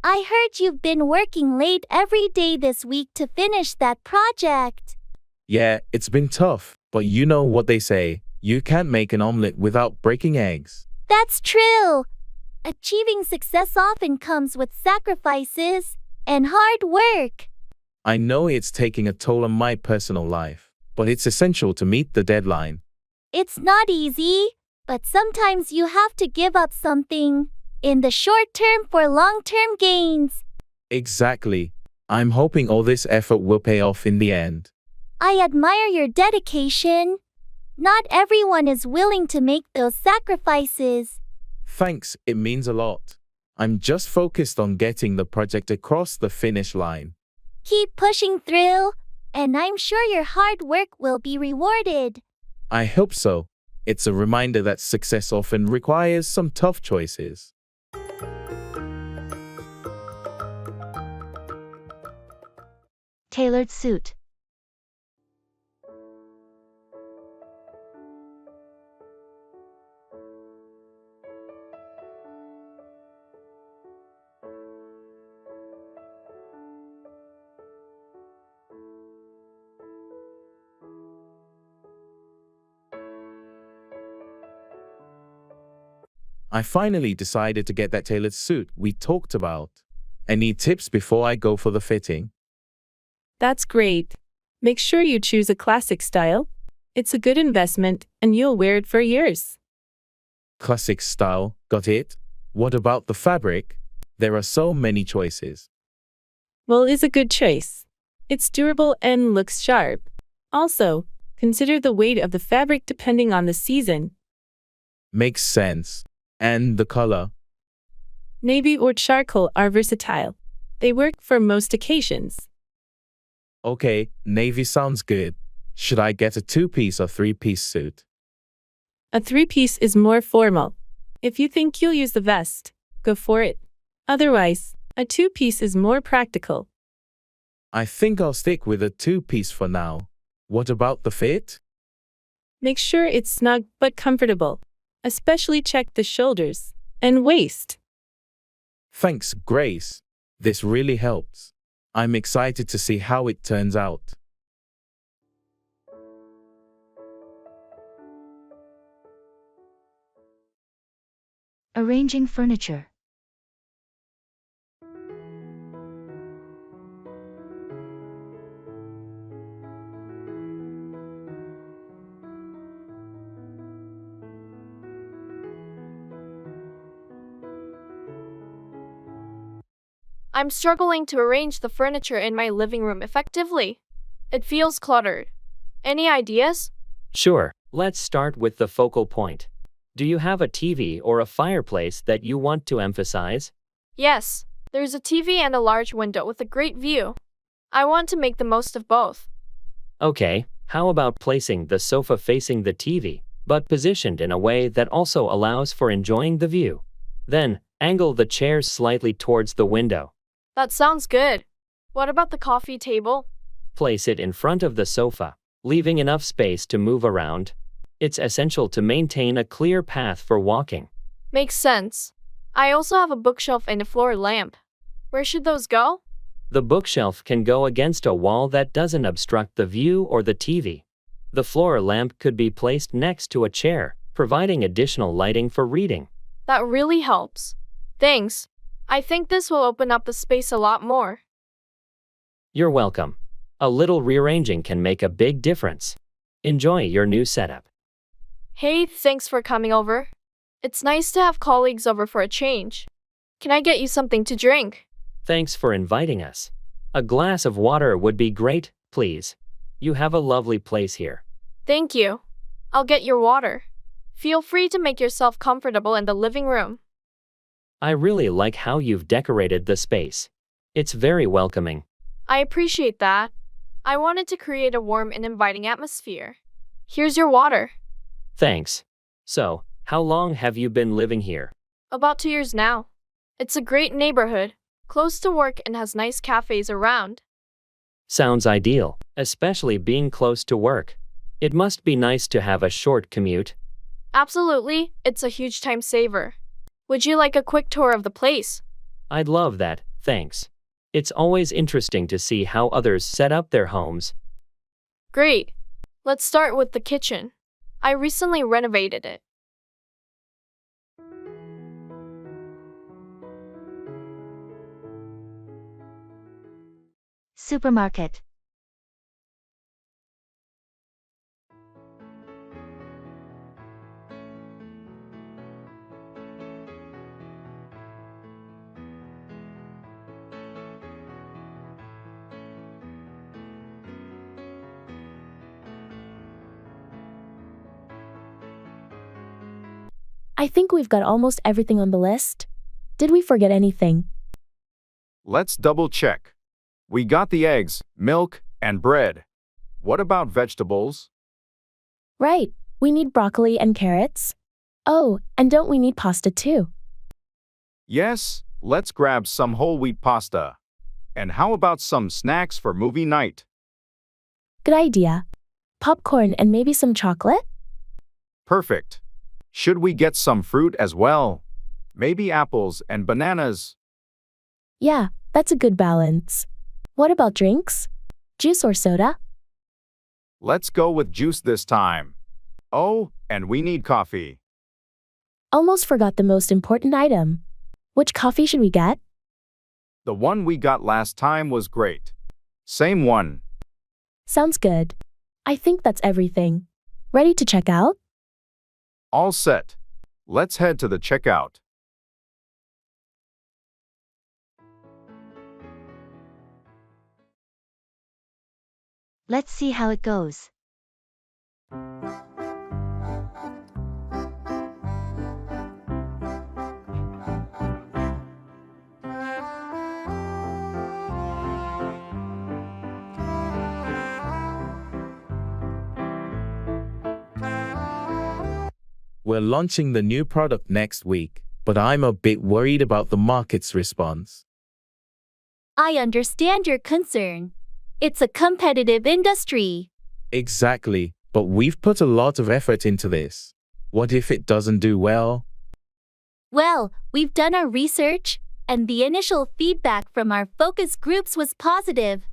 I heard you've been working late every day this week to finish that project. Yeah, it's been tough, but you know what they say. You can't make an omelet without breaking eggs. That's true. Achieving success often comes with sacrifices and hard work. I know it's taking a toll on my personal life, but it's essential to meet the deadline. It's not easy, But sometimes you have to give up something in the short term for long-term gains. Exactly. I'm hoping all this effort will pay off in the end. I admire your dedication. Not everyone is willing to make those sacrifices. Thanks, it means a lot. I'm just focused on getting the project across the finish line. Keep pushing through, and I'm sure your hard work will be rewarded. I hope so. It's a reminder that success often requires some tough choices. Tailored suit. I finally decided to get that tailored suit we talked about. Any tips before I go for the fitting? That's great. Make sure you choose a classic style. It's a good investment and you'll wear it for years. Classic style, got it? What about the fabric? There are so many choices. Wool is a good choice. It's durable and looks sharp. Also, consider the weight of the fabric depending on the season. Makes sense. And the color? Navy or charcoal are versatile. They work for most occasions. Okay, navy sounds good. Should I get a 2-piece or 3-piece suit? A 3-piece is more formal. If you think you'll use the vest, go for it. Otherwise, a 2-piece is more practical. I think I'll stick with a 2-piece for now. What about the fit? Make sure it's snug but comfortable. Especially check the shoulders and waist. Thanks, Grace. This really helps. I'm excited to see how it turns out. Arranging furniture. I'm struggling to arrange the furniture in my living room effectively. It feels cluttered. Any ideas? Sure, let's start with the focal point. Do you have a TV or a fireplace that you want to emphasize? Yes, there's a TV and a large window with a great view. I want to make the most of both. Okay, how about placing the sofa facing the TV, but positioned in a way that also allows for enjoying the view? Then, angle the chairs slightly towards the window. That sounds good. What about the coffee table? Place it in front of the sofa, leaving enough space to move around. It's essential to maintain a clear path for walking. Makes sense. I also have a bookshelf and a floor lamp. Where should those go? The bookshelf can go against a wall that doesn't obstruct the view or the TV. The floor lamp could be placed next to a chair, providing additional lighting for reading. That really helps. Thanks. I think this will open up the space a lot more. You're welcome. A little rearranging can make a big difference. Enjoy your new setup. Hey, thanks for coming over. It's nice to have colleagues over for a change. Can I get you something to drink? Thanks for inviting us. A glass of water would be great, please. You have a lovely place here. Thank you. I'll get your water. Feel free to make yourself comfortable in the living room. I really like how you've decorated the space. It's very welcoming. I appreciate that. I wanted to create a warm and inviting atmosphere. Here's your water. Thanks. So, how long have you been living here? About 2 years now. It's a great neighborhood, close to work and has nice cafes around. Sounds ideal, especially being close to work. It must be nice to have a short commute. Absolutely, it's a huge time saver. Would you like a quick tour of the place? I'd love that, thanks. It's always interesting to see how others set up their homes. Great. Let's start with the kitchen. I recently renovated it. Supermarket. I think we've got almost everything on the list. Did we forget anything? Let's double check. We got the eggs, milk, and bread. What about vegetables? Right, we need broccoli and carrots. Oh, and don't we need pasta too? Yes, let's grab some whole wheat pasta. And how about some snacks for movie night? Good idea. Popcorn and maybe some chocolate? Perfect. Should we get some fruit as well? Maybe apples and bananas? Yeah, that's a good balance. What about drinks? Juice or soda? Let's go with juice this time. Oh, and we need coffee. Almost forgot the most important item. Which coffee should we get? The one we got last time was great. Same one. Sounds good. I think that's everything. Ready to check out? All set. Let's head to the checkout. Let's see how it goes. We're launching the new product next week, but I'm a bit worried about the market's response. I understand your concern. It's a competitive industry. Exactly, but we've put a lot of effort into this. What if it doesn't do well? Well, we've done our research, and the initial feedback from our focus groups was positive.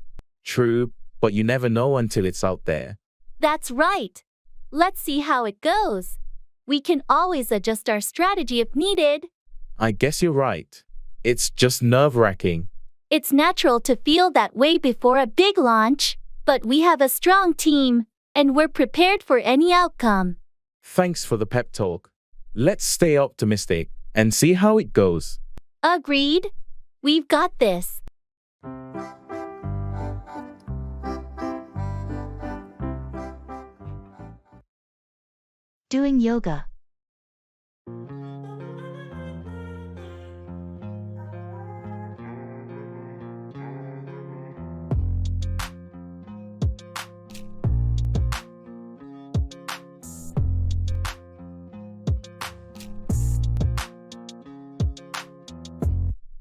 True, but you never know until it's out there. That's right. Let's see how it goes. We can always adjust our strategy if needed. I guess you're right. It's just nerve-wracking. It's natural to feel that way before a big launch, but we have a strong team, and we're prepared for any outcome. Thanks for the pep talk. Let's stay optimistic and see how it goes. Agreed. We've got this. Doing yoga.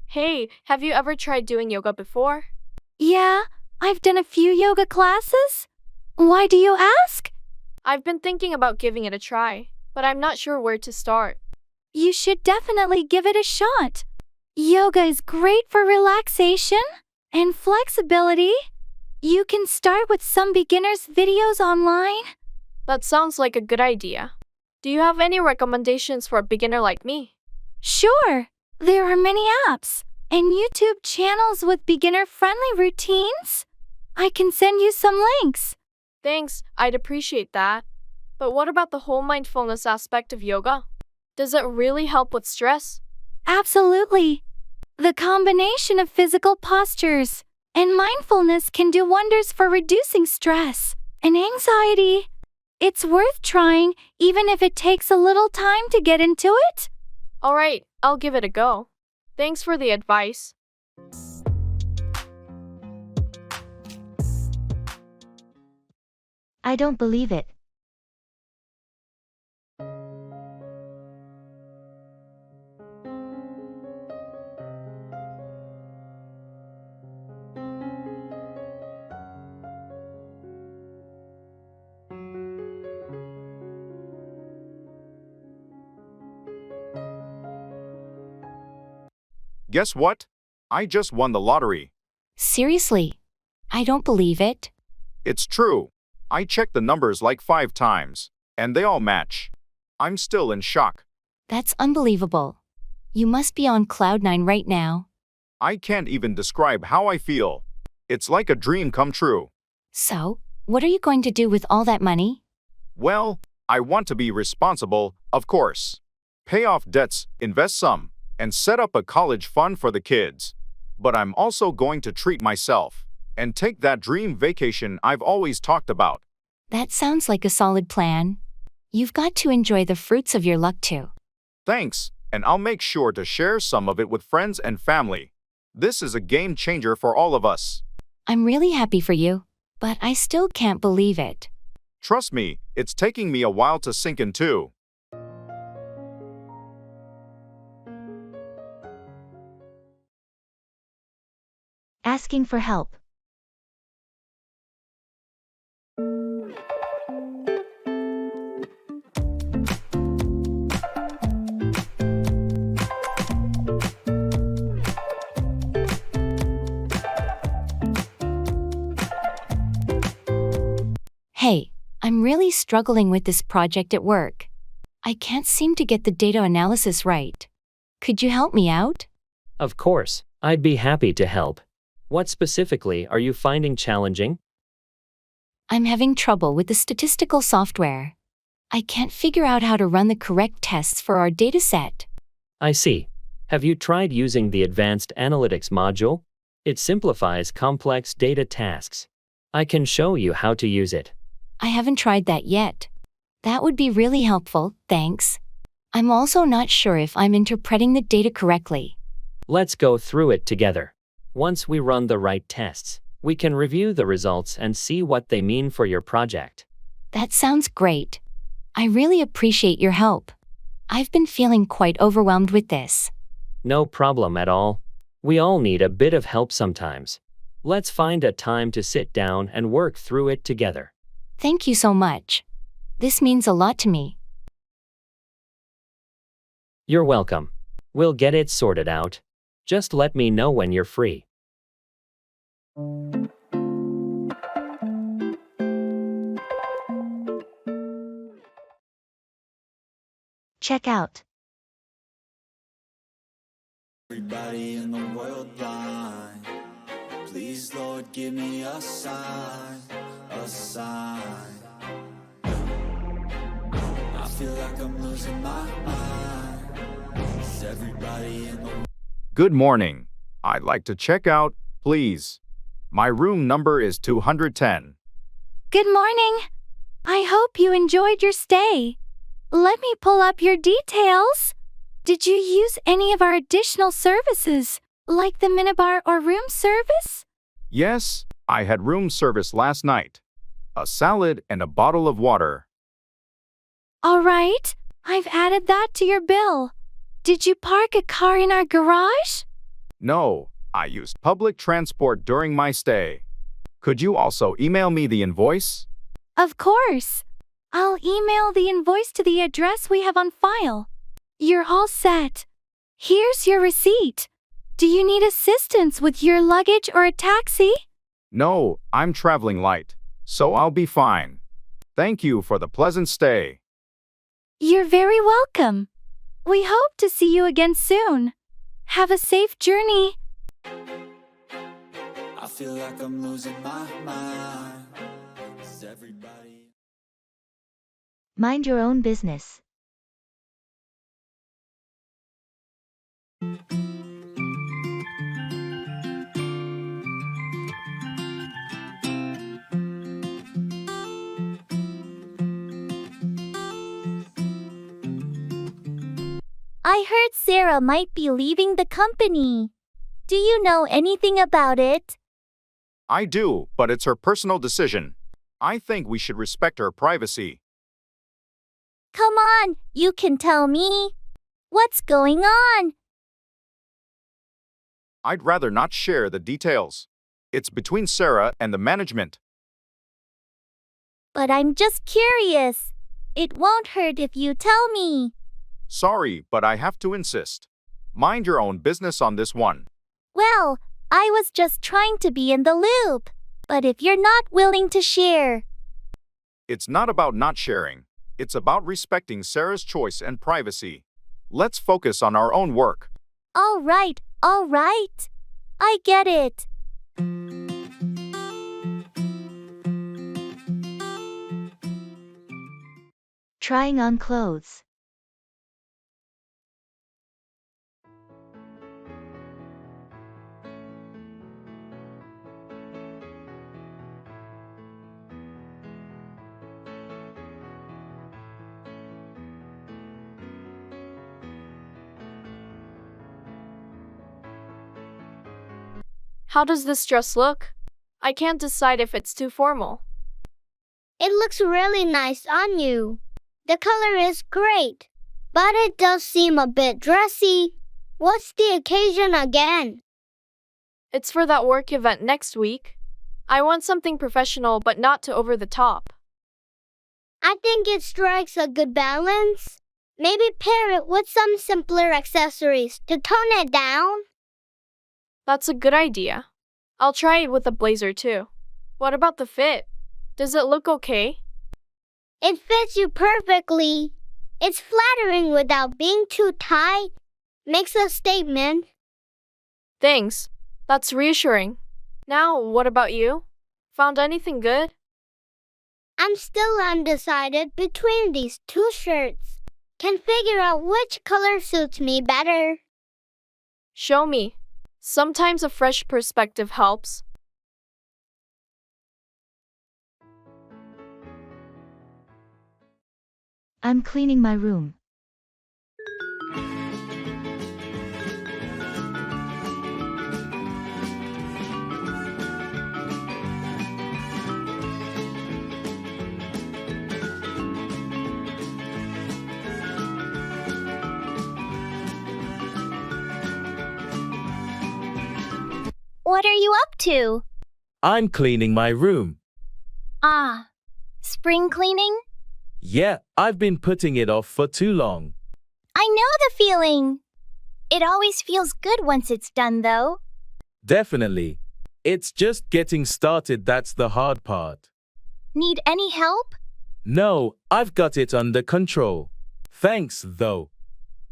Hey, have you ever tried doing yoga before? Yeah, I've done a few yoga classes. Why do you ask? I've been thinking about giving it a try, but I'm not sure where to start. You should definitely give it a shot. Yoga is great for relaxation and flexibility. You can start with some beginners' videos online. That sounds like a good idea. Do you have any recommendations for a beginner like me? Sure, there are many apps and YouTube channels with beginner-friendly routines. I can send you some links. Thanks, I'd appreciate that. But what about the whole mindfulness aspect of yoga? Does it really help with stress? Absolutely. The combination of physical postures and mindfulness can do wonders for reducing stress and anxiety. It's worth trying, even if it takes a little time to get into it. All right, I'll give it a go. Thanks for the advice. I don't believe it. Guess what? I just won the lottery. Seriously? I don't believe it. It's true. I checked the numbers like 5 times, and they all match. I'm still in shock. That's unbelievable. You must be on cloud 9 right now. I can't even describe how I feel. It's like a dream come true. So, what are you going to do with all that money? Well, I want to be responsible, of course. Pay off debts, invest some, and set up a college fund for the kids. But I'm also going to treat myself and take that dream vacation I've always talked about. That sounds like a solid plan. You've got to enjoy the fruits of your luck too. Thanks, and I'll make sure to share some of it with friends and family. This is a game changer for all of us. I'm really happy for you, but I still can't believe it. Trust me, it's taking me a while to sink in too. Asking for help. Hey, I'm really struggling with this project at work. I can't seem to get the data analysis right. Could you help me out? Of course, I'd be happy to help. What specifically are you finding challenging? I'm having trouble with the statistical software. I can't figure out how to run the correct tests for our dataset. I see. Have you tried using the Advanced Analytics module? It simplifies complex data tasks. I can show you how to use it. I haven't tried that yet. That would be really helpful, thanks. I'm also not sure if I'm interpreting the data correctly. Let's go through it together. Once we run the right tests, we can review the results and see what they mean for your project. That sounds great. I really appreciate your help. I've been feeling quite overwhelmed with this. No problem at all. We all need a bit of help sometimes. Let's find a time to sit down and work through it together. Thank you so much. This means a lot to me. You're welcome. We'll get it sorted out. Just let me know when you're free. Check out. Everybody in the world blind. Please, Lord, give me a sign, a sign. I feel like I'm losing my mind. Is everybody in the Good morning. I'd like to check out, please. My room number is 210. Good morning. I hope you enjoyed your stay. Let me pull up your details. Did you use any of our additional services, like the minibar or room service? Yes, I had room service last night. A salad and a bottle of water. All right, I've added that to your bill. Did you park a car in our garage? No, I used public transport during my stay. Could you also email me the invoice? Of course. I'll email the invoice to the address we have on file. You're all set. Here's your receipt. Do you need assistance with your luggage or a taxi? No, I'm traveling light, so I'll be fine. Thank you for the pleasant stay. You're very welcome. We hope to see you again soon. Have a safe journey. I feel like I'm losing my mind. Is everybody... Mind your own business. I heard Sarah might be leaving the company. Do you know anything about it? I do, but it's her personal decision. I think we should respect her privacy. Come on, you can tell me. What's going on? I'd rather not share the details. It's between Sarah and the management. But I'm just curious. It won't hurt if you tell me. Sorry, but I have to insist. Mind your own business on this one. Well, I was just trying to be in the loop. But if you're not willing to share... It's not about not sharing. It's about respecting Sarah's choice and privacy. Let's focus on our own work. All right. I get it. Trying on clothes. How does this dress look? I can't decide if it's too formal. It looks really nice on you. The color is great, but it does seem a bit dressy. What's the occasion again? It's for that work event next week. I want something professional but not too over the top. I think it strikes a good balance. Maybe pair it with some simpler accessories to tone it down. That's a good idea. I'll try it with a blazer too. What about the fit? Does it look okay? It fits you perfectly. It's flattering without being too tight. Makes a statement. Thanks. That's reassuring. Now, what about you? Found anything good? I'm still undecided between these two shirts. Can figure out which color suits me better. Show me. Sometimes a fresh perspective helps. I'm cleaning my room. What are you up to? I'm cleaning my room. Ah, spring cleaning? Yeah, I've been putting it off for too long. I know the feeling. It always feels good once it's done, though. Definitely. It's just getting started that's the hard part. Need any help? No, I've got it under control. Thanks, though.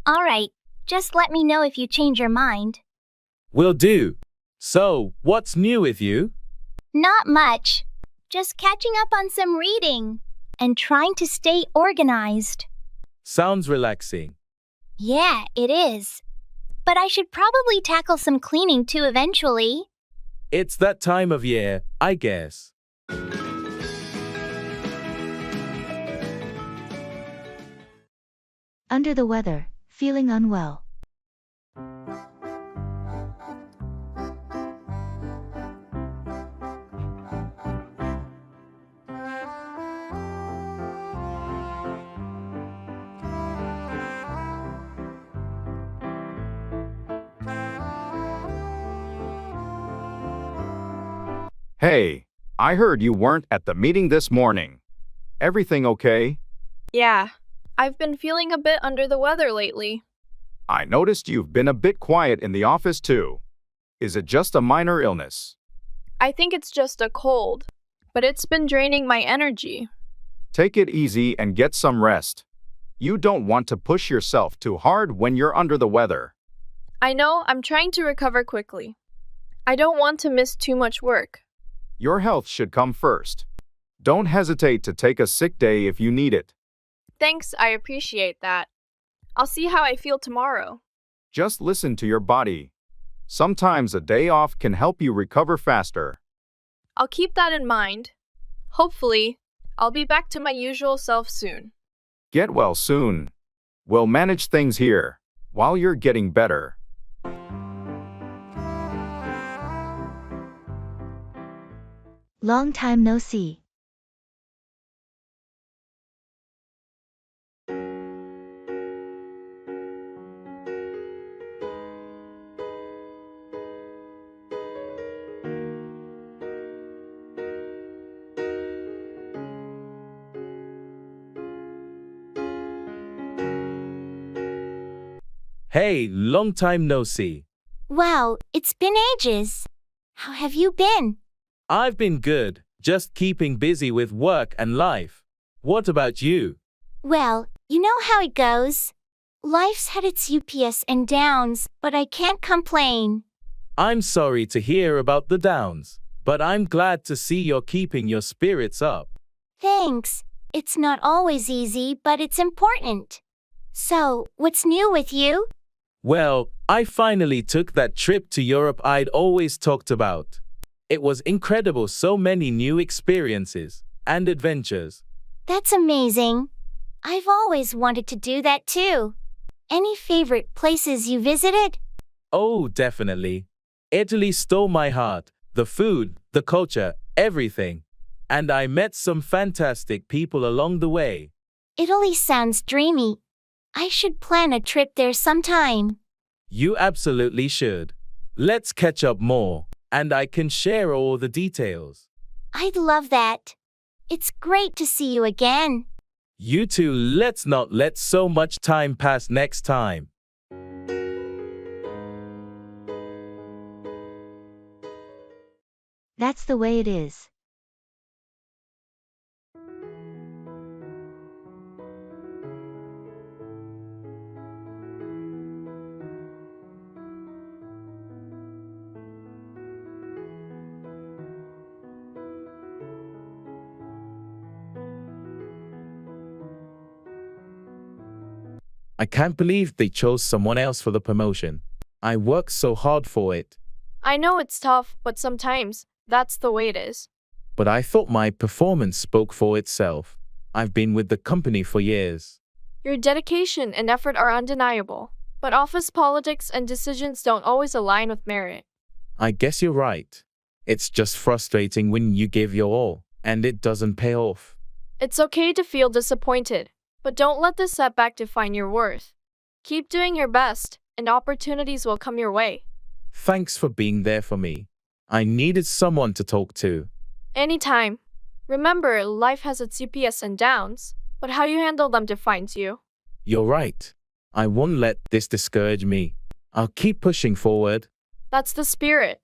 All right, just let me know if you change your mind. Will do. So, what's new with you? Not much. Just catching up on some reading and trying to stay organized. Sounds relaxing. Yeah, it is. But I should probably tackle some cleaning too eventually. It's that time of year, I guess. Under the weather, feeling unwell. Hey, I heard you weren't at the meeting this morning. Everything okay? Yeah, I've been feeling a bit under the weather lately. I noticed you've been a bit quiet in the office too. Is it just a minor illness? I think it's just a cold, but it's been draining my energy. Take it easy and get some rest. You don't want to push yourself too hard when you're under the weather. I know I'm trying to recover quickly. I don't want to miss too much work. Your health should come first. Don't hesitate to take a sick day if you need it. Thanks, I appreciate that. I'll see how I feel tomorrow. Just listen to your body. Sometimes a day off can help you recover faster. I'll keep that in mind. Hopefully, I'll be back to my usual self soon. Get well soon. We'll manage things here while you're getting better. Long time no see. Hey, long time no see. Wow, it's been ages. How have you been? I've been good, just keeping busy with work and life. What about you? Well, you know how it goes. Life's had its ups and downs, but I can't complain. I'm sorry to hear about the downs, but I'm glad to see you're keeping your spirits up. Thanks. It's not always easy, but it's important. So, what's new with you? Well, I finally took that trip to Europe I'd always talked about. It was incredible, so many new experiences and adventures. That's amazing. I've always wanted to do that too. Any favorite places you visited? Oh, definitely. Italy stole my heart. The food, the culture, everything. And I met some fantastic people along the way. Italy sounds dreamy. I should plan a trip there sometime. You absolutely should. Let's catch up more, and I can share all the details. I'd love that. It's great to see you again. You too, let's not let so much time pass next time. That's the way it is. I can't believe they chose someone else for the promotion. I worked so hard for it. I know it's tough, but sometimes that's the way it is. But I thought my performance spoke for itself. I've been with the company for years. Your dedication and effort are undeniable, but office politics and decisions don't always align with merit. I guess you're right. It's just frustrating when you give your all, and it doesn't pay off. It's okay to feel disappointed, but don't let this setback define your worth. Keep doing your best, and opportunities will come your way. Thanks for being there for me. I needed someone to talk to. Anytime. Remember, life has its ups and downs, but how you handle them defines you. You're right. I won't let this discourage me. I'll keep pushing forward. That's the spirit.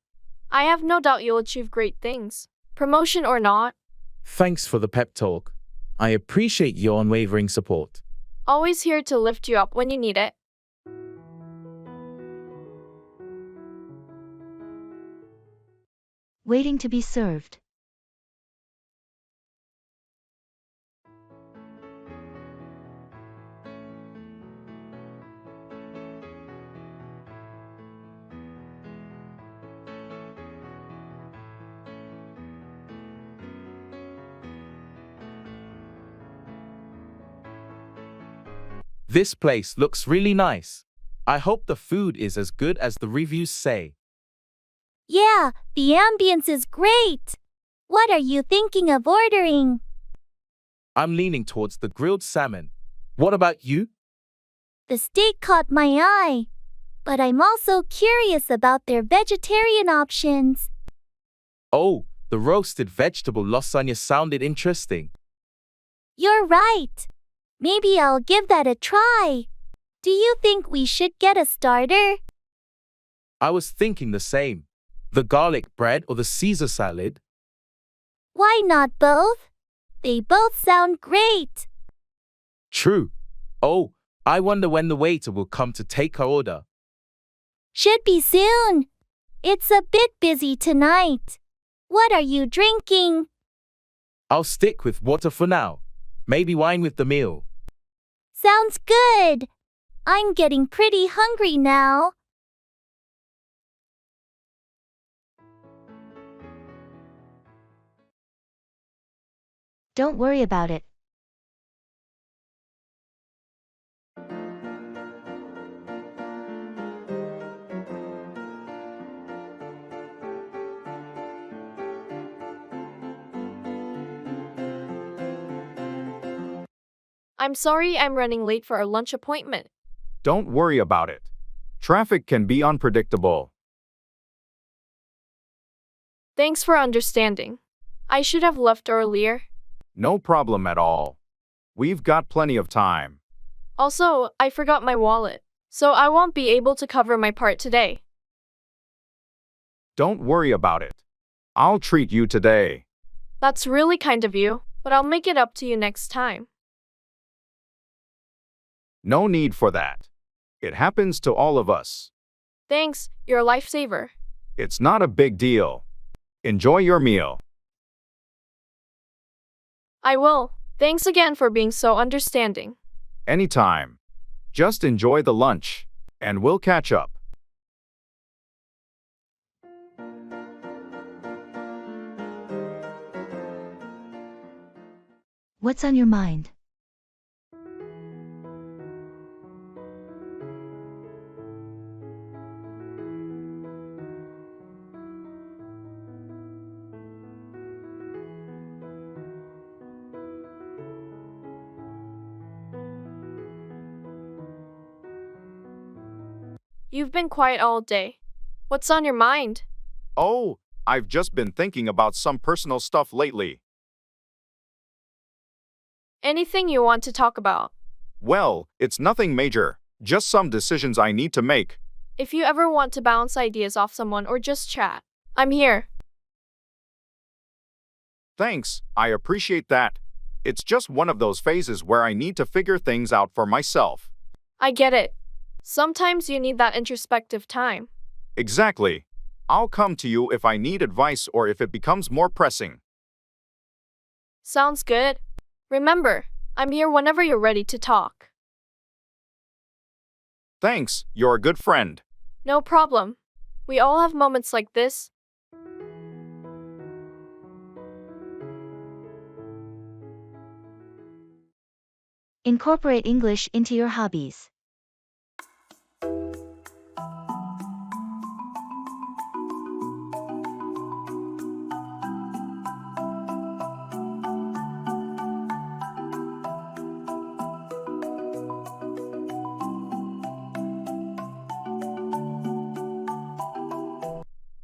I have no doubt you'll achieve great things, promotion or not. Thanks for the pep talk. I appreciate your unwavering support. Always here to lift you up when you need it. Waiting to be served. This place looks really nice. I hope the food is as good as the reviews say. Yeah, the ambience is great. What are you thinking of ordering? I'm leaning towards the grilled salmon. What about you? The steak caught my eye, but I'm also curious about their vegetarian options. Oh, the roasted vegetable lasagna sounded interesting. You're right. Maybe I'll give that a try. Do you think we should get a starter? I was thinking the same. The garlic bread or the Caesar salad? Why not both? They both sound great. True. Oh, I wonder when the waiter will come to take our order. Should be soon. It's a bit busy tonight. What are you drinking? I'll stick with water for now. Maybe wine with the meal. Sounds good. I'm getting pretty hungry now. Don't worry about it. I'm sorry I'm running late for our lunch appointment. Don't worry about it. Traffic can be unpredictable. Thanks for understanding. I should have left earlier. No problem at all. We've got plenty of time. Also, I forgot my wallet, so I won't be able to cover my part today. Don't worry about it. I'll treat you today. That's really kind of you, but I'll make it up to you next time. No need for that. It happens to all of us. Thanks, you're a lifesaver. It's not a big deal. Enjoy your meal. I will. Thanks again for being so understanding. Anytime. Just enjoy the lunch, and we'll catch up. What's on your mind? You've been quiet all day. What's on your mind? Oh, I've just been thinking about some personal stuff lately. Anything you want to talk about? Well, it's nothing major, just some decisions I need to make. If you ever want to bounce ideas off someone or just chat, I'm here. Thanks, I appreciate that. It's just one of those phases where I need to figure things out for myself. I get it. Sometimes you need that introspective time. Exactly. I'll come to you if I need advice or if it becomes more pressing. Sounds good. Remember, I'm here whenever you're ready to talk. Thanks, you're a good friend. No problem. We all have moments like this. Incorporate English into your hobbies.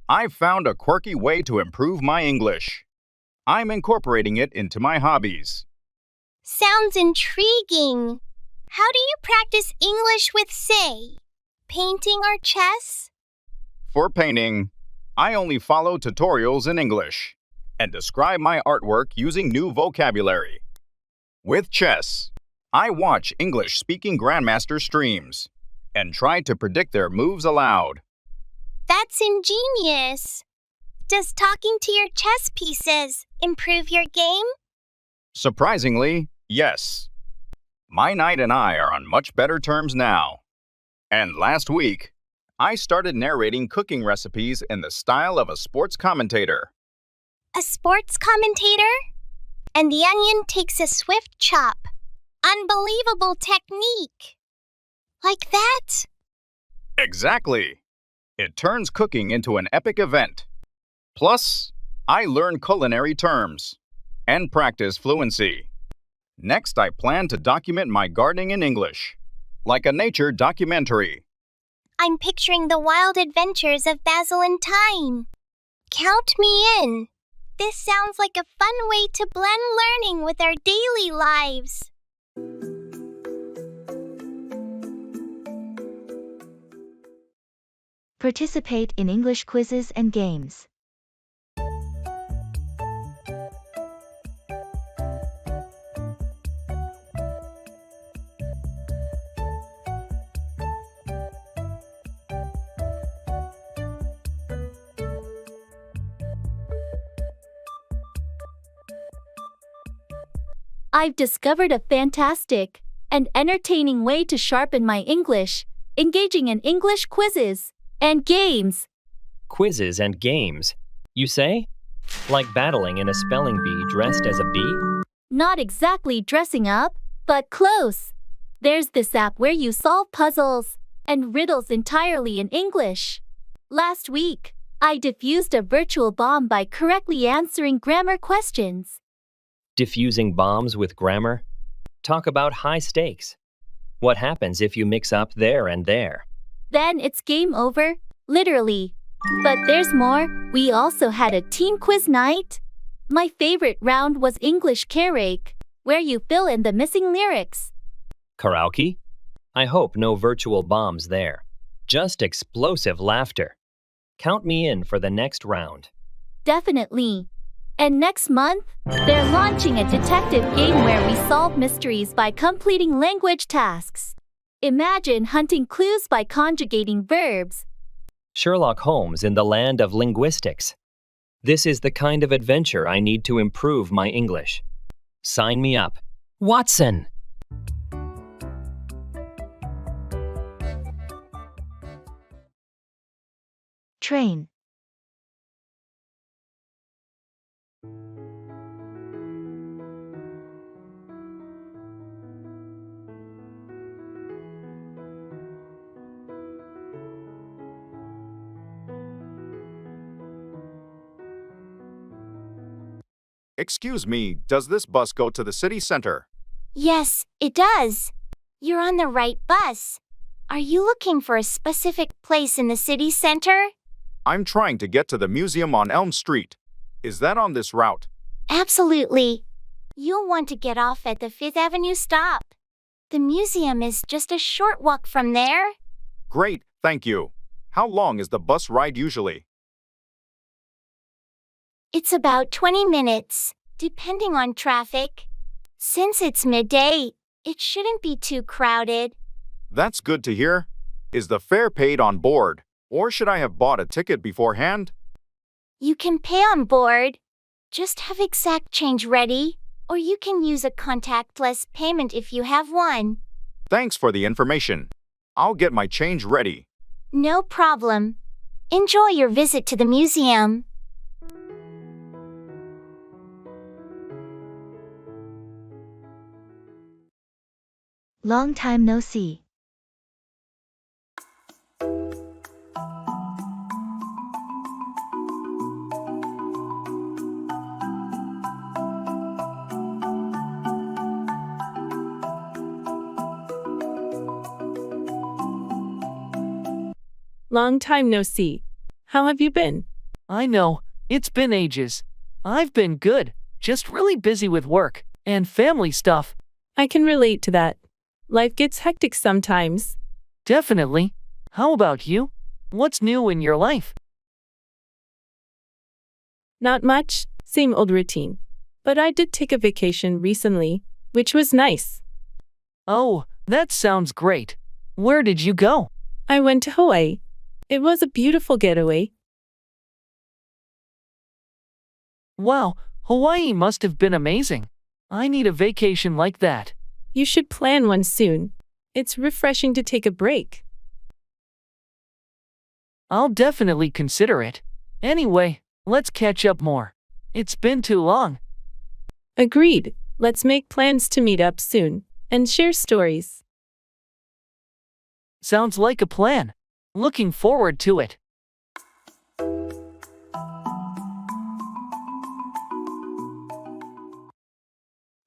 I've found a quirky way to improve my English. I'm incorporating it into my hobbies. Sounds intriguing. How do you practice English with, say, painting or chess? For painting, I only follow tutorials in English and describe my artwork using new vocabulary. With chess, I watch English-speaking grandmaster streams and try to predict their moves aloud. That's ingenious. Does talking to your chess pieces improve your game? Surprisingly, yes. My knight and I are on much better terms now. And last week, I started narrating cooking recipes in the style of a sports commentator. A sports commentator? And the onion takes a swift chop. Unbelievable technique. Like that? Exactly. It turns cooking into an epic event. Plus, I learn culinary terms and practice fluency. Next, I plan to document my gardening in English, like a nature documentary. I'm picturing the wild adventures of Basil and Thyme. Count me in. This sounds like a fun way to blend learning with our daily lives. Participate in English quizzes and games. I've discovered a fantastic and entertaining way to sharpen my English, engaging in English quizzes and games. Quizzes and games, you say? Like battling in a spelling bee dressed as a bee? Not exactly dressing up, but close. There's this app where you solve puzzles and riddles entirely in English. Last week, I diffused a virtual bomb by correctly answering grammar questions. Diffusing bombs with grammar? Talk about high stakes. What happens if you mix up there and there? Then it's game over, literally. But there's more. We also had a team quiz night. My favorite round was English karaoke, where you fill in the missing lyrics. Karaoke? I hope no virtual bombs there. Just explosive laughter. Count me in for the next round. Definitely. And next month, they're launching a detective game where we solve mysteries by completing language tasks. Imagine hunting clues by conjugating verbs. Sherlock Holmes in the land of linguistics. This is the kind of adventure I need to improve my English. Sign me up. Watson! Train. Excuse me, does this bus go to the city center? Yes, it does. You're on the right bus. Are you looking for a specific place in the city center? I'm trying to get to the museum on Elm Street. Is that on this route? Absolutely. You'll want to get off at the Fifth Avenue stop. The museum is just a short walk from there. Great, thank you. How long is the bus ride usually? It's about 20 minutes, depending on traffic. Since it's midday, it shouldn't be too crowded. That's good to hear. Is the fare paid on board, or should I have bought a ticket beforehand? You can pay on board. Just have exact change ready, or you can use a contactless payment if you have one. Thanks for the information. I'll get my change ready. No problem. Enjoy your visit to the museum. Long time no see. Long time no see. How have you been? I know, it's been ages. I've been good, just really busy with work and family stuff. I can relate to that. Life gets hectic sometimes. Definitely. How about you? What's new in your life? Not much, same old routine. But I did take a vacation recently, which was nice. Oh, that sounds great. Where did you go? I went to Hawaii. It was a beautiful getaway. Wow, Hawaii must have been amazing. I need a vacation like that. You should plan one soon. It's refreshing to take a break. I'll definitely consider it. Anyway, let's catch up more. It's been too long. Agreed. Let's make plans to meet up soon and share stories. Sounds like a plan. Looking forward to it.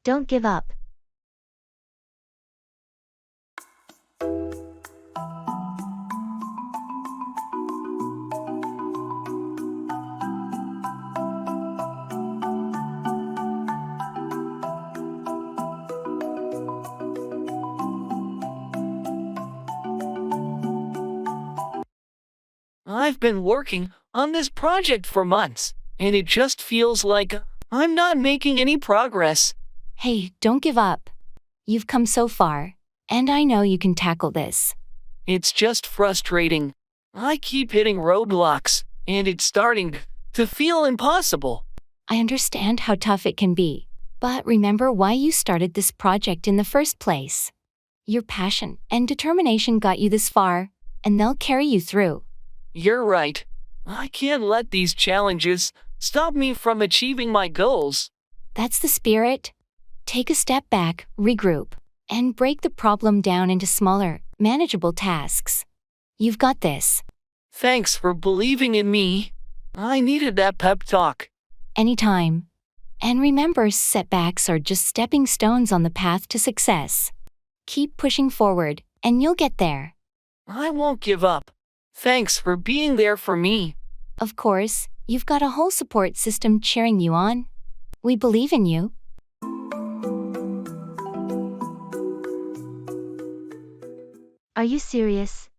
Don't give up. I've been working on this project for months, and it just feels like I'm not making any progress. Hey, don't give up. You've come so far, and I know you can tackle this. It's just frustrating. I keep hitting roadblocks, and it's starting to feel impossible. I understand how tough it can be, but remember why you started this project in the first place. Your passion and determination got you this far, and they'll carry you through. You're right. I can't let these challenges stop me from achieving my goals. That's the spirit. Take a step back, regroup, and break the problem down into smaller, manageable tasks. You've got this. Thanks for believing in me. I needed that pep talk. Anytime. And remember, setbacks are just stepping stones on the path to success. Keep pushing forward, and you'll get there. I won't give up. Thanks for being there for me. Of course, you've got a whole support system cheering you on. We believe in you. Are you serious?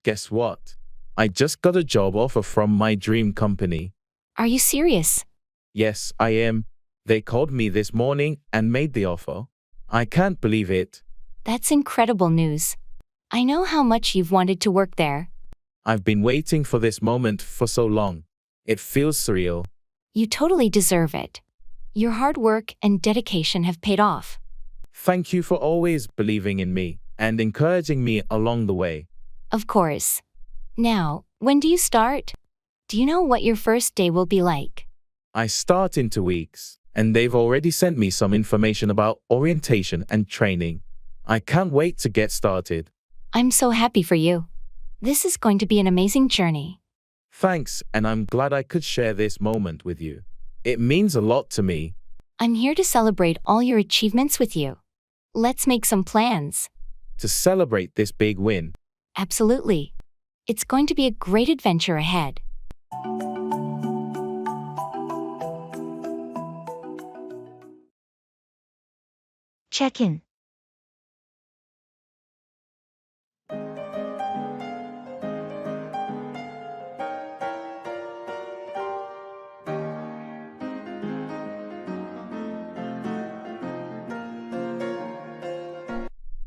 Guess what? I just got a job offer from my dream company. Are you serious? Yes, I am. They called me this morning and made the offer. I can't believe it. That's incredible news. I know how much you've wanted to work there. I've been waiting for this moment for so long. It feels surreal. You totally deserve it. Your hard work and dedication have paid off. Thank you for always believing in me and encouraging me along the way. Of course. Now, when do you start? Do you know what your first day will be like? I start in 2 weeks. And they've already sent me some information about orientation and training. I can't wait to get started. I'm so happy for you. This is going to be an amazing journey. Thanks, and I'm glad I could share this moment with you. It means a lot to me. I'm here to celebrate all your achievements with you. Let's make some plans. To celebrate this big win. Absolutely. It's going to be a great adventure ahead. Check-in.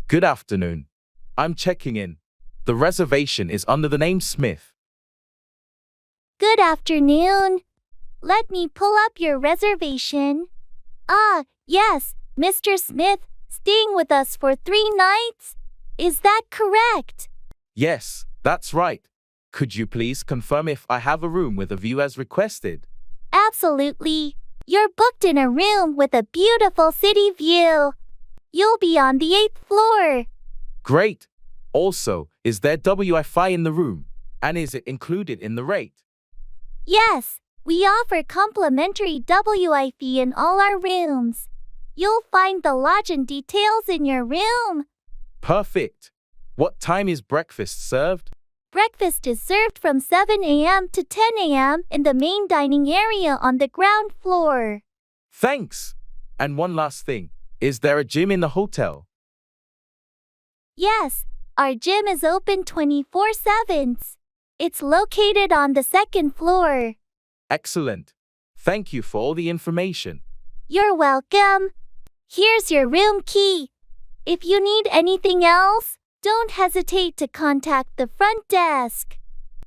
Good afternoon. I'm checking in. The reservation is under the name Smith. Good afternoon. Let me pull up your reservation. Ah, yes, Mr. Smith, staying with us for 3 nights? Is that correct? Yes, that's right. Could you please confirm if I have a room with a view as requested? Absolutely. You're booked in a room with a beautiful city view. You'll be on the 8th floor. Great. Also, is there Wi-Fi in the room? And is it included in the rate? Yes, we offer complimentary Wi-Fi in all our rooms. You'll find the lodging details in your room. Perfect. What time is breakfast served? Breakfast is served from 7 a.m. to 10 a.m. in the main dining area on the ground floor. Thanks. And one last thing. Is there a gym in the hotel? Yes, our gym is open 24/7. It's located on the 2nd floor. Excellent. Thank you for all the information. You're welcome. Here's your room key. If you need anything else, don't hesitate to contact the front desk.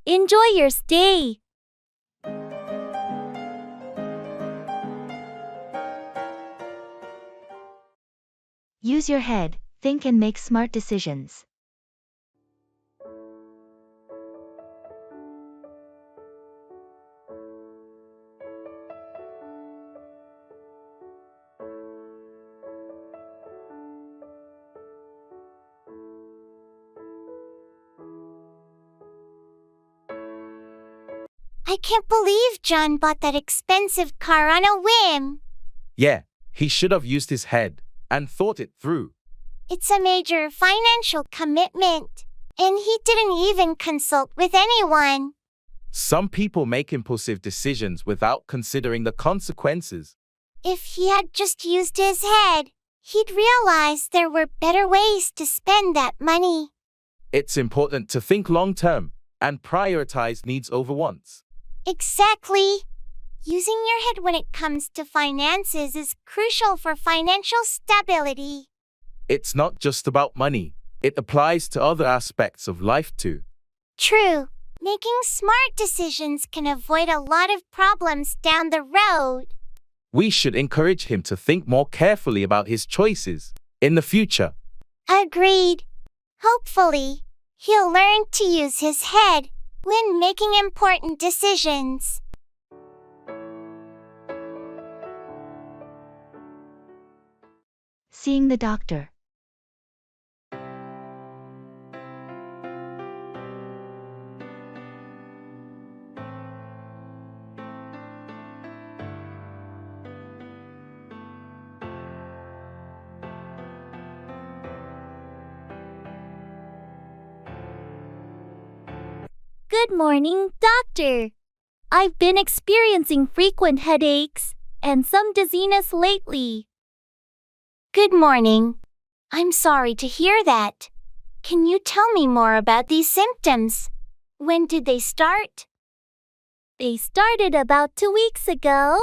Enjoy your stay. Use your head, think and make smart decisions. I can't believe John bought that expensive car on a whim. Yeah, he should have used his head and thought it through. It's a major financial commitment, and he didn't even consult with anyone. Some people make impulsive decisions without considering the consequences. If he had just used his head, he'd realize there were better ways to spend that money. It's important to think long-term and prioritize needs over wants. Exactly. Using your head when it comes to finances is crucial for financial stability. It's not just about money. It applies to other aspects of life too. True. Making smart decisions can avoid a lot of problems down the road. We should encourage him to think more carefully about his choices in the future. Agreed. Hopefully, he'll learn to use his head when making important decisions. Seeing the doctor. Good morning, doctor. I've been experiencing frequent headaches and some dizziness lately. Good morning. I'm sorry to hear that. Can you tell me more about these symptoms? When did they start? They started about 2 weeks ago.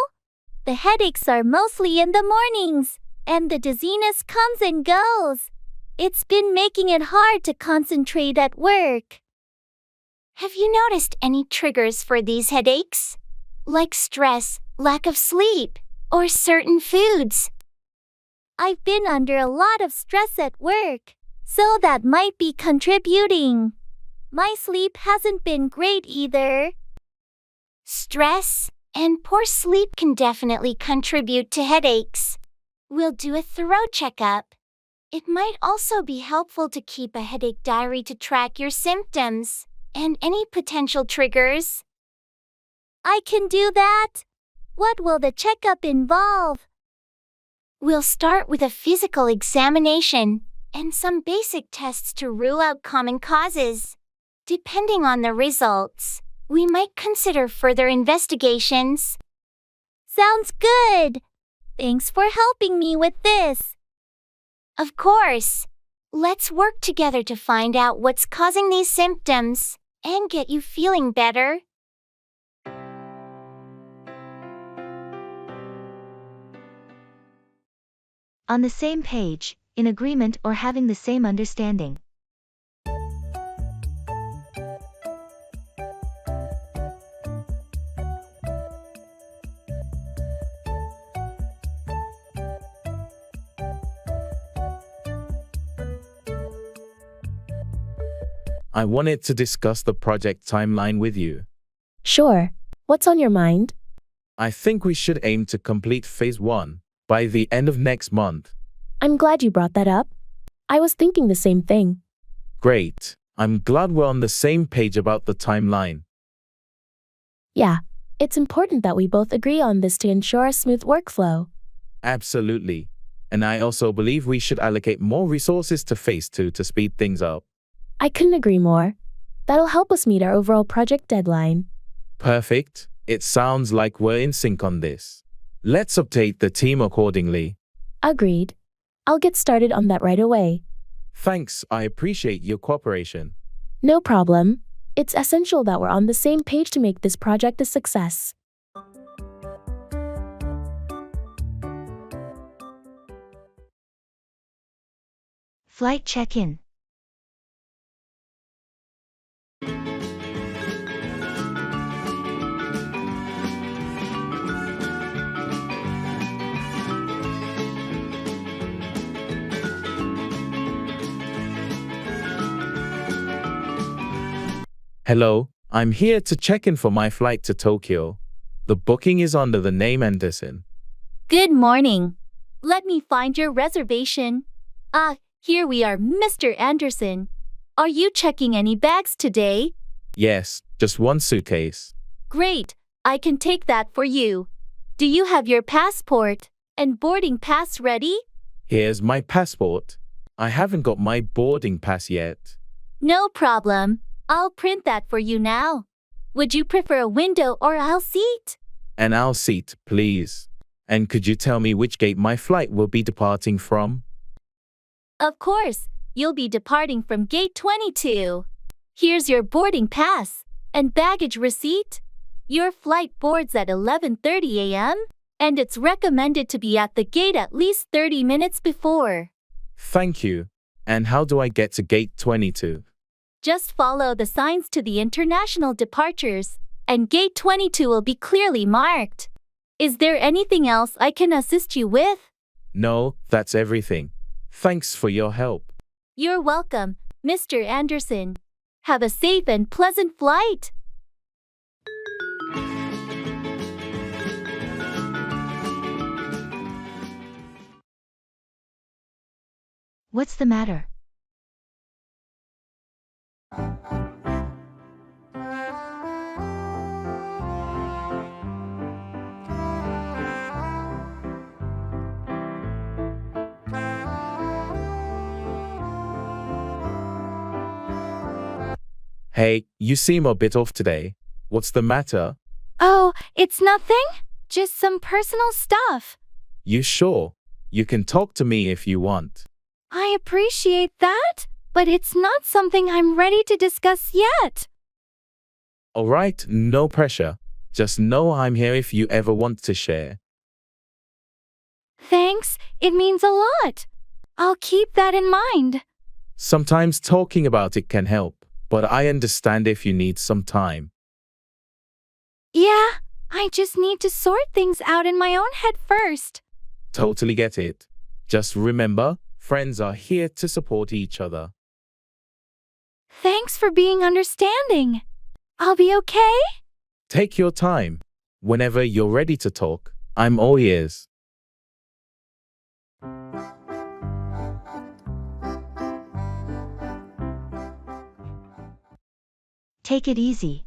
The headaches are mostly in the mornings, and the dizziness comes and goes. It's been making it hard to concentrate at work. Have you noticed any triggers for these headaches? Like stress, lack of sleep, or certain foods? I've been under a lot of stress at work, so that might be contributing. My sleep hasn't been great either. Stress And poor sleep can definitely contribute to headaches. We'll do a thorough checkup. It might also be helpful to keep a headache diary to track your symptoms and any potential triggers. I can do that. What will the checkup involve? We'll start with a physical examination and some basic tests to rule out common causes. Depending on the results, we might consider further investigations. Sounds good. Thanks for helping me with this. Of course. Let's work together to find out what's causing these symptoms and get you feeling better. On the same page, in agreement or having the same understanding. I wanted to discuss the project timeline with you. Sure. What's on your mind? I think we should aim to complete phase 1 by the end of next month. I'm glad you brought that up. I was thinking the same thing. Great. I'm glad we're on the same page about the timeline. Yeah, it's important that we both agree on this to ensure a smooth workflow. Absolutely. And I also believe we should allocate more resources to phase 2 to speed things up. I couldn't agree more. That'll help us meet our overall project deadline. Perfect. It sounds like we're in sync on this. Let's update the team accordingly. Agreed. I'll get started on that right away. Thanks, I appreciate your cooperation. No problem. It's essential that we're on the same page to make this project a success. Flight check-in. Hello, I'm here to check in for my flight to Tokyo. The booking is under the name Anderson. Good morning. Let me find your reservation. Here we are, Mr. Anderson. Are you checking any bags today? Yes, just one suitcase. Great, I can take that for you. Do you have your passport and boarding pass ready? Here's my passport. I haven't got my boarding pass yet. No problem. I'll print that for you now. Would you prefer a window or aisle seat? An aisle seat, please. And could you tell me which gate my flight will be departing from? Of course, you'll be departing from gate 22. Here's your boarding pass and baggage receipt. Your flight boards at 11:30 a.m., and it's recommended to be at the gate at least 30 minutes before. Thank you. And how do I get to gate 22? Just follow the signs to the international departures, and gate 22 will be clearly marked. Is there anything else I can assist you with? No, that's everything. Thanks for your help. You're welcome, Mr. Anderson. Have a safe and pleasant flight. What's the matter? Hey, you seem a bit off today. What's the matter? Oh, it's nothing. Just some personal stuff. You sure? You can talk to me if you want. I appreciate that, but it's not something I'm ready to discuss yet. All right, no pressure. Just know I'm here if you ever want to share. Thanks, it means a lot. I'll keep that in mind. Sometimes talking about it can help, but I understand if you need some time. Yeah, I just need to sort things out in my own head first. Totally get it. Just remember, friends are here to support each other. Thanks for being understanding. I'll be okay? Take your time. Whenever you're ready to talk, I'm all ears. Take it easy.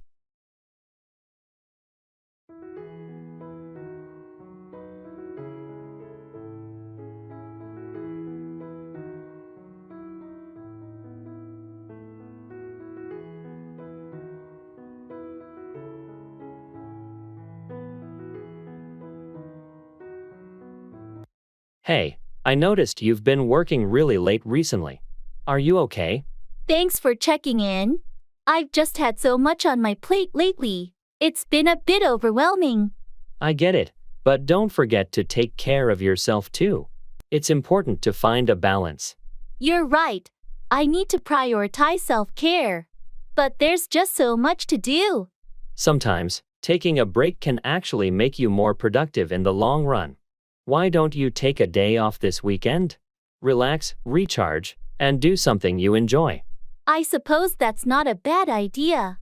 Hey, I noticed you've been working really late recently. Are you okay? Thanks for checking in. I've just had so much on my plate lately. It's been a bit overwhelming. I get it, but don't forget to take care of yourself too. It's important to find a balance. You're right. I need to prioritize self-care. But there's just so much to do. Sometimes, taking a break can actually make you more productive in the long run. Why don't you take a day off this weekend? Relax, recharge, and do something you enjoy. I suppose that's not a bad idea.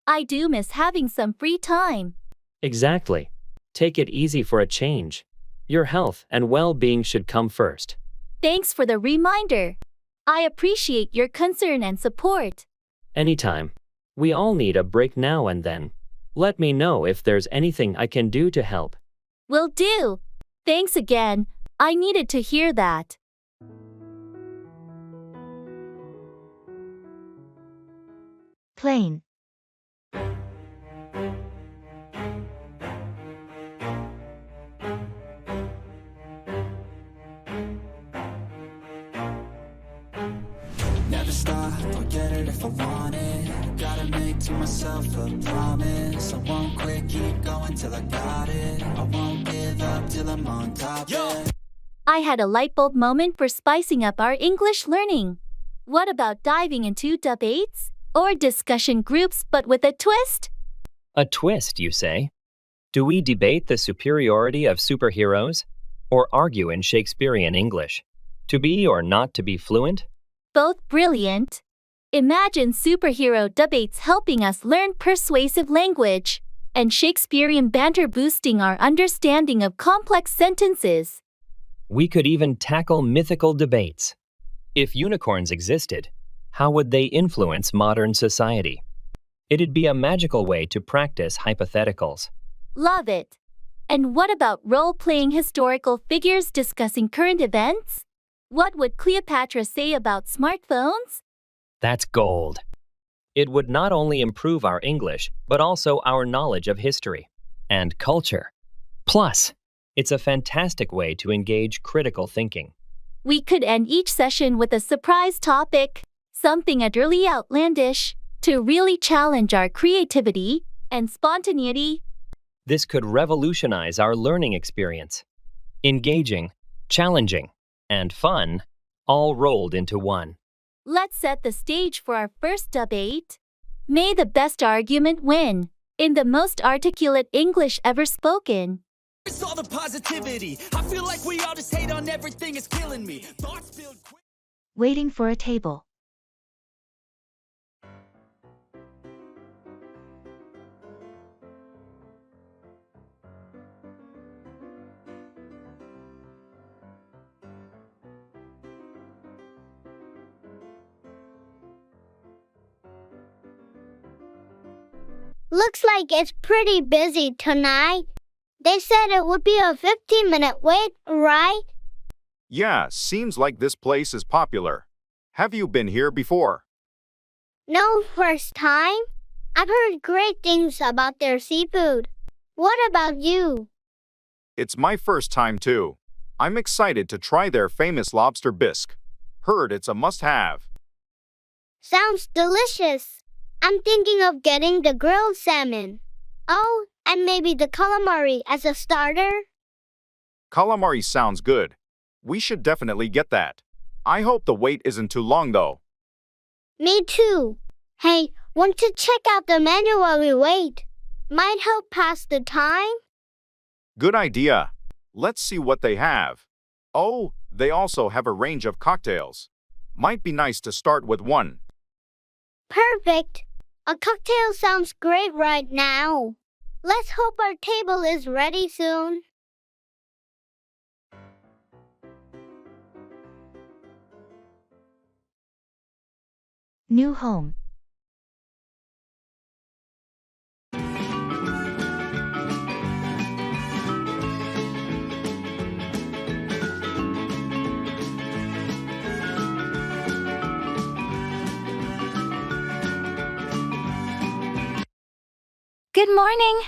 I do miss having some free time. Exactly. Take it easy for a change. Your health and well-being should come first. Thanks for the reminder. I appreciate your concern and support. Anytime. We all need a break now and then. Let me know if there's anything I can do to help. Will do. Thanks again. I needed to hear that. Plain. Never stop, I'll get it if I want it. Gotta make to myself a promise. I won't quit, keep going till I got it. I won't give up till I'm on top. Yeah. I had a light bulb moment for spicing up our English learning. What about diving into debates or discussion groups but with a twist? A twist, you say? Do we debate the superiority of superheroes? Or argue in Shakespearean English? To be or not to be fluent? Both brilliant. Imagine superhero debates helping us learn persuasive language, and Shakespearean banter boosting our understanding of complex sentences. We could even tackle mythical debates. If unicorns existed, how would they influence modern society? It'd be a magical way to practice hypotheticals. Love it. And what about role-playing historical figures discussing current events? What would Cleopatra say about smartphones? That's gold. It would not only improve our English, but also our knowledge of history and culture. Plus, it's a fantastic way to engage critical thinking. We could end each session with a surprise topic, something utterly outlandish, to really challenge our creativity and spontaneity. This could revolutionize our learning experience. Engaging, challenging, and fun, all rolled into one. Let's set the stage for our first debate. May the best argument win, in the most articulate English ever spoken. It's all the positivity. I feel like we all just hate on everything, it's killing me. Waiting for a table. Looks like it's pretty busy tonight. They said it would be a 15-minute wait, right? Yeah, seems like this place is popular. Have you been here before? No, first time. I've heard great things about their seafood. What about you? It's my first time too. I'm excited to try their famous lobster bisque. Heard it's a must-have. Sounds delicious. I'm thinking of getting the grilled salmon. Oh, and maybe the calamari as a starter? Calamari sounds good. We should definitely get that. I hope the wait isn't too long though. Me too. Hey, want to check out the menu while we wait? Might help pass the time? Good idea. Let's see what they have. Oh, they also have a range of cocktails. Might be nice to start with one. Perfect. A cocktail sounds great right now. Let's hope our table is ready soon. New home. Good morning.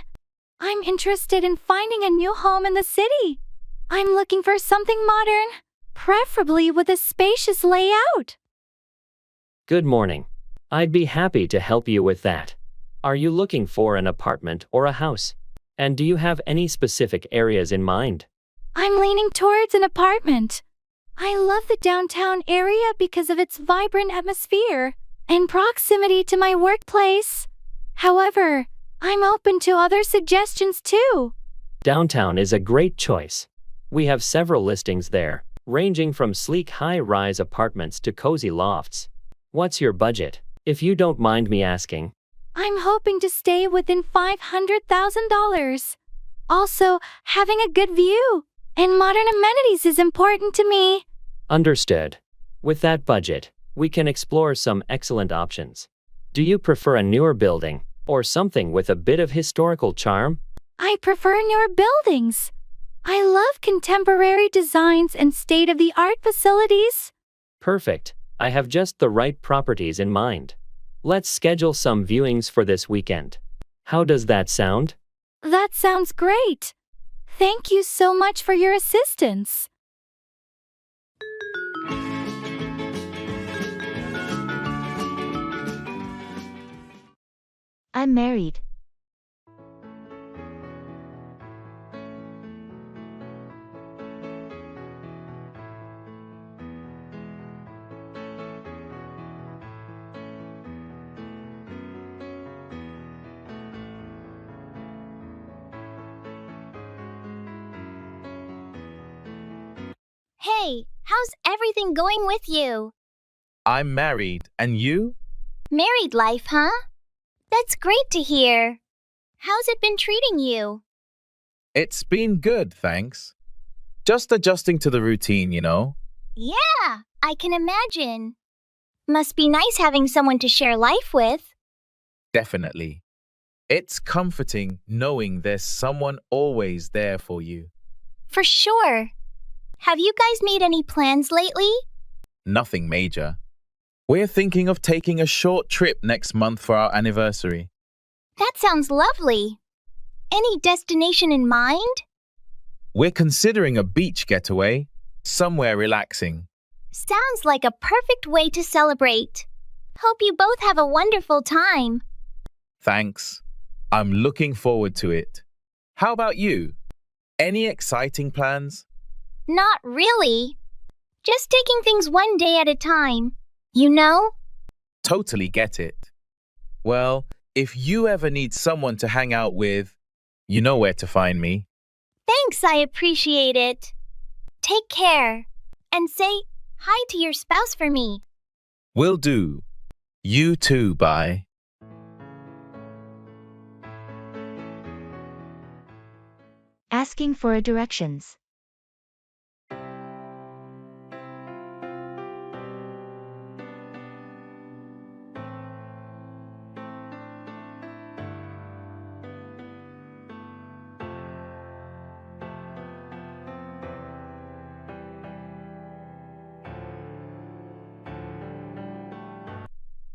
I'm interested in finding a new home in the city. I'm looking for something modern, preferably with a spacious layout. Good morning. I'd be happy to help you with that. Are you looking for an apartment or a house? And do you have any specific areas in mind? I'm leaning towards an apartment. I love the downtown area because of its vibrant atmosphere and proximity to my workplace. However, I'm open to other suggestions too. Downtown is a great choice. We have several listings there, ranging from sleek high-rise apartments to cozy lofts. What's your budget, if you don't mind me asking? I'm hoping to stay within $500,000. Also, having a good view and modern amenities is important to me. Understood. With that budget, we can explore some excellent options. Do you prefer a newer building or something with a bit of historical charm? I prefer newer buildings. I love contemporary designs and state-of-the-art facilities. Perfect. I have just the right properties in mind. Let's schedule some viewings for this weekend. How does that sound? That sounds great. Thank you so much for your assistance. I'm married. Hey, how's everything going with you? I'm married, and you? Married life, huh? That's great to hear. How's it been treating you? It's been good, thanks. Just adjusting to the routine, you know? Yeah, I can imagine. Must be nice having someone to share life with. Definitely. It's comforting knowing there's someone always there for you. For sure. Have you guys made any plans lately? Nothing major. We're thinking of taking a short trip next month for our anniversary. That sounds lovely. Any destination in mind? We're considering a beach getaway, somewhere relaxing. Sounds like a perfect way to celebrate. Hope you both have a wonderful time. Thanks. I'm looking forward to it. How about you? Any exciting plans? Not really. Just taking things one day at a time. You know? Totally get it. Well, if you ever need someone to hang out with, you know where to find me. Thanks, I appreciate it. Take care. And say hi to your spouse for me. Will do. You too, bye. Asking for directions.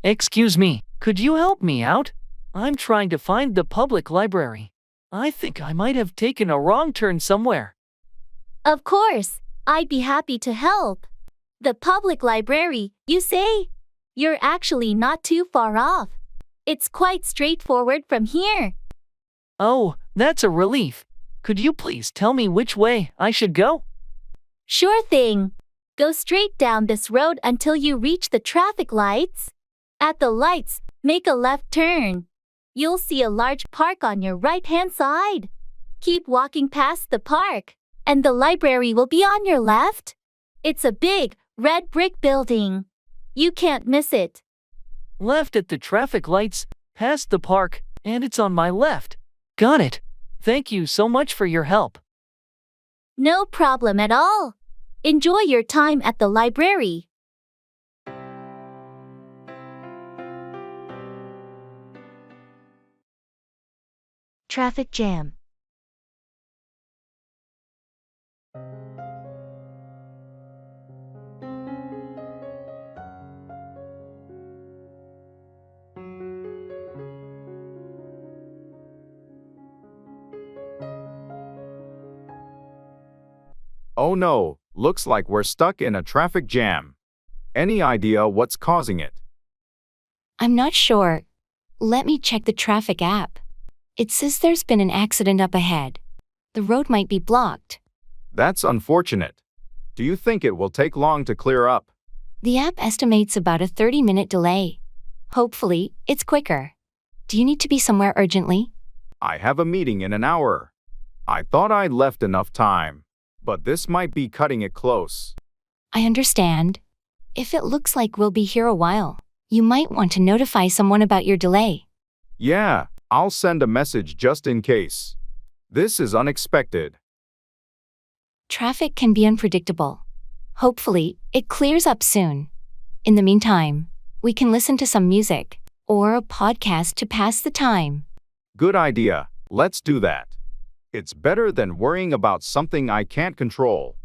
Excuse me, could you help me out? I'm trying to find the public library. I think I might have taken a wrong turn somewhere. Of course, I'd be happy to help. The public library, you say? You're actually not too far off. It's quite straightforward from here. Oh, that's a relief. Could you please tell me which way I should go? Sure thing. Go straight down this road until you reach the traffic lights. At the lights, make a left turn. You'll see a large park on your right-hand side. Keep walking past the park, and the library will be on your left. It's a big, red brick building. You can't miss it. Left at the traffic lights, past the park, and it's on my left. Got it. Thank you so much for your help. No problem at all. Enjoy your time at the library. Traffic jam. Oh no, looks like we're stuck in a traffic jam. Any idea what's causing it? I'm not sure. Let me check the traffic app. It says there's been an accident up ahead. The road might be blocked. That's unfortunate. Do you think it will take long to clear up? The app estimates about a 30-minute delay. Hopefully, it's quicker. Do you need to be somewhere urgently? I have a meeting in an hour. I thought I'd left enough time, but this might be cutting it close. I understand. If it looks like we'll be here a while, you might want to notify someone about your delay. Yeah, I'll send a message just in case. This is unexpected. Traffic can be unpredictable. Hopefully, it clears up soon. In the meantime, we can listen to some music or a podcast to pass the time. Good idea. Let's do that. It's better than worrying about something I can't control.